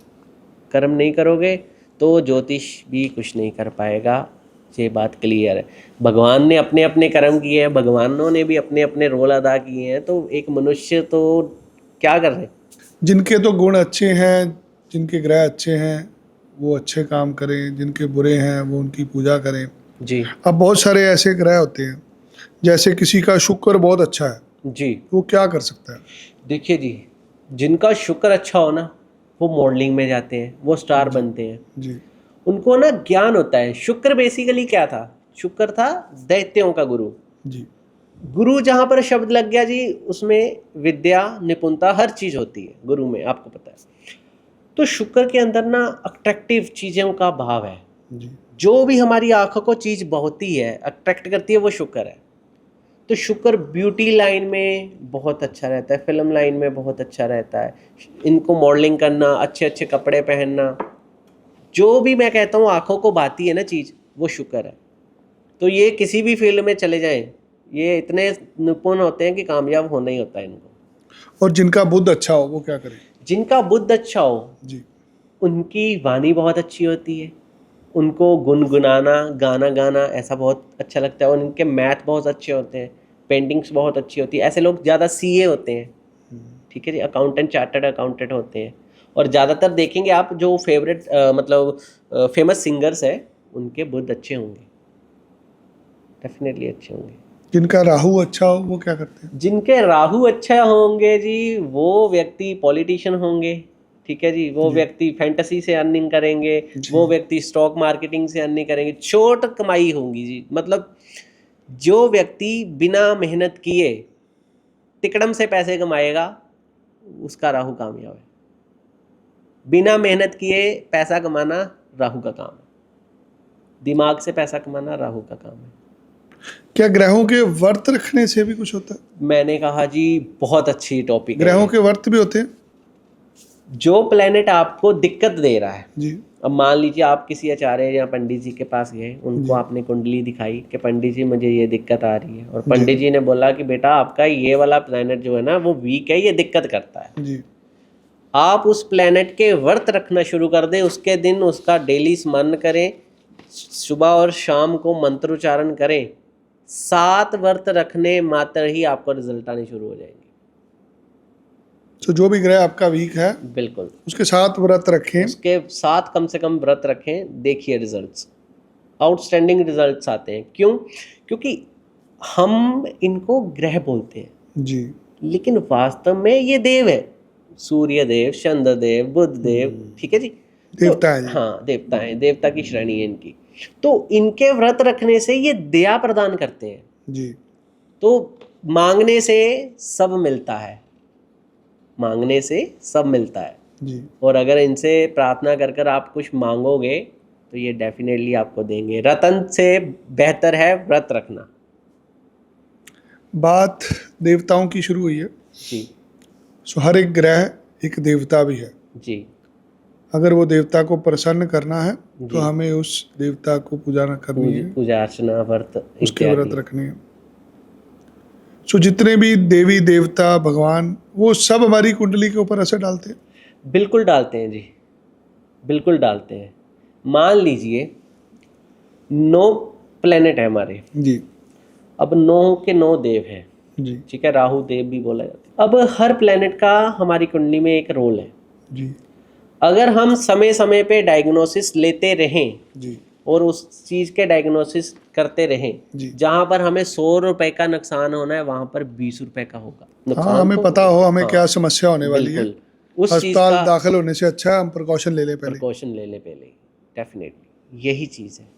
S2: कर्म नहीं करोगे तो ज्योतिष भी कुछ नहीं कर पाएगा, ये बात क्लियर है। भगवान ने अपने अपने कर्म किए हैं, भगवानों ने भी अपने अपने रोल अदा किए हैं, तो एक मनुष्य तो क्या कर रहे?
S1: जिनके तो गुण अच्छे हैं, जिनके ग्रह अच्छे हैं वो अच्छे काम करें, जिनके बुरे हैं वो उनकी पूजा करें।
S2: जी
S1: अब बहुत सारे ऐसे ग्रह होते हैं, जैसे किसी का शुक्र बहुत अच्छा है,
S2: जी,
S1: वो क्या कर सकता है?
S2: देखिए जी, जिनका शुक्र अच्छा हो ना, वो मॉडलिंग में जाते हैं, वो स्टार बनते हैं।
S1: जी
S2: उनको ना ज्ञान होता है। शुक्र बेसिकली क्या था? शुक्र था दैत्यों का गुरु।
S1: जी
S2: गुरु जहाँ पर शब्द लग गया जी, उसमें विद्या, निपुणता, हर चीज़ होती है गुरु में, आपको पता है। तो शुक्र के अंदर ना अट्रैक्टिव चीज़ों का भाव है।
S1: जी
S2: जो भी हमारी आंखों को चीज़ बहुती है, अट्रैक्ट करती है, वो शुक्र है। तो शुक्र ब्यूटी लाइन में बहुत अच्छा रहता है, फिल्म लाइन में बहुत अच्छा रहता है। इनको मॉडलिंग करना, अच्छे अच्छे कपड़े पहनना, जो भी मैं कहता हूँ आंखों को भाती है ना चीज़, वो शुक्र है। तो ये किसी भी फील्ड में चले जाएं, ये इतने निपुण होते हैं कि कामयाब होना ही होता है इनको।
S1: और जिनका बुद्ध अच्छा हो वो क्या करे?
S2: जिनका बुद्ध अच्छा हो,
S1: जी
S2: उनकी वाणी बहुत अच्छी होती है, उनको गुनगुनाना, गाना गाना ऐसा बहुत अच्छा लगता है। और उनके मैथ बहुत अच्छे होते हैं, पेंटिंग्स बहुत अच्छी होती है। ऐसे लोग ज़्यादा सीए होते हैं, ठीक है जी, अकाउंटेंट, चार्टर्ड अकाउंटेंट होते हैं। और ज़्यादातर देखेंगे आप जो फेवरेट मतलब फेमस सिंगर्स है, उनके बुद्ध अच्छे होंगे, डेफिनेटली अच्छे होंगे।
S1: जिनका राहु अच्छा हो वो क्या करते हैं?
S2: जिनके राहु अच्छा होंगे जी, वो व्यक्ति पॉलिटिशियन होंगे, ठीक है जी। वो व्यक्ति फैंटेसी से अर्निंग करेंगे, वो व्यक्ति स्टॉक मार्केटिंग से अर्निंग करेंगे, छोट कमाई होंगी जी। मतलब जो व्यक्ति बिना मेहनत किए तिकड़म से पैसे कमाएगा, उसका राहु कामयाब है। बिना मेहनत किए पैसा कमाना राहु का काम है, दिमाग से पैसा कमाना राहु का काम है।
S1: क्या ग्रहों के व्रत रखने से भी कुछ होता है?
S2: मैंने कहा जी, बहुत अच्छी टॉपिक है।
S1: ग्रहों के व्रत भी होते हैं?
S2: जो प्लेनेट आपको दिक्कत दे रहा है,
S1: जी
S2: अब मान लीजिए आप किसी आचार्य या पंडित जी के पास गए, उनको आपने कुंडली दिखाई कि पंडित जी मुझे ये दिक्कत आ रही है, और पंडित जी ने बोला कि बेटा आपका ये वाला प्लेनेट जो है ना वो वीक है, ये दिक्कत करता है।
S1: जी
S2: आप उस प्लेनेट के व्रत रखना शुरू कर दें, उसके दिन उसका डेली स्मरण करें, सुबह और शाम को मंत्रोच्चारण करें। 7 व्रत रखने मात्र ही आपको रिजल्ट आने शुरू हो जाएंगे।
S1: तो जो भी ग्रह आपका वीक है
S2: बिल्कुल,
S1: उसके साथ व्रत रखें,
S2: उसके साथ कम से कम व्रत रखें, देखिए रिजल्ट्स, आउटस्टैंडिंग रिजल्ट्स आते हैं। क्यों? क्योंकि हम इनको ग्रह बोलते हैं,
S1: जी
S2: लेकिन वास्तव में ये देव है। सूर्य देव, चंद्र देव, बुध देव, ठीक है जी।
S1: देवता है जी।
S2: हाँ, देवता है, देवता की श्रेणी है इनकी। तो इनके व्रत रखने से ये दया प्रदान करते हैं।
S1: जी
S2: तो मांगने से सब मिलता है, मांगने से सब मिलता है।
S1: जी
S2: और अगर इनसे प्रार्थना कर कर आप कुछ मांगोगे तो ये डेफिनेटली आपको देंगे। रतन से बेहतर है व्रत रखना।
S1: बात देवताओं की शुरू हुई है।
S2: जी
S1: सो हर एक ग्रह एक देवता भी है।
S2: जी
S1: अगर वो देवता को प्रसन्न करना है
S2: जी।
S1: तो हमें उस देवता को पूजा न करनी है,
S2: पूजा अर्चना, व्रत
S1: उसके व्रत
S2: इत्यादि।
S1: रखने हैं। सो जितने भी देवी देवता भगवान, वो सब हमारी कुंडली के ऊपर असर डालते हैं।
S2: बिल्कुल डालते हैं जी, बिल्कुल डालते हैं। मान लीजिए 9 प्लेनेट है हमारे,
S1: जी
S2: अब 9 के 9 देव हैं,
S1: जी
S2: ठीक है, राहु देव भी बोला जाता है। अब हर प्लेनेट का हमारी कुंडली में एक रोल है।
S1: जी
S2: अगर हम समय समय पे डायग्नोसिस लेते रहें
S1: जी
S2: और उस चीज़ के डायग्नोसिस करते रहें,
S1: जी।
S2: जहाँ पर हमें 100 रुपए का नुकसान होना है वहाँ पर 20 रुपए का होगा
S1: हाँ, हमें
S2: तो
S1: पता हो हमें
S2: हाँ,
S1: क्या समस्या होने वाली है।
S2: बिल्कुल उस चीज़
S1: अस्पताल
S2: का
S1: दाखिल होने से अच्छा है हम प्रिकॉशन ले लें पहले।
S2: प्रिकॉशन ले ले पहले ही, डेफिनेटली यही चीज़ है।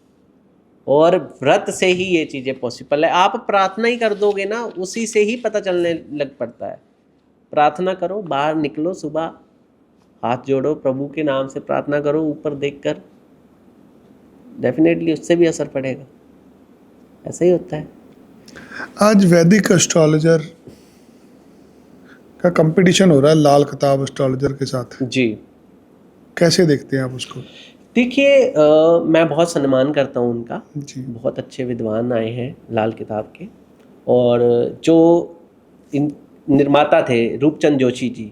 S2: और व्रत से ही ये चीज़ें पॉसिबल है। आप प्रार्थना ही कर दोगे ना, उसी से ही पता चलने लग पड़ता है। प्रार्थना करो, बाहर निकलो, सुबह हाथ जोड़ो, प्रभु के नाम से प्रार्थना करो ऊपर देखकर, डेफिनेटली उससे भी असर पड़ेगा। ऐसा ही होता है।
S1: आज वैदिक एस्ट्रोलॉजर का कंपटीशन हो रहा है लाल किताब एस्ट्रोलॉजर के साथ,
S2: जी
S1: कैसे देखते हैं आप उसको?
S2: देखिए, मैं बहुत सम्मान करता हूँ उनका।
S1: जी
S2: बहुत अच्छे विद्वान आए हैं लाल किताब के। और जो इन निर्माता थे रूपचंद जोशी जी,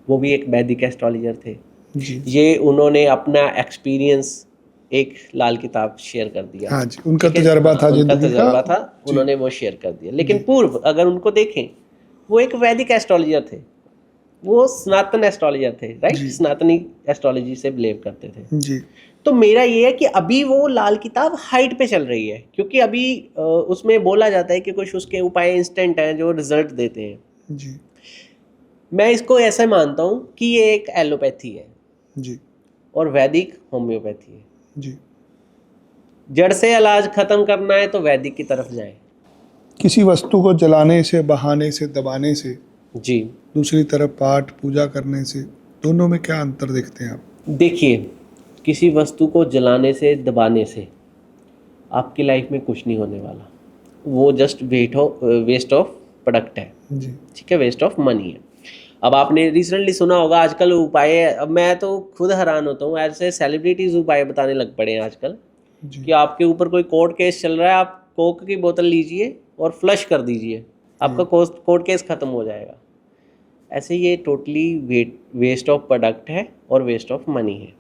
S2: वो भी एक वैदिक एस्ट्रोलॉजर थे।
S1: जी
S2: ये उन्होंने अपना एक्सपीरियंस एक लाल किताब शेयर कर दिया।
S1: हाँ जी, उनका
S2: ठीक है?
S1: तजर्बा था
S2: उनका
S1: जिंदगी
S2: तजर्बा
S1: का।
S2: था,
S1: जी
S2: उन्होंने वो शेयर कर दिया। लेकिन
S1: जी
S2: पूर्व अगर उनको देखें, वो एक वैदिक एस्ट्रोलॉजर थे, वो सनातन एस्ट्रोलॉजर थे, राइट,
S1: जी
S2: सनातनी एस्ट्रोलॉजी से बिलीव करते थे।
S1: जी
S2: तो मेरा ये है कि अभी वो लाल किताब हाइट पे चल रही है, क्योंकि अभी उसमें बोला जाता है कि कुछ उसके उपाय इंस्टेंट हैं जो रिजल्ट देते हैं।
S1: जी
S2: मैं इसको ऐसा मानता हूँ कि ये एक एलोपैथी है
S1: जी
S2: और वैदिक होम्योपैथी है।
S1: जी।
S2: जड़ से इलाज खत्म करना है तो वैदिक की तरफ जाएं।
S1: किसी वस्तु को जलाने से, बहाने से, दबाने से,
S2: जी
S1: दूसरी तरफ पाठ पूजा करने से, दोनों में क्या अंतर देखते हैं आप?
S2: देखिए, किसी वस्तु को जलाने से, दबाने से आपकी लाइफ में कुछ नहीं होने वाला। वो जस्ट वेस्ट ऑफ प्रोडक्ट है,
S1: जी
S2: ठीक है, वेस्ट ऑफ मनी है। अब आपने रिसेंटली सुना होगा आजकल उपाय, अब मैं तो खुद हैरान होता हूँ, ऐसे सेलिब्रिटीज उपाय बताने लग पड़े हैं आजकल
S1: जी
S2: कि आपके ऊपर कोई कोर्ट केस चल रहा है, आप कोक की बोतल लीजिए और फ्लश कर दीजिए, आपका कोर्ट केस ख़त्म हो जाएगा। ऐसे ये टोटली वेस्ट ऑफ प्रोडक्ट है और वेस्ट ऑफ मनी है,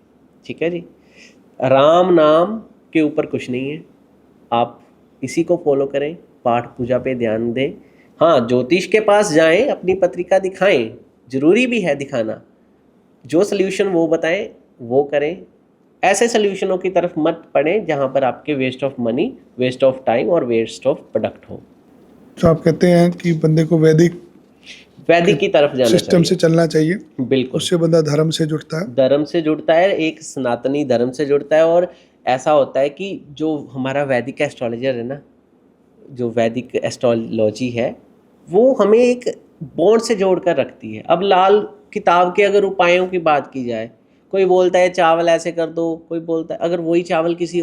S2: ठीक है जी। राम नाम के ऊपर कुछ नहीं है, आप इसी को फॉलो करें, पाठ पूजा पे ध्यान दें। हाँ, ज्योतिष के पास जाएं, अपनी पत्रिका दिखाएं, ज़रूरी भी है दिखाना। जो सल्यूशन वो बताएं वो करें। ऐसे सल्यूशनों की तरफ मत पड़ें जहाँ पर आपके waste of money, waste of time और वेस्ट ऑफ प्रोडक्ट हो।
S1: तो आप कहते हैं कि बंदे को वैदिक
S2: वैदिक की तरफ जाना
S1: सिस्टम से
S2: चाहिए।
S1: चलना चाहिए,
S2: बिल्कुल,
S1: उससे बंदा धर्म से जुड़ता है।
S2: धर्म से जुड़ता है, एक सनातनी धर्म से जुड़ता है। और ऐसा होता है कि जो हमारा वैदिक एस्ट्रोलॉजर है ना, जो वैदिक एस्ट्रोलॉजी है, वो हमें एक बॉन्ड से जोड़ कर रखती है। अब लाल किताब के अगर उपायों की बात की जाए, कोई बोलता है चावल ऐसे कर दो, कोई बोलता है, अगर वही चावल किसी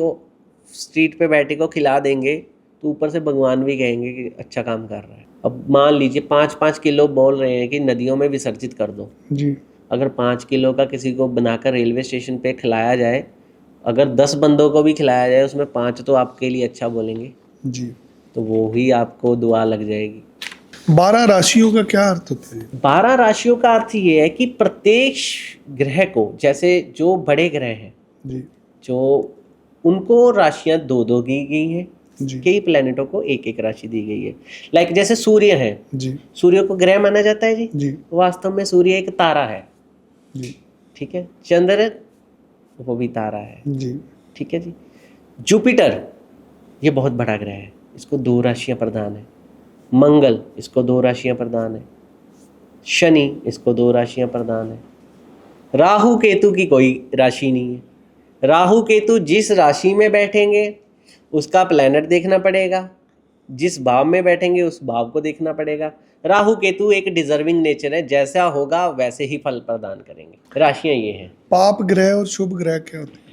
S2: स्ट्रीट पे बैठे को खिला देंगे तो ऊपर से भगवान भी कहेंगे कि अच्छा काम कर रहा है। अब मान लीजिए 5-5 किलो बोल रहे हैं कि नदियों में विसर्जित कर दो।
S1: जी
S2: अगर 5 किलो का किसी को बनाकर रेलवे स्टेशन पे खिलाया जाए, अगर 10 बंदों को भी खिलाया जाए, उसमें 5 तो आपके लिए अच्छा बोलेंगे,
S1: जी।
S2: तो वो ही आपको दुआ लग जाएगी।
S1: 12 राशियों का क्या अर्थ होता है?
S2: 12 राशियों का अर्थ ये है कि प्रत्येक ग्रह को, जैसे जो बड़े ग्रह हैं,
S1: जी
S2: जो उनको राशियां 2-2 दी गई हैं,
S1: जी
S2: कई प्लैनेटों को 1-1 राशि दी गई है। लाइक जैसे सूर्य है,
S1: जी
S2: सूर्य को ग्रह माना जाता है जी,
S1: जी
S2: वास्तव में सूर्य एक तारा है,
S1: जी
S2: ठीक है। चंद्र वो भी तारा है,
S1: जी
S2: ठीक है जी। जुपिटर ये बहुत बड़ा ग्रह है, इसको 2 राशियां प्रदान है। मंगल, इसको 2 राशियां प्रदान है। शनि, इसको 2 राशियां प्रदान है। राहु केतु की कोई राशि नहीं है। राहु केतु जिस राशि में बैठेंगे उसका प्लैनेट देखना पड़ेगा, जिस भाव में बैठेंगे उस भाव को देखना पड़ेगा। राहु केतु एक डिजर्विंग नेचर है, जैसा होगा वैसे ही फल प्रदान करेंगे। राशियां ये हैं।
S1: पाप ग्रह और शुभ ग्रह क्या होते हैं?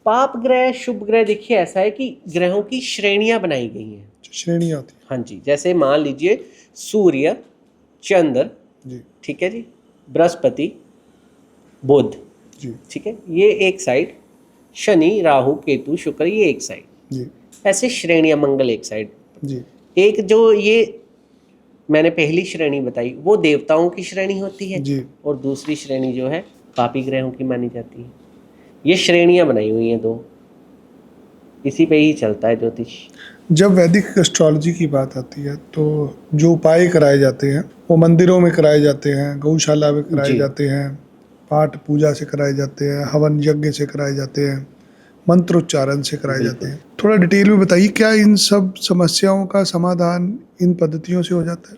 S2: पाप ग्रह, शुभ ग्रह, देखिए ऐसा है कि ग्रहों की श्रेणियां बनाई गई हैं।
S1: श्रेणियाँ होती
S2: हाँ जी, जैसे मान लीजिए सूर्य, चंद्र,
S1: हैं जी
S2: ठीक है जी, बृहस्पति, बुध,
S1: जी
S2: ठीक है, ये एक साइड, शनि, राहु, केतु, शुक्र, ये एक साइड।
S1: जी
S2: ऐसे श्रेणियां, मंगल एक साइड।
S1: जी
S2: एक जो ये मैंने पहली श्रेणी बताई वो देवताओं की श्रेणी होती है,
S1: जी
S2: और दूसरी श्रेणी जो है पापी ग्रहों की मानी जाती है। ये श्रेणियां बनाई हुई हैं 2, इसी पे ही चलता है ज्योतिष।
S1: जब वैदिक एस्ट्रोलॉजी की बात आती है तो जो उपाय कराए जाते हैं वो मंदिरों में कराए जाते हैं, गौशाला में कराए
S2: जी।
S1: जाते हैं, पाठ पूजा से कराए जाते हैं, हवन यज्ञ से कराए जाते हैं, मंत्रोच्चारण से कराए जाते हैं। थोड़ा डिटेल में बताइए, क्या इन सब समस्याओं का समाधान इन पद्धतियों से हो जाता है?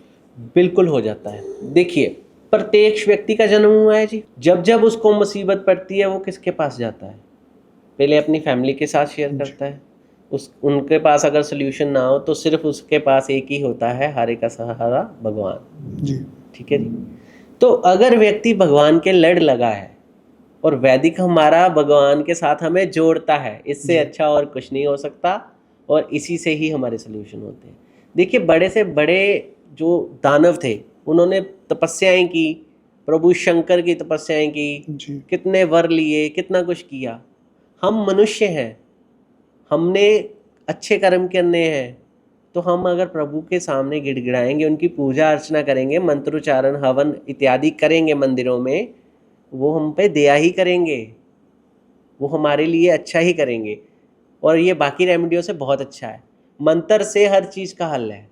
S2: बिल्कुल हो जाता है। देखिए, प्रत्येक व्यक्ति का जन्म हुआ है जी, जब जब उसको मुसीबत पड़ती है वो किसके पास जाता है? पहले अपनी फैमिली के साथ शेयर करता है। उनके पास अगर सोल्यूशन ना हो तो सिर्फ उसके पास एक ही होता है, हारे का सहारा भगवान।
S1: जी
S2: ठीक है जी। तो अगर व्यक्ति भगवान के लड़ लगा है और वैदिक हमारा भगवान के साथ हमें जोड़ता है, इससे अच्छा और कुछ नहीं हो सकता, और इसी से ही हमारे सोल्यूशन होते हैं। देखिए, बड़े से बड़े जो दानव थे उन्होंने तपस्याएं की, प्रभु शंकर की तपस्याएं की,
S1: जी
S2: कितने वर लिए, कितना कुछ किया। हम मनुष्य हैं, हमने अच्छे कर्म करने हैं, तो हम अगर प्रभु के सामने गिड़गिड़ाएंगे, उनकी पूजा अर्चना करेंगे, मंत्रोच्चारण, हवन इत्यादि करेंगे मंदिरों में, वो हम पे दया ही करेंगे, वो हमारे लिए अच्छा ही करेंगे। और ये बाकी रेमेडियों से बहुत अच्छा है। मंत्र से हर चीज़ का हल है।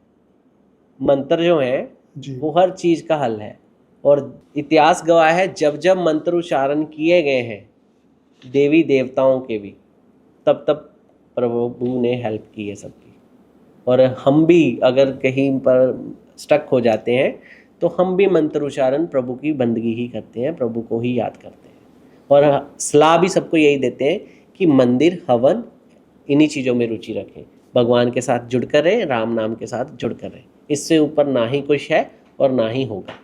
S2: मंत्र जो है
S1: जी
S2: वो हर चीज़ का हल है, और इतिहास गवाह है जब जब मंत्र उच्चारण किए गए हैं देवी देवताओं के भी, तब तब प्रभु ने हेल्प की है सबकी। और हम भी अगर कहीं पर स्टक हो जाते हैं तो हम भी मंत्र उच्चारण प्रभु की बंदगी ही करते हैं, प्रभु को ही याद करते हैं। और सलाह भी सबको यही देते हैं कि मंदिर, हवन, इन्हीं चीज़ों में रुचि रखें, भगवान के साथ जुड़कर रहें, राम नाम के साथ जुड़कर रहें। इससे ऊपर ना ही कुछ है और ना ही होगा।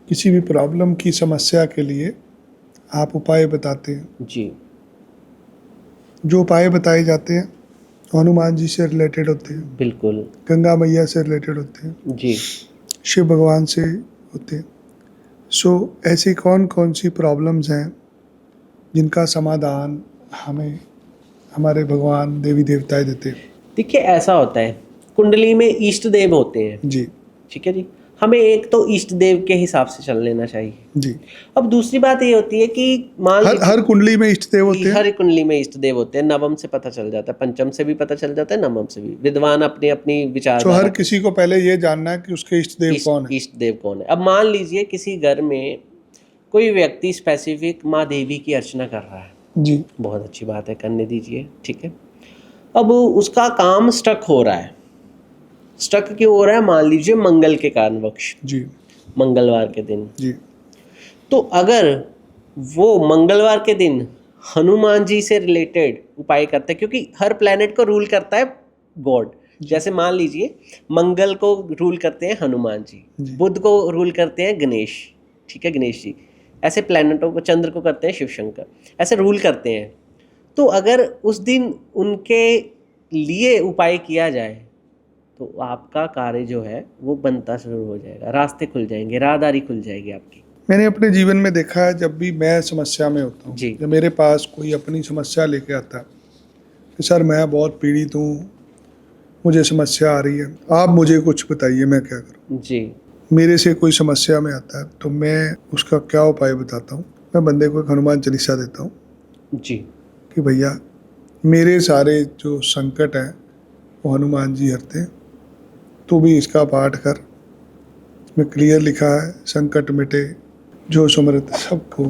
S1: किसी भी प्रॉब्लम की समस्या के लिए आप उपाय बताते हैं।
S2: जी
S1: जो उपाय बताए जाते हैं हनुमान जी से रिलेटेड होते हैं,
S2: बिल्कुल।
S1: गंगा मैया से रिलेटेड होते हैं,
S2: जी
S1: शिव भगवान से होते हैं। सो ऐसी कौन कौन सी प्रॉब्लम्स हैं जिनका समाधान हमें हमारे भगवान देवी देवताएं देते हैं?
S2: देखिए, ऐसा होता है, कुंडली में इष्ट देव होते हैं,
S1: जी
S2: ठीक है जी। हमें एक तो इष्ट देव के हिसाब से चल लेना चाहिए।
S1: जी
S2: अब दूसरी बात ये होती है कि मान
S1: हर
S2: लीजिए
S1: हर कुंडली में इष्ट देव होते हैं।
S2: हर कुंडली में इष्ट देव होते हैं। नवम से पता चल जाता है, पंचम से भी पता चल जाता है, नवम से भी। विद्वान अपनी अपनी
S1: तो
S2: विचारधारा
S1: हर किसी को पहले ये जानना है कि उसके इष्ट देव कौन है।
S2: इष्ट देव कौन है। अब मान लीजिए किसी घर में कोई व्यक्ति स्पेसिफिक माँ देवी की अर्चना कर रहा है,
S1: जी
S2: बहुत अच्छी बात है, करने दीजिए, ठीक है। अब उसका काम स्टक हो रहा है। स्टक क्यों हो रहा है? मान लीजिए मंगल के कारणवश,
S1: जी
S2: मंगलवार के दिन।
S1: जी
S2: तो अगर वो मंगलवार के दिन हनुमान जी से रिलेटेड उपाय करते हैं, क्योंकि हर प्लैनेट को रूल करता है गॉड। जैसे मान लीजिए मंगल को रूल करते हैं हनुमान जी,
S1: जी।
S2: बुध को रूल करते हैं गणेश, ठीक है, गणेश जी। ऐसे प्लैनेटों को, चंद्र को करते हैं शिव शंकर, ऐसे रूल करते हैं। तो अगर उस दिन उनके लिए उपाय किया जाए तो आपका कार्य जो है वो बनता शुरू हो जाएगा, रास्ते खुल जाएंगे, राहदारी खुल जाएगी आपकी।
S1: मैंने अपने जीवन में देखा है, जब भी मैं समस्या में होता हूँ,
S2: जी।
S1: जब मेरे पास कोई अपनी समस्या लेके आता है कि सर मैं बहुत पीड़ित हूँ, मुझे समस्या आ रही है, आप मुझे कुछ बताइए मैं क्या करूँ।
S2: जी
S1: मेरे से कोई समस्या में आता है तो मैं उसका क्या उपाय बताता हूँ। मैं बंदे को एक हनुमान चालीसा देता हूँ
S2: जी
S1: कि भैया मेरे सारे जो संकट हैं वो हनुमान जी हरते हैं, तू भी इसका पाठ कर। इसमें क्लियर लिखा है, संकट मिटे जो सुमरत सबको।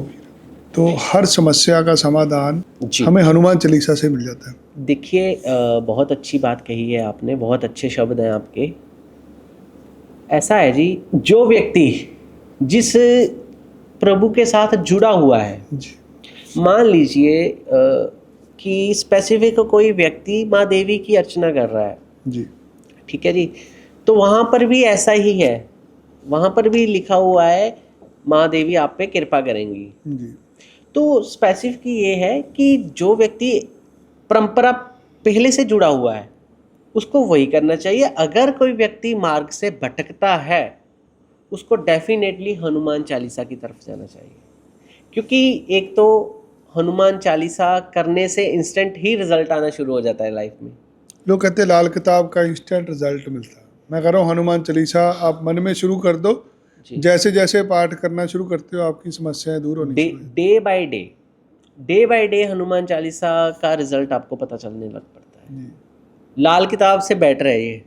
S1: तो हर समस्या का समाधान
S2: जी।
S1: हमें हनुमान चालीसा से मिल जाता है।
S2: देखिए बहुत अच्छी बात कही है आपने, बहुत अच्छे शब्द हैं आपके। ऐसा है जी, जो व्यक्ति जिस प्रभु के साथ जुड़ा हुआ है,
S1: जी
S2: मान लीजिए कि स्पेसिफिक कोई व्यक्ति माँ देवी की अर्चना कर रहा है,
S1: जी
S2: ठीक है जी, तो वहाँ पर भी ऐसा ही है, वहाँ पर भी लिखा हुआ है माँ देवी आप पे कृपा करेंगी।
S1: जी
S2: तो स्पेसिफिक ये है कि जो व्यक्ति परंपरा पहले से जुड़ा हुआ है उसको वही करना चाहिए। अगर कोई व्यक्ति मार्ग से भटकता है उसको डेफिनेटली हनुमान चालीसा की तरफ जाना चाहिए, क्योंकि एक तो हनुमान चालीसा करने से इंस्टेंट ही रिजल्ट आना शुरू हो जाता है लाइफ में।
S1: लोग कहते हैं लाल किताब का इंस्टेंट रिजल्ट मिलता है। मैं कह रहा हूँ हनुमान चालीसा आप मन में शुरू कर दो,
S2: जी।
S1: जैसे जैसे पाठ करना शुरू करते हो आपकी समस्याएं दूर होनी शुरू हो जाती
S2: day by day Hanuman Chalisa का रिजल्ट आपको पता चलने लग पड़ता है।
S1: हैं।
S2: लाल किताब से बेटर है ये।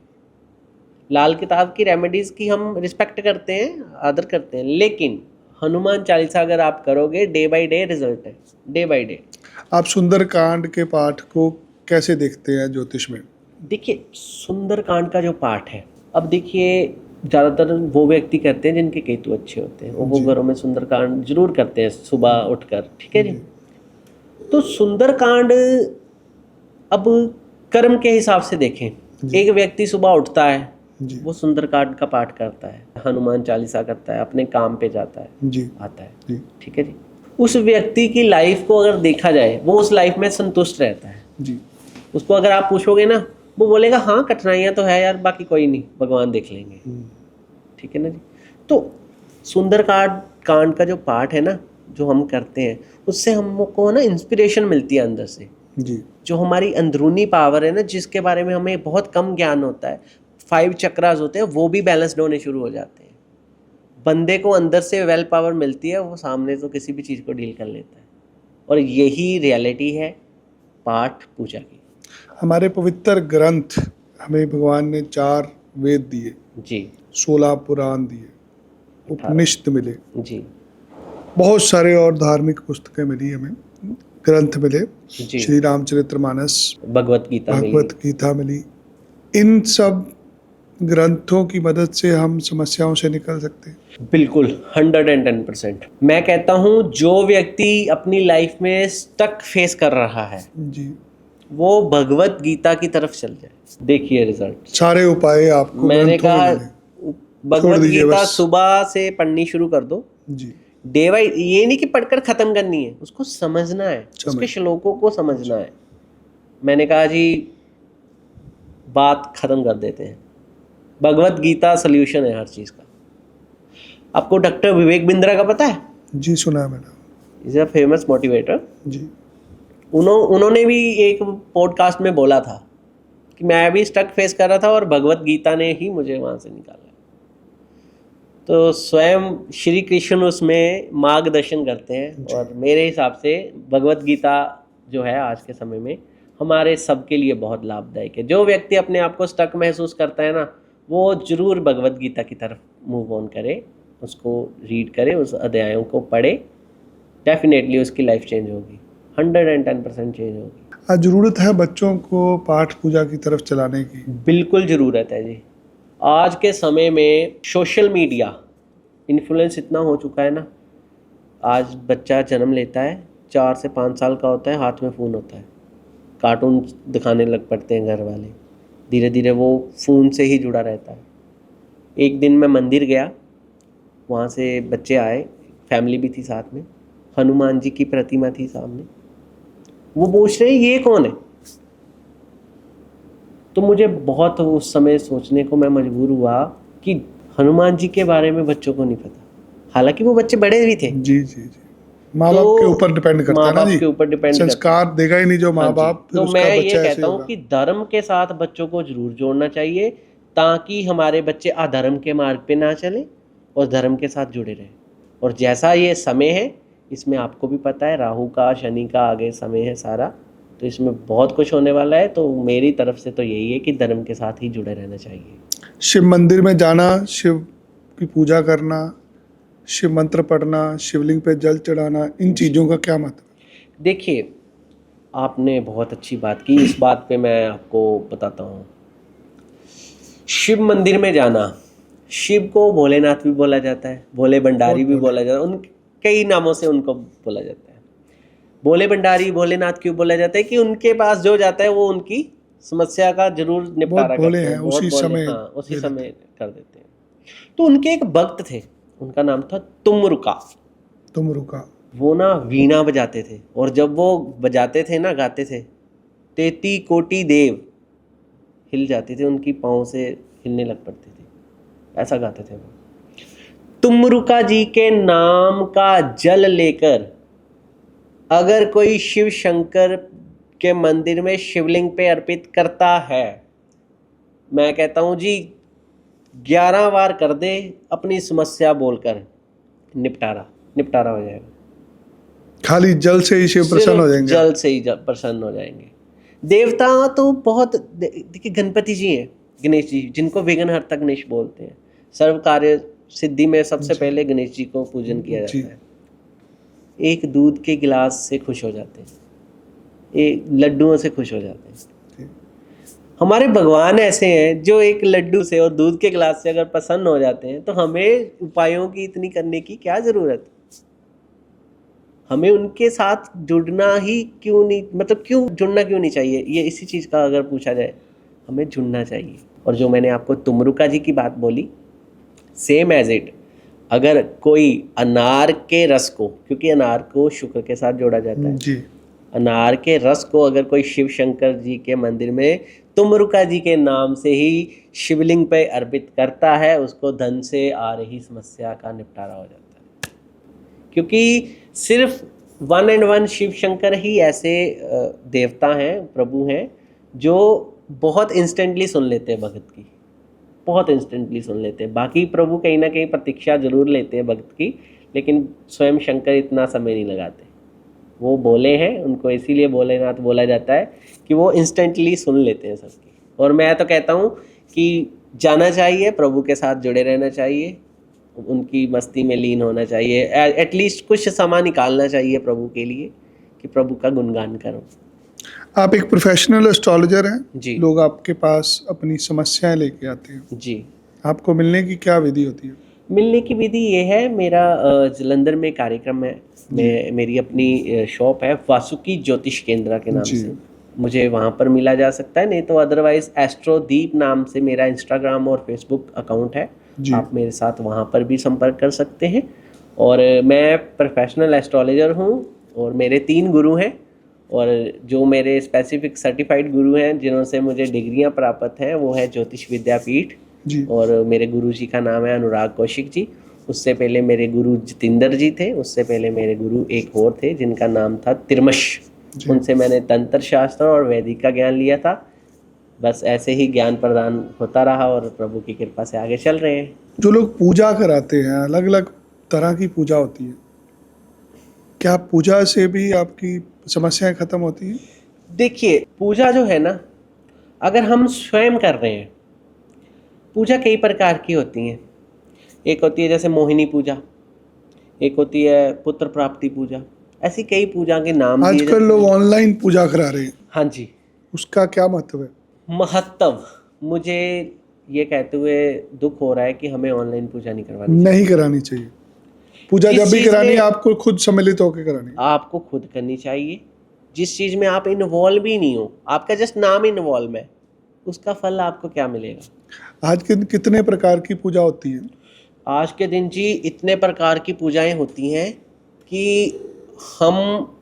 S2: लाल किताब की रेमेडीज की हम रिस्पेक्ट करते हैं, आदर करते हैं, लेकिन हनुमान चालीसा अगर आप करोगे डे बाय डे रिजल्ट है, डे बाय डे।
S1: आप सुंदरकांड के पाठ को कैसे देखते हैं ज्योतिष में?
S2: देखिए सुंदरकांड का जो पाठ है, अब देखिए ज़्यादातर वो व्यक्ति करते हैं जिनके केतु अच्छे होते हैं, वो घरों में सुंदरकांड जरूर करते हैं सुबह उठकर, ठीक है जी। तो सुंदरकांड अब कर्म के हिसाब से देखें, एक व्यक्ति सुबह उठता है,
S1: जी
S2: वो सुंदरकांड का पाठ करता है, हनुमान चालीसा करता है, अपने काम पे जाता है,
S1: जी
S2: आता है,
S1: जी
S2: ठीक है जी। उस व्यक्ति की लाइफ को अगर देखा जाए, वो उस लाइफ में संतुष्ट रहता है।
S1: जी
S2: उसको अगर आप पूछोगे ना, वो बोलेगा हाँ कठिनाइयाँ तो है यार, बाकी कोई नहीं, भगवान देख लेंगे, ठीक है ना जी। तो सुंदरकांड का जो पाठ है ना, जो हम करते हैं, उससे हमको ना इंस्पिरेशन मिलती है अंदर से।
S1: जी
S2: जो हमारी अंदरूनी पावर है ना, जिसके बारे में हमें बहुत कम ज्ञान होता है, 5 चक्रास होते हैं, वो भी बैलेंस्ड होने शुरू हो जाते हैं। बंदे को अंदर से वेल पावर मिलती है, वो सामने तो किसी भी चीज़ को डील कर लेता है। और यही रियलिटी है पाठ पूजा की।
S1: हमारे पवित्र ग्रंथ हमें भगवान ने 4 वेद दिए,
S2: जी
S1: 16 पुराण दिए, उपनिषद मिले,
S2: जी
S1: बहुत सारे और धार्मिक पुस्तकें मिली हमें, ग्रंथ मिले,
S2: जी।
S1: श्री रामचरितमानस,
S2: भगवत गीता मिली।
S1: भगवत गीता मिली। इन सब ग्रंथों की मदद से हम समस्याओं से निकल सकते हैं।
S2: बिल्कुल 110%। मैं कहता हूँ जो व्यक्ति अपनी लाइफ में स्टक फेस कर रहा है,
S1: जी
S2: वो भगवत गीता की तरफ चल जाए, देखिए रिजल्ट।
S1: सारे उपाय आपको
S2: मैंने
S1: ग्रंथों में
S2: कहा
S1: मिले।
S2: भगवत
S1: दीजिए
S2: गीता
S1: बस।
S2: सुबह से पढ़नी शुरू कर दो।
S1: जी
S2: डे बाई, ये नहीं कि पढ़कर खत्म करनी है, उसको समझना है, उसके श्लोकों को समझना है। मैंने कहा जी बात खत्म कर देते हैं, भगवत गीता सल्यूशन है हर चीज़ का। आपको डॉक्टर विवेक बिंद्रा का पता है?
S1: जी सुना है मैंने।
S2: Is a famous motivator.
S1: जी
S2: उन्होंने भी एक पॉडकास्ट में बोला था कि मैं भी स्टक फेस कर रहा था और भगवत गीता ने ही मुझे वहाँ से निकाला। तो स्वयं श्री कृष्ण उसमें मार्गदर्शन करते हैं, और मेरे हिसाब से भगवत गीता जो है आज के समय में हमारे सबके लिए बहुत लाभदायक है। जो व्यक्ति अपने आप को स्टक महसूस करता है ना, वो जरूर भगवत गीता की तरफ मूव ऑन करे, उसको रीड करे, उस अध्यायों को पढ़े, डेफिनेटली उसकी लाइफ चेंज होगी, 110% चेंज होगी।
S1: आज ज़रूरत है बच्चों को पाठ पूजा की तरफ चलाने की।
S2: बिल्कुल ज़रूरत है जी। आज के समय में सोशल मीडिया इन्फ्लुएंस इतना हो चुका है ना, आज बच्चा जन्म लेता है, 4 से 5 साल का होता है, हाथ में फ़ोन होता है, कार्टून दिखाने लग पड़ते हैं घर वाले, धीरे धीरे वो फ़ोन से ही जुड़ा रहता है। एक दिन मैं मंदिर गया, वहाँ से बच्चे आए, फैमिली भी थी साथ में, हनुमान जी की प्रतिमा थी सामने, वो पूछ रहे ये कौन है। तो मुझे बहुत उस समय सोचने को मैं मजबूर हुआ कि हनुमान जी के बारे में बच्चों को नहीं पता, हालांकि वो बच्चे बड़े भी थे।
S1: जी जी जी माँ बाप के ऊपर डिपेंड करता है ना जी,
S2: माँ बाप के ऊपर डिपेंड
S1: संस्कार देगा ही नहीं जो माँ बाप, फिर
S2: तो
S1: उसका
S2: मैं ये
S1: बच्चा ऐसे
S2: कहता हूँ
S1: होगा।
S2: कि धर्म के साथ बच्चों को जरूर जोड़ना चाहिए, ताकि हमारे बच्चे अधर्म के मार्ग पे ना चले और धर्म के साथ जुड़े रहें। और जैसा ये समय है, इसमें आपको भी पता है राहु का शनि का आगे समय है सारा, तो इसमें बहुत कुछ होने वाला है। तो मेरी तरफ से तो यही है कि धर्म के साथ ही जुड़े रहना चाहिए।
S1: शिव मंदिर में जाना, शिव की पूजा करना, शिव मंत्र पढ़ना, शिवलिंग पे जल चढ़ाना, इन चीज़ों का क्या मतलब?
S2: देखिए, आपने बहुत अच्छी बात की। इस बात पे मैं आपको बताता हूँ। शिव मंदिर में जाना, शिव को भोलेनाथ भी बोला जाता है, भोले भंडारी भी बोला जाता है, उन कई नामों से उनको बोला जाता है। भोले भंडारी, भोलेनाथ क्यों बोला जाता है? कि उनके पास जो जाता है वो उनकी समस्या का जरूर निपटारा
S1: भोले
S2: करते
S1: हैं,
S2: हैं, बहुत
S1: उसी
S2: भोले,
S1: समय
S2: हाँ, उसी
S1: दे देते
S2: समय कर देते हैं। तो उनके एक भक्त थे, उनका नाम था तुमरुका।
S1: तुम रुका।
S2: वो ना वीणा बजाते थे, और जब वो बजाते थे ना, गाते थे, 33 कोटि देव हिल जाते थे, उनकी पाँव से हिलने लग पड़ते थे, ऐसा गाते थे वो। तुमरुका जी के नाम का जल लेकर अगर कोई शिव शंकर के मंदिर में शिवलिंग पे अर्पित करता है, मैं कहता हूँ जी 11 बार कर दे अपनी समस्या बोलकर, निपटारा निपटारा हो जाएगा।
S1: खाली जल से ही शिव प्रसन्न हो
S2: सिर्फ
S1: जाएंगे?
S2: जल से ही प्रसन्न हो जाएंगे। देवता तो बहुत, देखिए गणपति जी हैं, गणेश जी, जिनको विघ्नहर्ता गणेश बोलते हैं। सर्व कार्य सिद्धि में सबसे पहले गणेश जी को पूजन किया
S1: जी।
S2: जाता है। एक दूध के गिलास से खुश हो जाते हैं, एक लड्डुओं से खुश हो जाते हैं।
S1: जी।
S2: हमारे भगवान ऐसे हैं जो एक लड्डू से और दूध के गिलास से अगर प्रसन्न हो जाते हैं, तो हमें उपायों की इतनी करने की क्या जरूरत? हमें उनके साथ जुड़ना ही क्यों नहीं, मतलब क्यों जुड़ना क्यों नहीं चाहिए? ये इसी चीज़ का अगर पूछा जाए, हमें जुड़ना चाहिए। और जो मैंने आपको तुमरुका जी की बात बोली, सेम एज इट, अगर कोई अनार के रस को, क्योंकि अनार को शुक्र के साथ जोड़ा जाता है,
S1: जी।
S2: अनार के रस को अगर कोई शिव शंकर जी के मंदिर में तुमरुका जी के नाम से ही शिवलिंग पे अर्पित करता है, उसको धन से आ रही समस्या का निपटारा हो जाता है। क्योंकि सिर्फ 1 and 1 शिव शंकर ही ऐसे देवता हैं, प्रभु हैं, जो बहुत इंस्टेंटली सुन लेते हैं भगत की, बहुत इंस्टेंटली सुन लेते हैं। बाकी प्रभु कहीं ना कहीं प्रतीक्षा जरूर लेते हैं भक्त की, लेकिन स्वयं शंकर इतना समय नहीं लगाते। वो बोले हैं, उनको इसीलिए भोलेनाथ बोला जाता है कि वो इंस्टेंटली सुन लेते हैं सबकी। और मैं तो कहता हूँ कि जाना चाहिए, प्रभु के साथ जुड़े रहना चाहिए, उनकी मस्ती में लीन होना चाहिए, एटलीस्ट कुछ समय निकालना चाहिए प्रभु के लिए, कि प्रभु का गुणगान करो।
S1: आप एक प्रोफेशनल एस्ट्रोलॉजर हैं
S2: जी।
S1: लोग आपके पास अपनी समस्याएं लेके आते हैं,
S2: जी।
S1: आपको मिलने की क्या विधि होती है?
S2: मिलने की विधि ये है, मेरा जलंधर में कार्यक्रम है, मेरी अपनी शॉप है वासुकी ज्योतिष केंद्र के नाम
S1: जी।
S2: से, मुझे वहाँ पर मिला जा सकता है। नहीं तो अदरवाइज एस्ट्रोदीप नाम से मेरा इंस्टाग्राम और फेसबुक अकाउंट है,
S1: जी।
S2: आप मेरे साथ वहाँ पर भी संपर्क कर सकते हैं। और मैं प्रोफेशनल एस्ट्रोलॉजर हूँ, और मेरे 3 गुरु हैं, और जो मेरे स्पेसिफिक सर्टिफाइड गुरु हैं जिन्होंने मुझे डिग्रियाँ प्राप्त हैं, वो है ज्योतिष विद्यापीठ,
S1: जी।
S2: और मेरे गुरु जी का नाम है अनुराग कौशिक जी। उससे पहले मेरे गुरु जितेंद्र जी थे, उससे पहले मेरे गुरु एक और थे जिनका नाम था तिरमश।
S1: जी।
S2: उनसे मैंने तंत्र शास्त्र और वैदिक का ज्ञान लिया था। बस ऐसे ही ज्ञान प्रदान होता रहा, और प्रभु की कृपा से आगे चल रहे हैं।
S1: जो लोग पूजा कराते हैं, अलग अलग तरह की पूजा होती है, क्या पूजा से भी आपकी समस्याएं खत्म होती हैं?
S2: देखिए, पूजा जो है ना, अगर हम स्वयं कर रहे हैं, पूजा कई प्रकार की होती हैं। एक होती है जैसे मोहिनी पूजा, एक होती है पुत्र प्राप्ति पूजा, ऐसी कई पूजा के नाम दिए
S1: आजकल
S2: जाते
S1: लोग
S2: हैं।
S1: ऑनलाइन पूजा करा रहे हैं,
S2: हाँ जी।
S1: उसका क्या महत्व है?
S2: महत्व, मुझे ये कहते हुए दुख हो रहा है कि हमें ऑनलाइन पूजा नहीं करवानी चाहिए।
S1: नहीं करानी चाहिए। पूजा
S2: जिस
S1: जब भी
S2: चीज़
S1: करानी है
S2: में
S1: आपको खुद सम्मिलित होकर करानी है।
S2: आपको खुद करनी चाहिए। जिस चीज़ में आप इन्वॉल्व ही नहीं हो, आपका जस्ट नाम इन्वॉल्व है, उसका फल आपको क्या मिलेगा?
S1: आज के कितने प्रकार की पूजा होती है?
S2: आज के दिन जी इतने प्रकार की पूजाएं होती हैं कि हम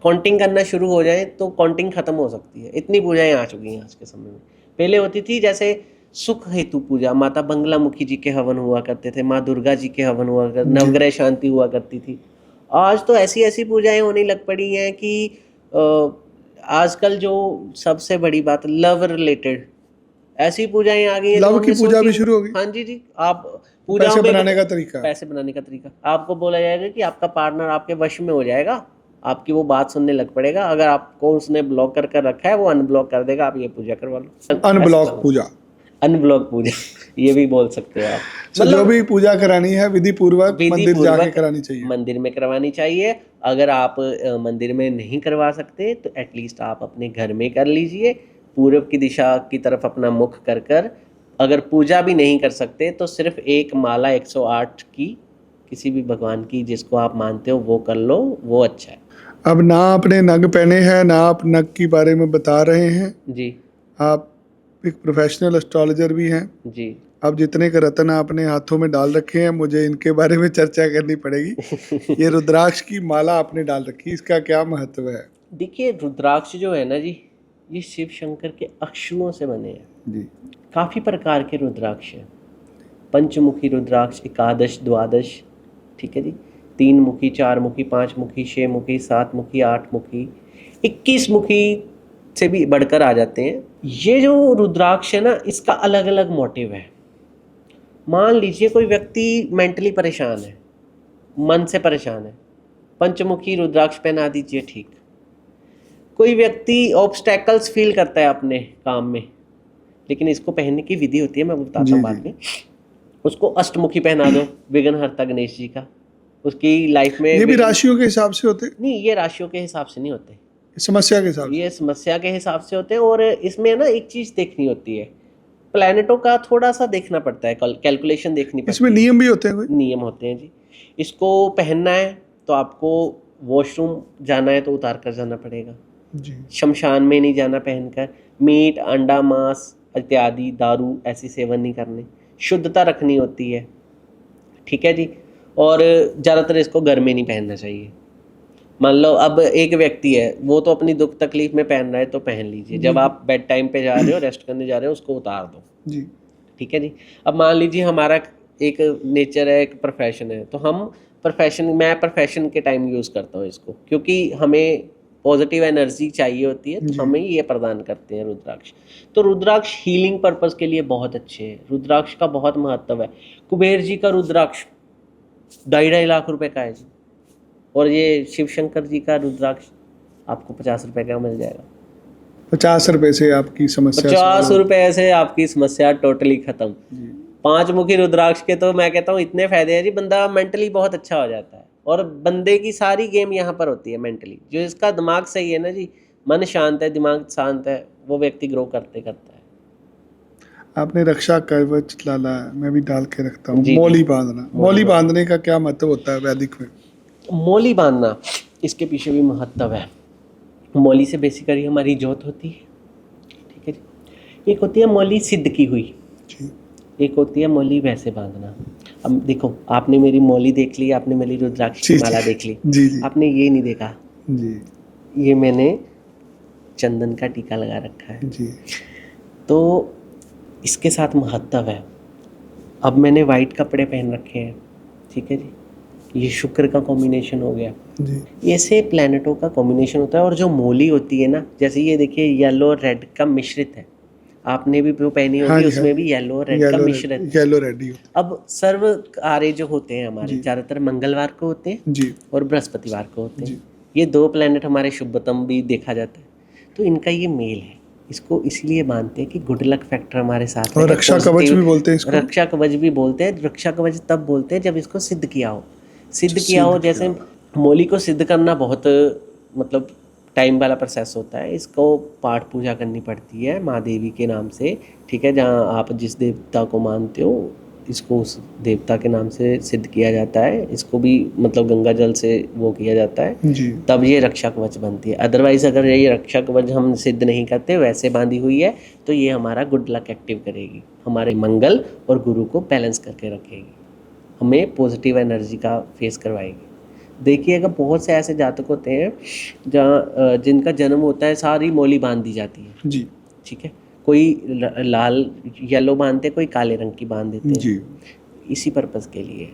S2: काउंटिंग करना शुरू हो जाएं तो काउंटिंग खत्म हो सकती है, इतनी पूजाएं आ चुकी हैं आज के समय में। पहले होती थी जैसे सुख हेतु पूजा, माता बंगलामुखी जी के हवन हुआ करते थे, माँ दुर्गा जी के हवन हुआ करते, नवग्रह शांति हुआ करती थी। आज तो ऐसी ऐसी पूजाएं होने लग पड़ी हैं कि आजकल जो सबसे बड़ी बात, लव रिलेटेड ऐसी पूजाएं आ गई हैं।
S1: लव की पूजा भी शुरू हो गई?
S2: हाँ जी। आप पूजाओं
S1: पैसे
S2: में
S1: बनाने का तरीका।
S2: पैसे बनाने का तरीका, आपको बोला जाएगा कि आपका पार्टनर आपके वश में हो जाएगा, आपकी वो बात सुनने लग पड़ेगा। अगर आपको उसने ब्लॉक कर रखा है, वो अनब्लॉक कर देगा, आप ये पूजा करवा लो।
S1: अनब्लॉक पूजा।
S2: अनब्लॉक पूजा ये भी बोल सकते हो आप।
S1: तो जो भी पूजा करानी है विधि पूर्वक
S2: विधि
S1: मंदिर
S2: पूर्वक
S1: जाके करानी चाहिए।
S2: मंदिर में करवानी चाहिए। अगर आप मंदिर में नहीं करवा सकते तो एटलीस्ट आप अपने घर में कर लीजिए, पूर्व की दिशा की तरफ अपना मुख कर कर। अगर पूजा भी नहीं कर सकते तो सिर्फ एक माला 108 की किसी भी भगवान की जिसको आप मानते हो वो कर लो, वो अच्छा है।
S1: अब ना आपने नग पहने हैं ना आप नग के बारे में बता रहे हैं,
S2: जी
S1: आप एक प्रोफेशनल एस्ट्रोलॉजर भी हैं।
S2: जी।
S1: अब जितने के रत्न आपने हाथों में डाल रखे हैं मुझे इनके बारे में चर्चा करनी पड़ेगी। ये रुद्राक्ष की माला आपने डाल रखी है, इसका क्या महत्व है?
S2: देखिए रुद्राक्ष जो है ना जी, ये शिव शंकर के अक्षुओं से बने हैं।
S1: जी
S2: काफ़ी प्रकार के रुद्राक्ष हैं। पंचमुखी रुद्राक्ष, एकादश, द्वादश, ठीक है जी, 3 मुखी, 4 मुखी, 5 मुखी, 6 मुखी, 7 मुखी, 8 मुखी, 21 मुखी से भी बढ़कर आ जाते हैं। ये जो रुद्राक्ष है ना, इसका अलग अलग मोटिव है। मान लीजिए कोई व्यक्ति मेंटली परेशान है, मन से परेशान है, पंचमुखी रुद्राक्ष पहना दीजिए, ठीक। कोई व्यक्ति ऑब्स्टेकल्स फील करता है अपने काम में, लेकिन इसको पहनने की विधि होती है, मैं बताता
S1: जी,
S2: हूँ बाद में। उसको अष्टमुखी पहना दो, विघ्नहर्ता गणेश जी का, उसकी लाइफ में
S1: ये भी राशियों के हिसाब से होते?
S2: नहीं, ये राशियों के हिसाब से नहीं होते,
S1: समस्या के हिसाब से?
S2: ये समस्या के हिसाब से होते हैं। और इसमें ना एक चीज़ देखनी होती है, प्लैनेटों का थोड़ा सा देखना पड़ता है, कैलकुलेशन देखनी पड़ती है।
S1: इसमें नियम भी होते हैं कोई?
S2: नियम होते हैं जी। इसको पहनना है तो आपको वॉशरूम जाना है तो उतार कर जाना पड़ेगा
S1: जी।
S2: शमशान में नहीं जाना पहनकर, मीट, अंडा, मांस इत्यादि, दारू ऐसी सेवन नहीं करने, शुद्धता रखनी होती है, ठीक है जी। और ज़्यादातर इसको घर में नहीं पहनना चाहिए। मान लो अब एक व्यक्ति है, वो तो अपनी दुख तकलीफ में पहन रहा है तो पहन लीजिए, जब आप बेड टाइम पे जा रहे हो, रेस्ट करने जा रहे हो, उसको उतार दो
S1: जी।
S2: ठीक है जी। अब मान लीजिए हमारा एक नेचर है, एक प्रोफेशन है, तो हम मैं प्रोफेशन के टाइम यूज़ करता हूँ इसको, क्योंकि हमें पॉजिटिव एनर्जी चाहिए होती है, तो हमें ये प्रदान करते हैं रुद्राक्ष। तो रुद्राक्ष हीलिंग पर्पस के लिए बहुत अच्छे हैं, रुद्राक्ष का बहुत महत्व है। कुबेर जी का रुद्राक्ष 2.5 लाख रुपए का है जी, और ये शिव शंकर जी का रुद्राक्ष आपको 50 रुपए का मिल जाएगा।
S1: 50 रुपए से आपकी समस्या
S2: 50 रुपए से आपकी समस्या टोटली खत्म। 5 मुखी रुद्राक्ष के तो मैं कहता हूँ इतने फायदे हैं जी, बंदा मेंटली बहुत अच्छा हो जाता है, और बंदे की सारी गेम यहाँ पर होती है मेंटली। जो इसका दिमाग सही है ना जी, मन शांत है, दिमाग शांत है, वो व्यक्ति ग्रो करता है।
S1: आपने रक्षा कवच डाला है, मैं भी डाल के रखता हूँ।
S2: जी,
S1: मौली बांधना, मौली बांधने का क्या महत्व होता है वैदिक में?
S2: मौली बांधना, इसके पीछे भी महत्व है। मौली से बेसिकली हमारी जोत होती है, ठीक है जी। एक होती है मौली सिद्ध की हुई
S1: जी।
S2: एक होती है मौली वैसे बांधना। अब देखो, आपने मेरी मौली देख ली, आपने मेरी रुद्राक्ष की माला देख ली,
S1: जी जी
S2: आपने ये नहीं देखा,
S1: जी
S2: ये मैंने चंदन का टीका लगा रखा है।
S1: जी।
S2: तो इसके साथ महत्व है। अब मैंने वाइट कपड़े पहन रखे हैं, ठीक है जी, ये शुक्र का कॉम्बिनेशन हो गया।
S1: जी।
S2: ऐसे प्लैनेटों का कॉम्बिनेशन होता है। और जो मौली होती है ना, जैसे ये देखिए येलो रेड का मिश्रित है, आपने भी वो पहनी होगी,
S1: हाँ जी,
S2: उसमें
S1: हाँ।
S2: भी येलो रेड का मिश्रित।
S1: येलो रेड ही होता
S2: अब सर्व कार्य जो होते हैं हमारे,
S1: जी।
S2: ज़्यादातर मंगलवार को होते हैं
S1: है। जी
S2: और बृहस्पतिवार को होते
S1: जी।
S2: हैं। ये 2 प्लैनेट हमारे शुभतम भी देखा जाता है, तो इनका ये मेल है। इसको इसलिए मानते हैं कि गुड लक फैक्टर हमारे साथ
S1: और
S2: है।
S1: रक्षा कवच भी बोलते हैं इसको।
S2: रक्षा कवच भी बोलते हैं। रक्षा कवच तब बोलते हैं जब इसको सिद्ध किया हो। सिद्ध किया हो, जैसे मौली को सिद्ध करना बहुत मतलब टाइम वाला प्रोसेस होता है। इसको पाठ पूजा करनी पड़ती है माँ देवी के नाम से, ठीक है, जहाँ आप जिस देवता को मानते हो, इसको उस देवता के नाम से सिद्ध किया जाता है। इसको भी मतलब गंगा जल से वो किया जाता है
S1: जी।
S2: तब ये रक्षा कवच बनती है। अदरवाइज अगर ये रक्षा कवच हम सिद्ध नहीं करते, वैसे बांधी हुई है, तो ये हमारा गुड लक एक्टिव करेगी, हमारे मंगल और गुरु को बैलेंस करके रखेगी, हमें पॉजिटिव एनर्जी का फेस करवाएगी। देखिएगा बहुत से ऐसे जातक होते हैं जहाँ जिनका जन्म होता है सारी मौली बांध दी जाती है
S1: जी।
S2: ठीक है, कोई लाल येलो बांधते, कोई काले रंग की बांध देते हैं
S1: जी।
S2: इसी पर्पज़ के लिए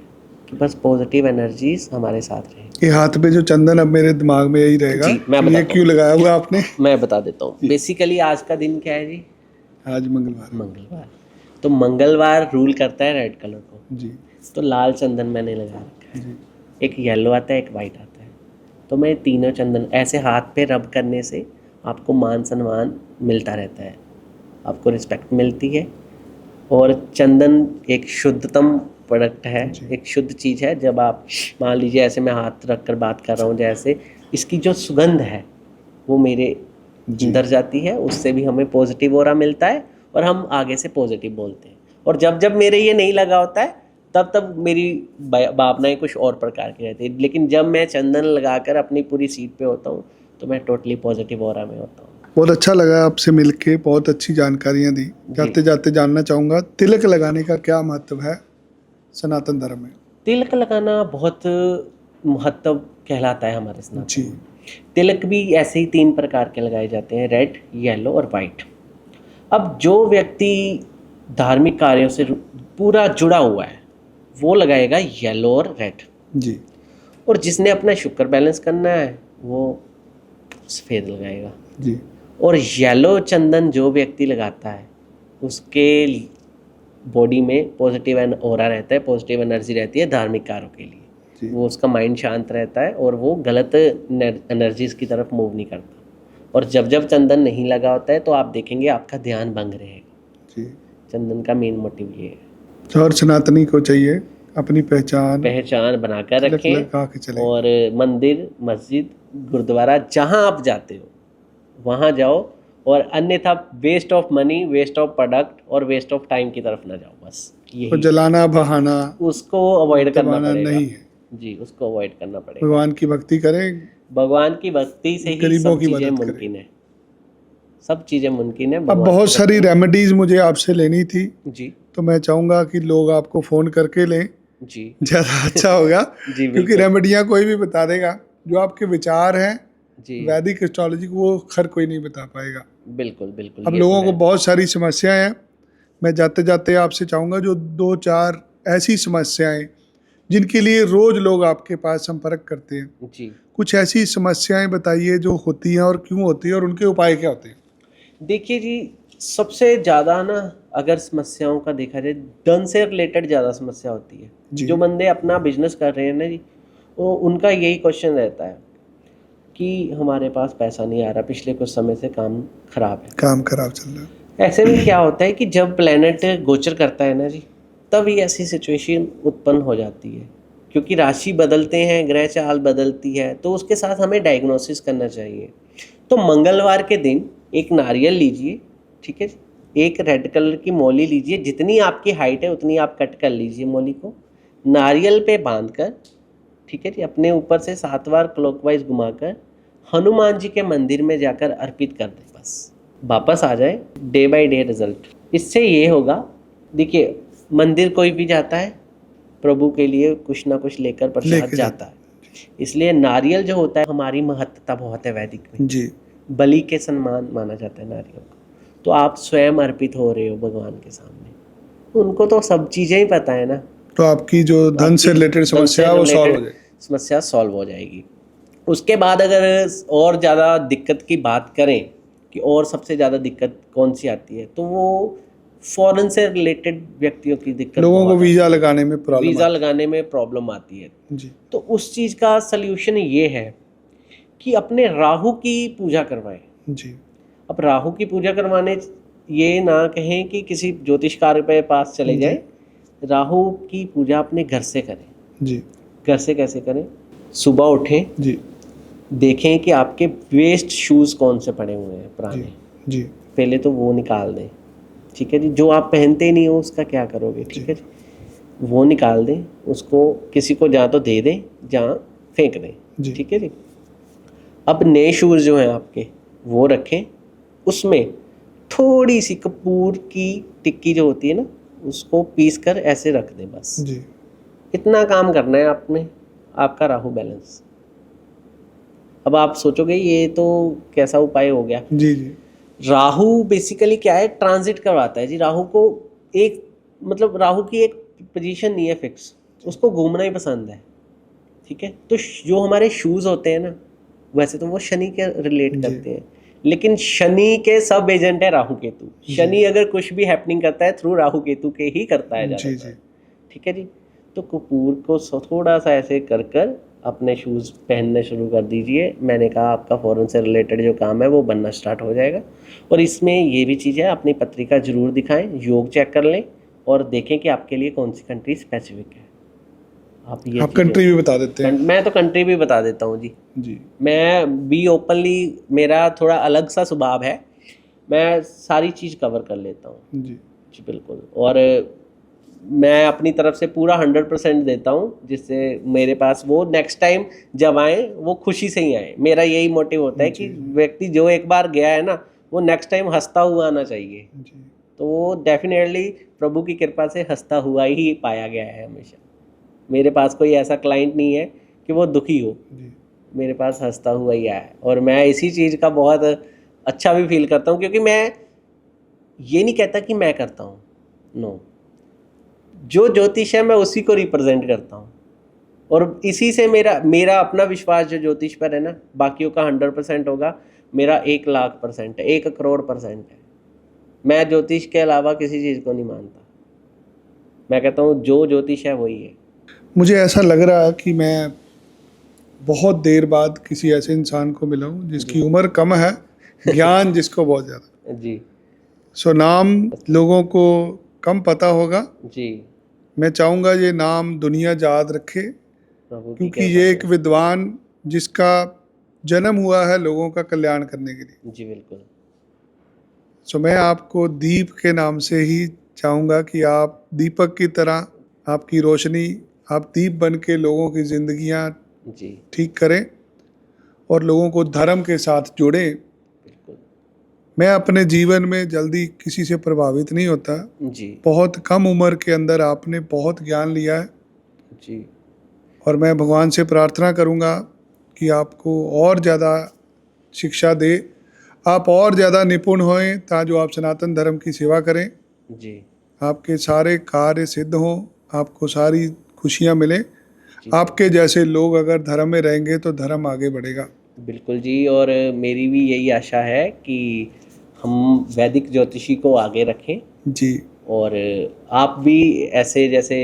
S2: कि बस पॉजिटिव एनर्जीज हमारे साथ रहे।
S1: ये हाथ पे जो चंदन, अब मेरे दिमाग में यही रहेगा
S2: जी, मैं
S1: कि ये
S2: बताता
S1: क्यों लगाया हुआ आपने?
S2: मैं बता देता हूँ। बेसिकली आज का दिन क्या है जी?
S1: आज मंगलवार।
S2: मंगलवार। तो मंगलवार रूल करता है रेड कलर को,
S1: जी
S2: तो लाल चंदन मैंने लगा रखा है।
S1: जी।
S2: एक येलो आता है, एक वाइट आता है, तो मैं तीनों चंदन ऐसे हाथ पे रब करने से आपको मान सम्मान मिलता रहता है, आपको रिस्पेक्ट मिलती है, और चंदन एक शुद्धतम प्रोडक्ट है,
S1: जी।
S2: एक शुद्ध चीज़ है। जब आप मान लीजिए ऐसे मैं हाथ रख कर बात कर रहा हूँ, जैसे इसकी जो सुगंध है वो मेरे
S1: जी।
S2: अंदर जाती है, उससे भी हमें पॉजिटिव ऑरा मिलता है और हम आगे से पॉजिटिव बोलते हैं। और जब जब मेरे ये नहीं लगा होता है तब तब मेरी भावनाएं कुछ और प्रकार की रहती है। लेकिन जब मैं चंदन लगाकर अपनी पूरी सीट पे होता हूँ तो मैं टोटली पॉजिटिव ऑरा में होता हूँ।
S1: बहुत अच्छा लगा आपसे मिलके, बहुत अच्छी जानकारियां दी। जाते जाते जानना चाहूँगा, तिलक लगाने का क्या महत्व है सनातन धर्म में?
S2: तिलक लगाना बहुत महत्व कहलाता है हमारे
S1: जी।
S2: सनातन में। तिलक भी ऐसे ही 3 प्रकार के लगाए जाते हैं, रेड, येलो और वाइट। अब जो व्यक्ति धार्मिक कार्यों से पूरा जुड़ा हुआ है वो लगाएगा येलो और रेड,
S1: जी।
S2: और जिसने अपना शुक्र बैलेंस करना है वो सफ़ेद लगाएगा।
S1: जी।
S2: और येलो चंदन जो व्यक्ति लगाता है उसके बॉडी में पॉजिटिव ऑरा रहता है, पॉजिटिव एनर्जी रहती है धार्मिक कार्यों के लिए।
S1: जी।
S2: वो उसका माइंड शांत रहता है और वो गलत एनर्जीज की तरफ मूव नहीं करता। और जब जब चंदन नहीं लगा होता है तो आप देखेंगे आपका ध्यान भंग रहेगा।
S1: जी।
S2: चंदन का मेन मोटिव ये है।
S1: और सनातनी को चाहिए अपनी पहचान
S2: बनाकर
S1: तिलक
S2: रखें,
S1: लगा के चले।
S2: और मंदिर, मस्जिद, गुरुद्वारा जहाँ आप जाते हो वहाँ जाओ, और अन्यथा waste of money, waste of product और वेस्ट ऑफ टाइम की तरफ ना जाओ। बस
S1: को
S2: यही
S1: जलाना बहाना
S2: उसको अवॉइड करना
S1: दबाना
S2: पड़ेगा।
S1: नहीं है।
S2: जी, उसको अवॉइड करना पड़ेगा।
S1: भगवान की भक्ति करें,
S2: भगवान की भक्ति से ही
S1: गरीबों
S2: सब
S1: की
S2: चीज़ें
S1: मदद करें।
S2: मुमकिन है। सब चीज़ें मुमकिन है
S1: अब
S2: भगवान
S1: बहुत
S2: की
S1: सारी
S2: भक्ति।
S1: रेमेडीज मुझे आपसे लेनी थी,
S2: जी
S1: तो मैं चाहूँगा कि लोग आपको फ़ोन करके लें,
S2: जी
S1: ज़्यादा अच्छा होगा।
S2: जी
S1: क्योंकि
S2: बिल्कुल।
S1: रेमेडियाँ कोई भी बता देगा, जो आपके विचार हैं
S2: जी
S1: वैदिक एस्ट्रोलॉजी को वो हर कोई नहीं बता पाएगा।
S2: बिल्कुल बिल्कुल।
S1: अब
S2: ये तो
S1: लोगों को
S2: है।
S1: बहुत सारी समस्याएं हैं। मैं जाते जाते आपसे चाहूँगा जो 2-4 ऐसी समस्याएं जिनके लिए रोज़ लोग आपके पास संपर्क करते हैं,
S2: जी
S1: कुछ ऐसी समस्याएं बताइए जो होती हैं और क्यों होती हैं और उनके उपाय क्या होते हैं?
S2: देखिए जी, सबसे ज़्यादा ना अगर समस्याओं का देखा जाए, धन से रिलेटेड ज़्यादा समस्या होती है।
S1: जी।
S2: जो बंदे अपना बिजनेस कर रहे हैं ना जी, वो उनका यही क्वेश्चन रहता है कि हमारे पास पैसा नहीं आ रहा, पिछले कुछ समय से काम खराब है।
S1: काम खराब चल रहा है।
S2: ऐसे में क्या होता है कि जब प्लेनेट गोचर करता है ना जी, तब ही ऐसी सिचुएशन उत्पन्न हो जाती है। क्योंकि राशि बदलते हैं, ग्रह चाल बदलती है, तो उसके साथ हमें डायग्नोसिस करना चाहिए। तो मंगलवार के दिन एक नारियल लीजिए, ठीक है जी, एक रेड कलर की मौली लीजिए, जितनी आपकी हाइट है उतनी आप कट कर लीजिए मौली को, नारियल पे बांध कर, ठीक है जी, अपने ऊपर से 7 बार क्लॉकवाइज घुमाकर हनुमान जी के मंदिर में जाकर अर्पित कर दें। बस वापस आ जाए, डे बाय डे रिजल्ट। इससे ये होगा, देखिए मंदिर कोई भी जाता है प्रभु के लिए कुछ ना कुछ लेकर प्रसाद
S1: लेके
S2: जाता है, इसलिए नारियल जो होता है हमारी महत्ता बहुत है वैदिक में।
S1: जी।
S2: बलि के सन्मान माना जाता है नारियल को। तो आप स्वयं अर्पित हो रहे हो भगवान के सामने, उनको तो सब चीज़ें ही पता है ना,
S1: तो आपकी जो धन से रिलेटेड समस्या है वो सॉल्व हो जाएगी।
S2: समस्या सॉल्व हो जाएगी। उसके बाद अगर और ज़्यादा दिक्कत की बात करें कि और सबसे ज़्यादा दिक्कत कौन सी आती है, तो वो फॉरेन से रिलेटेड व्यक्तियों की दिक्कत।
S1: लोगों को वीज़ा लगाने में प्रॉब्लम
S2: वीज़ा लगाने में प्रॉब्लम आती है।
S1: जी।
S2: तो उस चीज़ का सल्यूशन ये है कि अपने राहु की पूजा करवाएं।
S1: जी।
S2: अब राहु की पूजा करवाने, ये ना कहें कि किसी ज्योतिषकार के पास चले
S1: जी।
S2: जाएं, राहु की पूजा अपने घर से करें।
S1: जी।
S2: घर से कैसे करें? सुबह उठें,
S1: जी।
S2: देखें कि आपके वेस्ट शूज़ कौन से पड़े हुए हैं पुराने।
S1: जी।
S2: पहले तो वो निकाल दें, ठीक है जी। जो आप पहनते ही नहीं हो उसका क्या करोगे, ठीक है जी। वो निकाल दें, उसको किसी को जहाँ तो दे दें, जहाँ फेंक दें, ठीक है जी। अब नए शूज़ जो हैं आपके वो रखें, उसमें थोड़ी सी कपूर की टिक्की जो होती है ना, उसको पीस कर ऐसे रख दें। बस
S1: जी।
S2: इतना काम करना है आपने, आपका राहु बैलेंस। अब आप सोचोगे ये तो कैसा उपाय हो गया।
S1: जी। जी।
S2: राहु बेसिकली क्या है, ट्रांजिट करवाता है जी। राहु को एक मतलब राहु की एक पोजीशन नहीं है फिक्स, उसको घूमना ही पसंद है, ठीक है। तो जो हमारे शूज़ होते हैं ना, वैसे तो वो शनि के रिलेट करते हैं, लेकिन शनि के सब एजेंट है राहु केतु। शनि अगर कुछ भी हैपनिंग करता है थ्रू राहु केतु के ही करता है ज़्यादातर, ठीक है जी। तो कपूर को थोड़ा सा ऐसे कर कर अपने शूज़ पहनने शुरू कर दीजिए। मैंने कहा आपका फॉरेन से रिलेटेड जो काम है वो बनना स्टार्ट हो जाएगा। और इसमें ये भी चीज़ है, अपनी पत्रिका ज़रूर दिखाएं, योग चेक कर लें, और देखें कि आपके लिए कौन सी कंट्री स्पेसिफिक है। आप ये
S1: आप कंट्री भी बता देते हैं।
S2: मैं तो कंट्री भी बता देता हूँ जी।
S1: जी
S2: मैं बी ओपनली, मेरा थोड़ा अलग सा स्वभाव है, मैं सारी चीज़ कवर कर लेता हूँ
S1: जी
S2: जी बिल्कुल। और मैं अपनी तरफ से पूरा 100% देता हूँ, जिससे मेरे पास वो नेक्स्ट टाइम जब आए वो खुशी से ही आए। मेरा यही मोटिव होता है कि व्यक्ति जो एक बार गया है ना, वो नेक्स्ट टाइम हंसता हुआ आना चाहिए।
S1: जी
S2: तो वो डेफिनेटली प्रभु की कृपा से हंसता हुआ ही पाया गया है हमेशा। मेरे पास कोई ऐसा क्लाइंट नहीं है कि वो दुखी हो,
S1: जी
S2: मेरे पास हंसता हुआ ही आया है। और मैं इसी चीज़ का बहुत अच्छा भी फील करता हूँ, क्योंकि मैं ये नहीं कहता कि मैं करता हूँ, नो, जो ज्योतिष है मैं उसी को रिप्रेजेंट करता हूँ। और इसी से मेरा अपना विश्वास जो ज्योतिष पर है ना, बाकियों का 100% होगा, मेरा 1,00,000% है, 1,00,00,000% है। मैं ज्योतिष के अलावा किसी चीज़ को नहीं मानता। मैं कहता हूँ जो ज्योतिष है वही है।
S1: मुझे ऐसा लग रहा है कि मैं बहुत देर बाद किसी ऐसे इंसान को मिला हूँ जिसकी उम्र कम है, ज्ञान जिसको बहुत ज़्यादा।
S2: जी
S1: सो नाम लोगों को कम पता होगा।
S2: जी,
S1: मैं चाहूँगा ये नाम दुनिया याद रखे,
S2: प्रभु की
S1: क्योंकि
S2: कृपा
S1: ये
S2: से।
S1: एक विद्वान जिसका जन्म हुआ है लोगों का कल्याण करने के लिए।
S2: जी बिल्कुल।
S1: सो मैं आपको दीप के नाम से ही चाहूँगा कि आप दीपक की तरह, आपकी रोशनी, आप दीप बन के लोगों की ज़िंदगियाँ
S2: जी
S1: ठीक करें और लोगों को धर्म के साथ जोड़ें।
S2: बिल्कुल।
S1: मैं अपने जीवन में जल्दी किसी से प्रभावित नहीं होता।
S2: जी
S1: बहुत कम उम्र के अंदर आपने बहुत ज्ञान लिया है
S2: जी
S1: और मैं भगवान से प्रार्थना करूँगा कि आपको और ज़्यादा शिक्षा दे, आप और ज़्यादा निपुण होएं, ताकि आप सनातन धर्म की सेवा करें,
S2: जी
S1: आपके सारे कार्य सिद्ध हों, आपको सारी खुशियाँ मिलें।
S2: जी
S1: आपके जैसे लोग अगर धर्म में रहेंगे तो धर्म आगे बढ़ेगा।
S2: बिल्कुल जी। और मेरी भी यही आशा है कि हम वैदिक ज्योतिषी को आगे रखें।
S1: जी
S2: और आप भी ऐसे, जैसे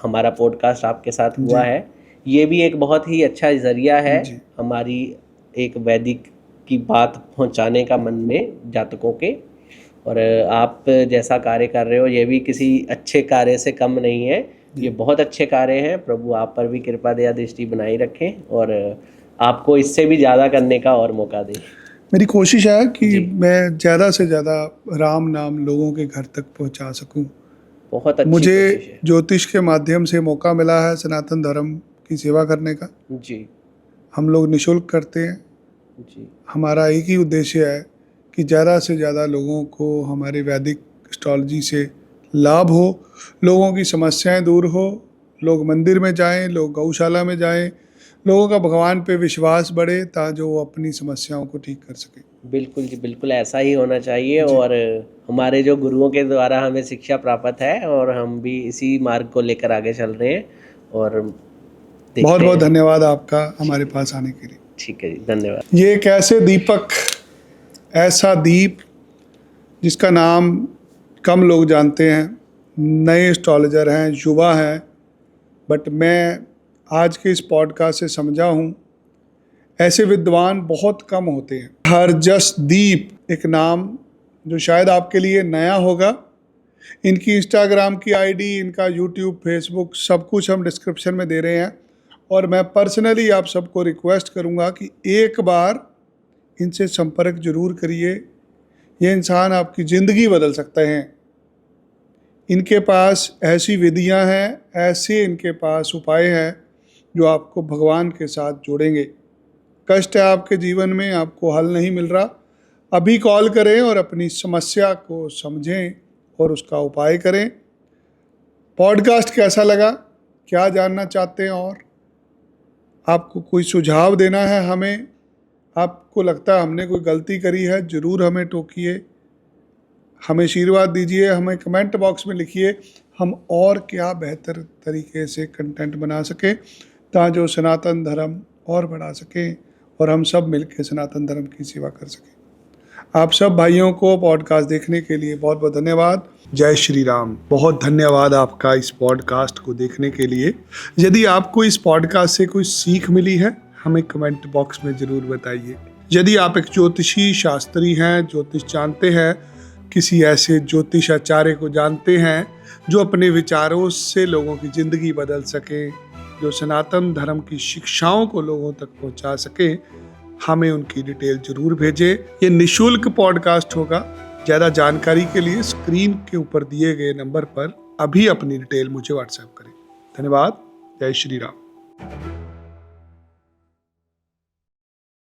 S2: हमारा पॉडकास्ट आपके साथ हुआ
S1: जी
S2: है, ये भी एक बहुत ही अच्छा ज़रिया है
S1: जी
S2: हमारी एक वैदिक की बात पहुंचाने का मन में जातकों के। और आप जैसा कार्य कर रहे हो ये भी किसी अच्छे कार्य से कम नहीं है, ये बहुत अच्छे कार्य हैं। प्रभु आप पर भी कृपा दया दृष्टि बनाई रखें और आपको इससे भी ज़्यादा करने का और मौका दें।
S1: मेरी कोशिश है कि
S2: जी।
S1: मैं ज़्यादा से ज़्यादा राम नाम लोगों के घर तक पहुंचा सकूं।
S2: बहुत अच्छी
S1: मुझे
S2: कोशिश है।
S1: ज्योतिष के माध्यम से मौका मिला है सनातन धर्म की सेवा करने का।
S2: जी
S1: हम लोग निशुल्क करते हैं।
S2: जी
S1: हमारा एक ही उद्देश्य है कि ज़्यादा से ज़्यादा लोगों को हमारे वैदिक एस्ट्रोलॉजी से लाभ हो, लोगों की समस्याएं दूर हो, लोग मंदिर में जाएं, लोग गौशाला में जाएं, लोगों का भगवान पे विश्वास बढ़े, ताकि वो अपनी समस्याओं को ठीक कर सकें।
S2: बिल्कुल जी बिल्कुल, ऐसा ही होना चाहिए।
S1: जी
S2: और हमारे जो गुरुओं के द्वारा हमें शिक्षा प्राप्त है और हम भी इसी मार्ग को लेकर आगे चल रहे हैं और
S1: बहुत
S2: देखते
S1: बहुत
S2: हैं।
S1: धन्यवाद आपका हमारे पास आने के लिए।
S2: ठीक है जी, धन्यवाद।
S1: ये एक ऐसे दीपक, ऐसा दीप जिसका नाम कम लोग जानते हैं, नए एस्ट्रोलॉजर हैं, युवा हैं, बट मैं आज के इस पॉडकास्ट से समझा हूँ ऐसे विद्वान बहुत कम होते हैं। हरजस दीप एक नाम जो शायद आपके लिए नया होगा। इनकी इंस्टाग्राम की आईडी, इनका यूट्यूब, फेसबुक, सब कुछ हम डिस्क्रिप्शन में दे रहे हैं। और मैं पर्सनली आप सबको रिक्वेस्ट करूंगा कि एक बार इनसे संपर्क जरूर करिए। ये इंसान आपकी ज़िंदगी बदल सकते हैं। इनके पास ऐसी विधियां हैं, ऐसे इनके पास उपाय हैं जो आपको भगवान के साथ जोड़ेंगे। कष्ट है आपके जीवन में, आपको हल नहीं मिल रहा, अभी कॉल करें और अपनी समस्या को समझें और उसका उपाय करें। पॉडकास्ट कैसा लगा, क्या जानना चाहते हैं और आपको कोई सुझाव देना है हमें, आपको लगता है हमने कोई गलती करी है, ज़रूर हमें टोकिए, हमें आशीर्वाद दीजिए, हमें कमेंट बॉक्स में लिखिए। हम और क्या बेहतर तरीके से कंटेंट बना सकें ताकि जो सनातन धर्म और बढ़ा सकें और हम सब मिलकर सनातन धर्म की सेवा कर सकें। आप सब भाइयों को पॉडकास्ट देखने के लिए बहुत बहुत धन्यवाद। जय श्री राम। बहुत धन्यवाद आपका इस पॉडकास्ट को देखने के लिए। यदि आपको इस पॉडकास्ट से कोई सीख मिली है, हमें कमेंट बॉक्स में ज़रूर बताइए। यदि आप एक ज्योतिषी शास्त्री हैं, ज्योतिष जानते हैं किसी ऐसे ज्योतिषाचार्य को जानते हैं जो अपने विचारों से लोगों की जिंदगी बदल सके, जो सनातन धर्म की शिक्षाओं को लोगों तक पहुंचा सके, हमें उनकी डिटेल जरूर भेजें। ये निशुल्क पॉडकास्ट होगा। ज़्यादा जानकारी के लिए स्क्रीन के ऊपर दिए गए नंबर पर अभी अपनी डिटेल मुझे व्हाट्सएप करें। धन्यवाद। जय श्री राम।